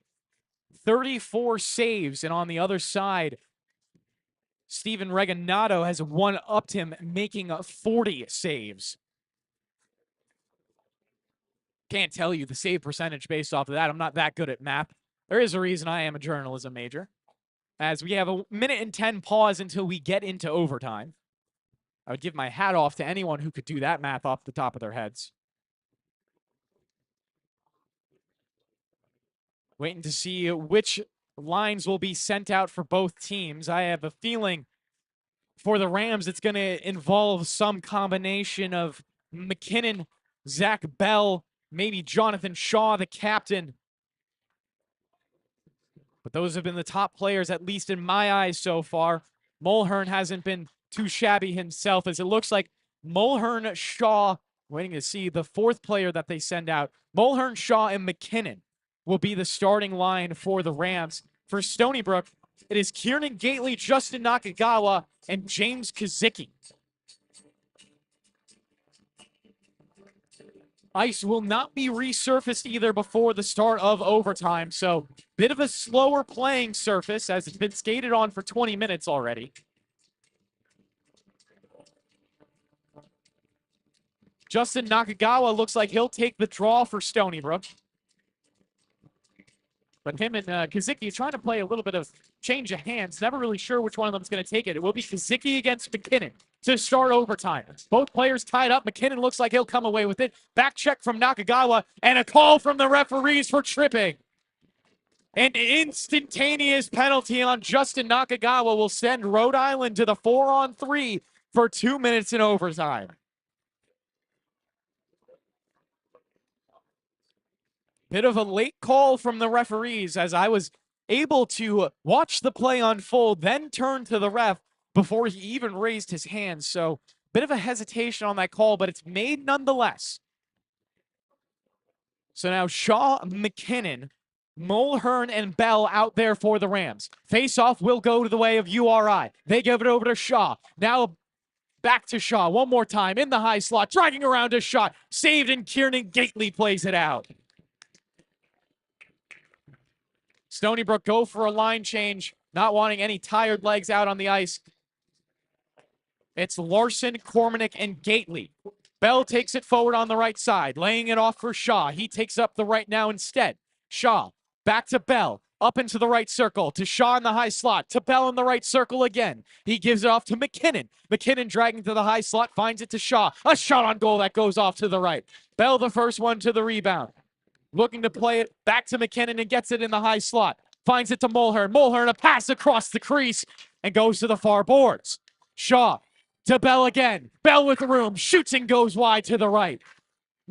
34 saves, and on the other side, Steven Reganado has one-upped him, making 40 saves. Can't tell you the save percentage based off of that. I'm not that good at math. There is a reason I am a journalism major. As we have a 1:10 pause until we get into overtime. I would give my hat off to anyone who could do that math off the top of their heads. Waiting to see which lines will be sent out for both teams. I have a feeling for the Rams, it's going to involve some combination of McKinnon, Zach Bell, maybe Jonathan Shaw, the captain. But those have been the top players, at least in my eyes so far. Mulhern hasn't been too shabby himself, as it looks like Mulhern, Shaw, waiting to see the fourth player that they send out. Mulhern, Shaw, and McKinnon will be the starting line for the Rams. For Stony Brook, it is Kieran Gately, Justin Nakagawa, and James Kazicki. Ice will not be resurfaced either before the start of overtime, so bit of a slower playing surface as it's been skated on for 20 minutes already. Justin Nakagawa looks like he'll take the draw for Stony Brook. But him and Kazicki trying to play a little bit of change of hands. Never really sure which one of them is going to take it. It will be Kazicki against McKinnon to start overtime. Both players tied up. McKinnon looks like he'll come away with it. Back check from Nakagawa and a call from the referees for tripping. An instantaneous penalty on Justin Nakagawa will send Rhode Island to the 4-on-3 for 2 minutes in overtime. Bit of a late call from the referees as I was able to watch the play unfold, then turn to the ref before he even raised his hands. So bit of a hesitation on that call, but it's made nonetheless. So now Shaw, McKinnon, Mulhern, and Bell out there for the Rams. Face-off will go to the way of URI. They give it over to Shaw. Now back to Shaw one more time in the high slot, dragging around a shot. Saved, and Kieran Gately plays it out. Stony Brook go for a line change, not wanting any tired legs out on the ice. It's Larson, Cormanek, and Gately. Bell takes it forward on the right side, laying it off for Shaw. He takes up the right now instead. Shaw, back to Bell, up into the right circle, to Shaw in the high slot, to Bell in the right circle again. He gives it off to McKinnon. McKinnon dragging to the high slot, finds it to Shaw. A shot on goal that goes off to the right. Bell the first one to the rebound. Looking to play it back to McKinnon and gets it in the high slot. Finds it to Mulhern. Mulhern, a pass across the crease and goes to the far boards. Shaw to Bell again. Bell with the room. Shoots and goes wide to the right.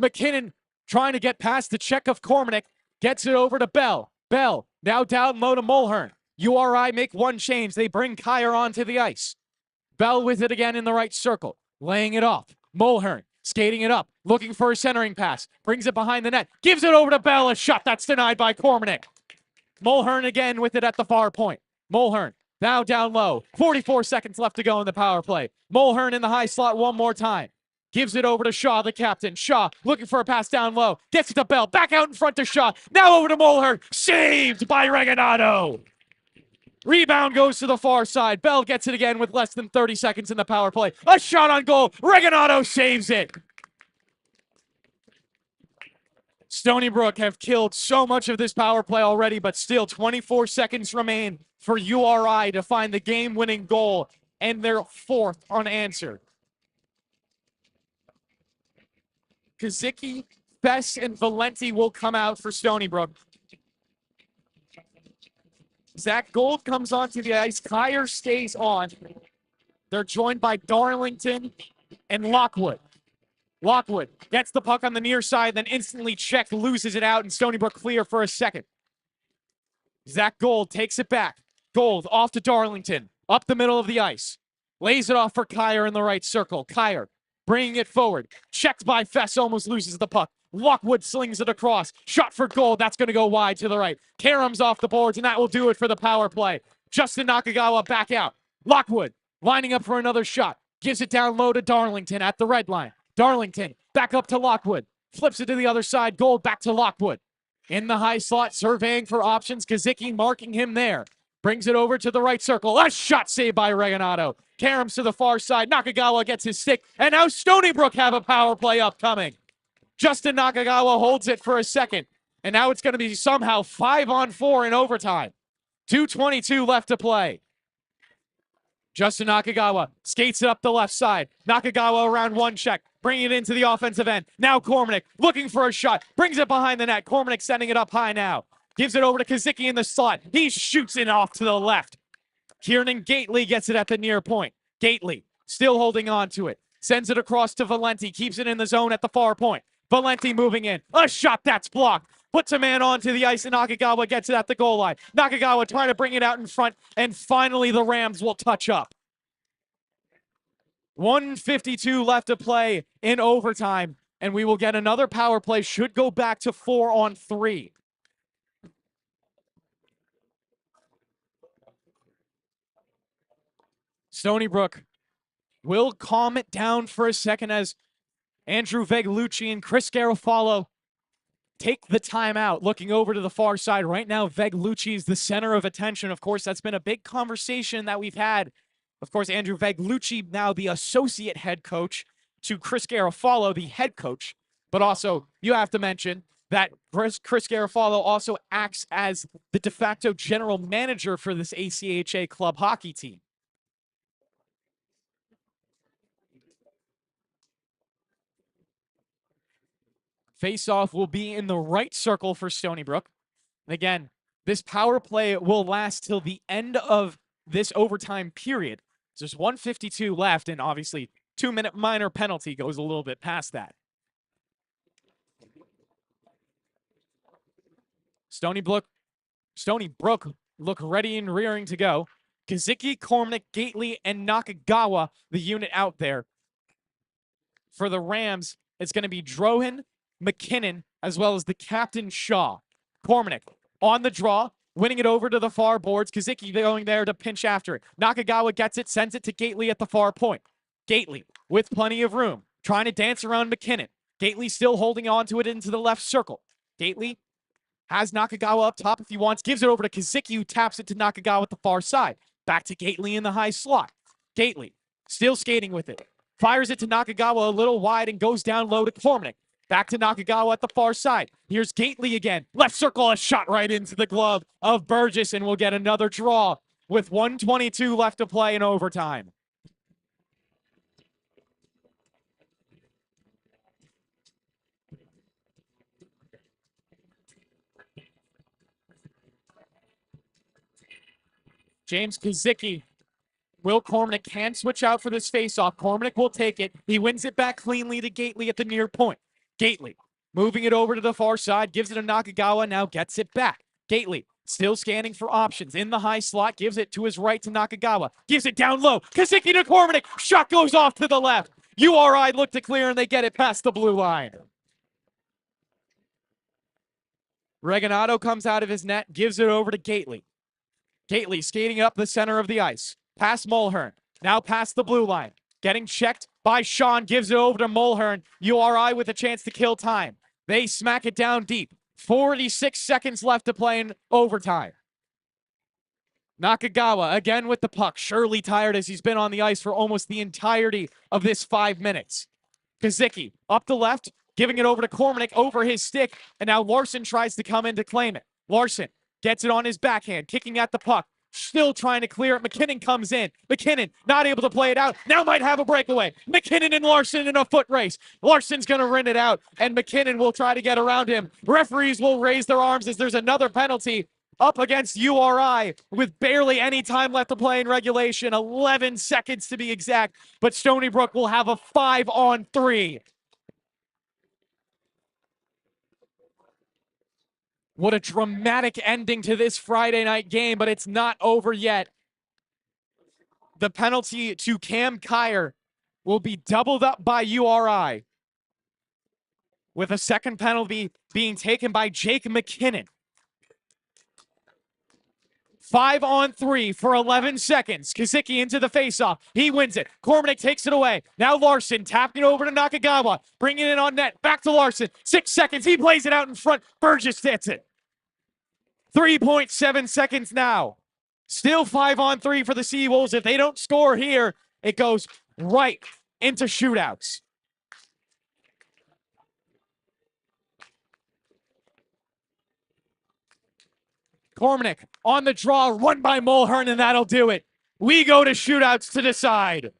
McKinnon trying to get past the check of Cormanek. Gets it over to Bell. Bell now down low to Mulhern. URI make one change. They bring Kyer onto the ice. Bell with it again in the right circle. Laying it off. Mulhern skating it up. Looking for a centering pass. Brings it behind the net. Gives it over to Bell. A shot that's denied by Cormanek. Mulhern again with it at the far point. Mulhern now down low. 44 seconds left to go in the power play. Mulhern in the high slot one more time. Gives it over to Shaw, the captain. Shaw looking for a pass down low. Gets it to Bell. Back out in front to Shaw. Now over to Mulhern. Saved by Reganado. Rebound goes to the far side. Bell gets it again with less than 30 seconds in the power play. A shot on goal. Reganado saves it. Stony Brook have killed so much of this power play already, but still 24 seconds remain for URI to find the game-winning goal and their fourth unanswered. Kazicki, Fess, and Valenti will come out for Stony Brook. Zach Gold comes onto the ice. Kyer stays on. They're joined by Darlington and Lockwood. Lockwood gets the puck on the near side, then instantly checked, loses it out, and Stony Brook clear for a second. Zach Gold takes it back. Gold off to Darlington, up the middle of the ice. Lays it off for Kyer in the right circle. Kyer bringing it forward. Checked by Fess, almost loses the puck. Lockwood slings it across. Shot for goal. That's going to go wide to the right. Karam's off the boards, and that will do it for the power play. Justin Nakagawa back out. Lockwood lining up for another shot. Gives it down low to Darlington at the red line. Darlington back up to Lockwood. Flips it to the other side. Gold back to Lockwood. In the high slot, surveying for options. Kazicki marking him there. Brings it over to the right circle. A shot saved by Reganato. Karams to the far side. Nakagawa gets his stick. And now Stony Brook have a power play upcoming. Justin Nakagawa holds it for a second. And now it's going to be somehow 5-on-4 in overtime. 2:22 left to play. Justin Nakagawa skates it up the left side. Nakagawa around one check, bringing it into the offensive end. Now Kormanek looking for a shot, brings it behind the net. Kormanek sending it up high now. Gives it over to Kazicki in the slot. He shoots it off to the left. Kieran Gately gets it at the near point. Gately still holding on to it. Sends it across to Valenti. Keeps it in the zone at the far point. Valenti moving in. A shot that's blocked. Puts a man onto the ice, and Nakagawa gets it at the goal line. Nakagawa trying to bring it out in front, and finally the Rams will touch up. 1:52 left to play in overtime, and we will get another power play. Should go back to 4-on-3. Stony Brook will calm it down for a second as Andrew Veglucci and Chris Garofalo take the timeout, looking over to the far side. Right now, Veglucci is the center of attention. Of course, that's been a big conversation that we've had. Of course, Andrew Veglucci, now the associate head coach, to Chris Garofalo, the head coach. But also, you have to mention that Chris Garofalo also acts as the de facto general manager for this ACHA club hockey team. Face-off will be in the right circle for Stony Brook. And again, this power play will last till the end of this overtime period. So there's 1:52 left, and obviously 2-minute minor penalty goes a little bit past that. Stony Brook look ready and rearing to go. Kazicki, Kormanek, Gately, and Nakagawa, the unit out there. For the Rams, it's going to be Drohan, McKinnon, as well as the captain Shaw. Kormanek on the draw, winning it over to the far boards. Kazicki going there to pinch after it. Nakagawa gets it, sends it to Gately at the far point. Gately with plenty of room, trying to dance around McKinnon. Gately still holding on to it into the left circle. Gately has Nakagawa up top if he wants, gives it over to Kazicki, who taps it to Nakagawa at the far side. Back to Gately in the high slot. Gately still skating with it. Fires it to Nakagawa a little wide and goes down low to Kormanek. Back to Nakagawa at the far side. Here's Gately again. Left circle, a shot right into the glove of Burgess, and we'll get another draw with 1:22 left to play in overtime. James Kazicki. Will Kormanek can switch out for this faceoff. Kormanek will take it. He wins it back cleanly to Gately at the near point. Gately moving it over to the far side, gives it to Nakagawa, now gets it back. Gately still scanning for options in the high slot, gives it to his right to Nakagawa, gives it down low. Kazicki to Kormanek, shot goes off to the left. URI look to clear, and they get it past the blue line. Reganato comes out of his net, gives it over to Gately. Gately skating up the center of the ice. Past Mulhern, now past the blue line. Getting checked by Sean, gives it over to Mulhern. URI with a chance to kill time. They smack it down deep. 46 seconds left to play in overtime. Nakagawa again with the puck. Surely tired as he's been on the ice for almost the entirety of this 5 minutes. Kazicki up the left, giving it over to Kormanek over his stick. And now Larson tries to come in to claim it. Larson gets it on his backhand, kicking at the puck. Still trying to clear it. McKinnon comes in. McKinnon not able to play it out. Now might have a breakaway. McKinnon and Larson in a foot race. Larson's going to run it out, and McKinnon will try to get around him. Referees will raise their arms as there's another penalty up against URI with barely any time left to play in regulation. 11 seconds to be exact, but Stony Brook will have a 5-on-3. What a dramatic ending to this Friday night game, but it's not over yet. The penalty to Cam Kyer will be doubled up by URI, with a second penalty being taken by Jake McKinnon. 5-on-3 for 11 seconds. Kazicki into the faceoff. He wins it. Cormanek takes it away. Now Larson tapping it over to Nakagawa. Bringing it on net. Back to Larson. 6 seconds. He plays it out in front. Burgess hits it. 3.7 seconds now. Still 5-on-3 for the Seawolves. If they don't score here, it goes right into shootouts. Cormanek on the draw, run by Mulhern, and that'll do it. We go to shootouts to decide.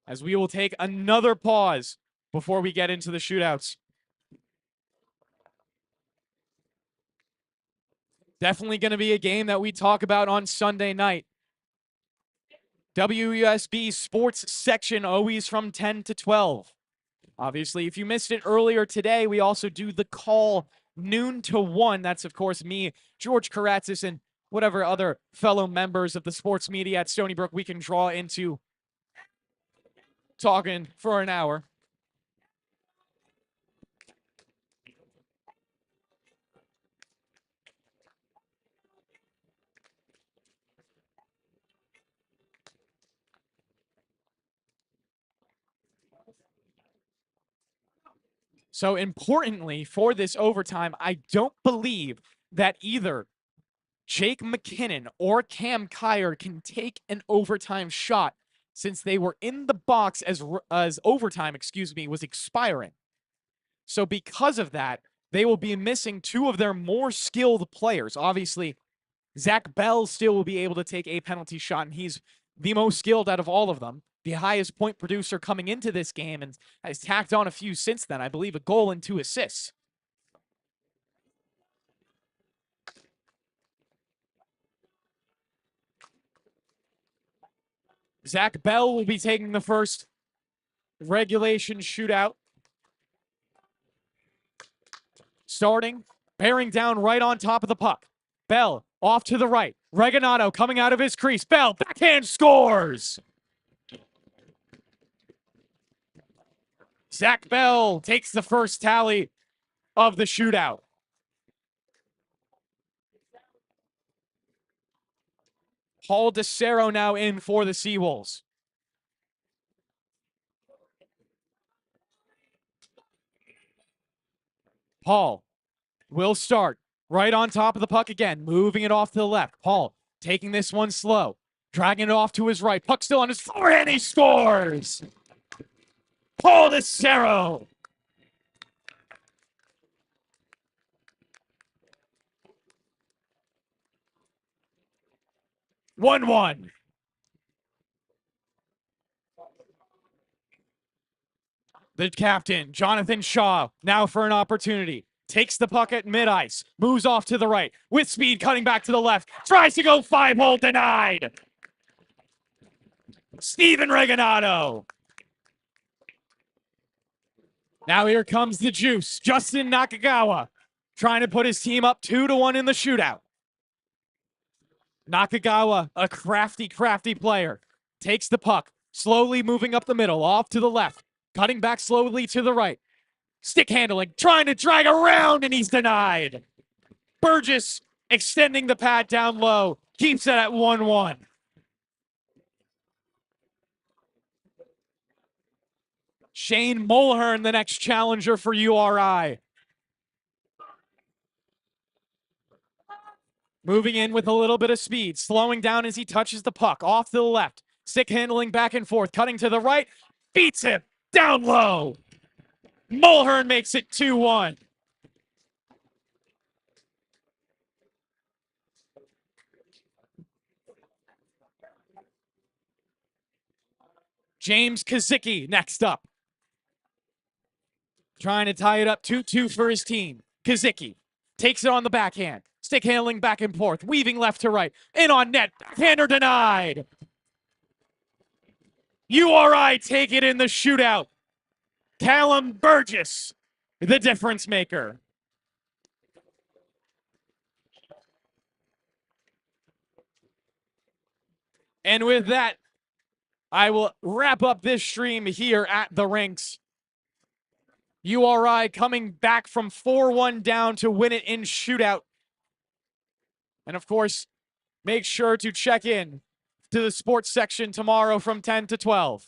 As we will take another pause before we get into the shootouts. Definitely going to be a game that we talk about on Sunday night. WUSB Sports section always from 10 to 12. Obviously, if you missed it earlier today, we also do the call noon to 1. That's, of course, me, George Karatzis, and whatever other fellow members of the sports media at Stony Brook we can draw into talking for an hour. So importantly for this overtime, I don't believe that either Jake McKinnon or Cam Kyer can take an overtime shot since they were in the box as overtime, was expiring. So because of that, they will be missing two of their more skilled players. Obviously, Zach Bell still will be able to take a penalty shot, and he's the most skilled out of all of them. The highest point producer coming into this game and has tacked on a few since then. I believe a goal and 2 assists. Zach Bell will be taking the first regulation shootout. Starting, bearing down right on top of the puck. Bell off to the right. Reganado coming out of his crease. Bell, backhand, scores! Zach Bell takes the first tally of the shootout. Paul DeCero now in for the Seawolves. Paul will start right on top of the puck again, moving it off to the left. Paul taking this one slow, dragging it off to his right. Puck still on his forehand, he scores! Paul DeCero! One. The captain, Jonathan Shaw, now for an opportunity. Takes the puck at mid-ice, moves off to the right, with speed, cutting back to the left, tries to go 5-hole, denied! Steven Reganado! Now here comes the juice, Justin Nakagawa, trying to put his team up 2-1 in the shootout. Nakagawa, a crafty player, takes the puck, slowly moving up the middle, off to the left, cutting back slowly to the right. Stick handling, trying to drag around, and he's denied. Burgess extending the pad down low, keeps it at 1-1. Shane Mulhern, the next challenger for URI. Moving in with a little bit of speed, slowing down as he touches the puck, off to the left. Stick handling back and forth, cutting to the right, beats him, down low. Mulhern makes it 2-1. James Kazicki next up. Trying to tie it up 2-2 for his team. Kazicki takes it on the backhand. Stick handling back and forth, weaving left to right. In on net, backhander denied. URI take it in the shootout. Callum Burgess, the difference maker. And with that, I will wrap up this stream here at the rinks. URI coming back from 4-1 down to win it in shootout. And of course, make sure to check in to the sports section tomorrow from 10 to 12.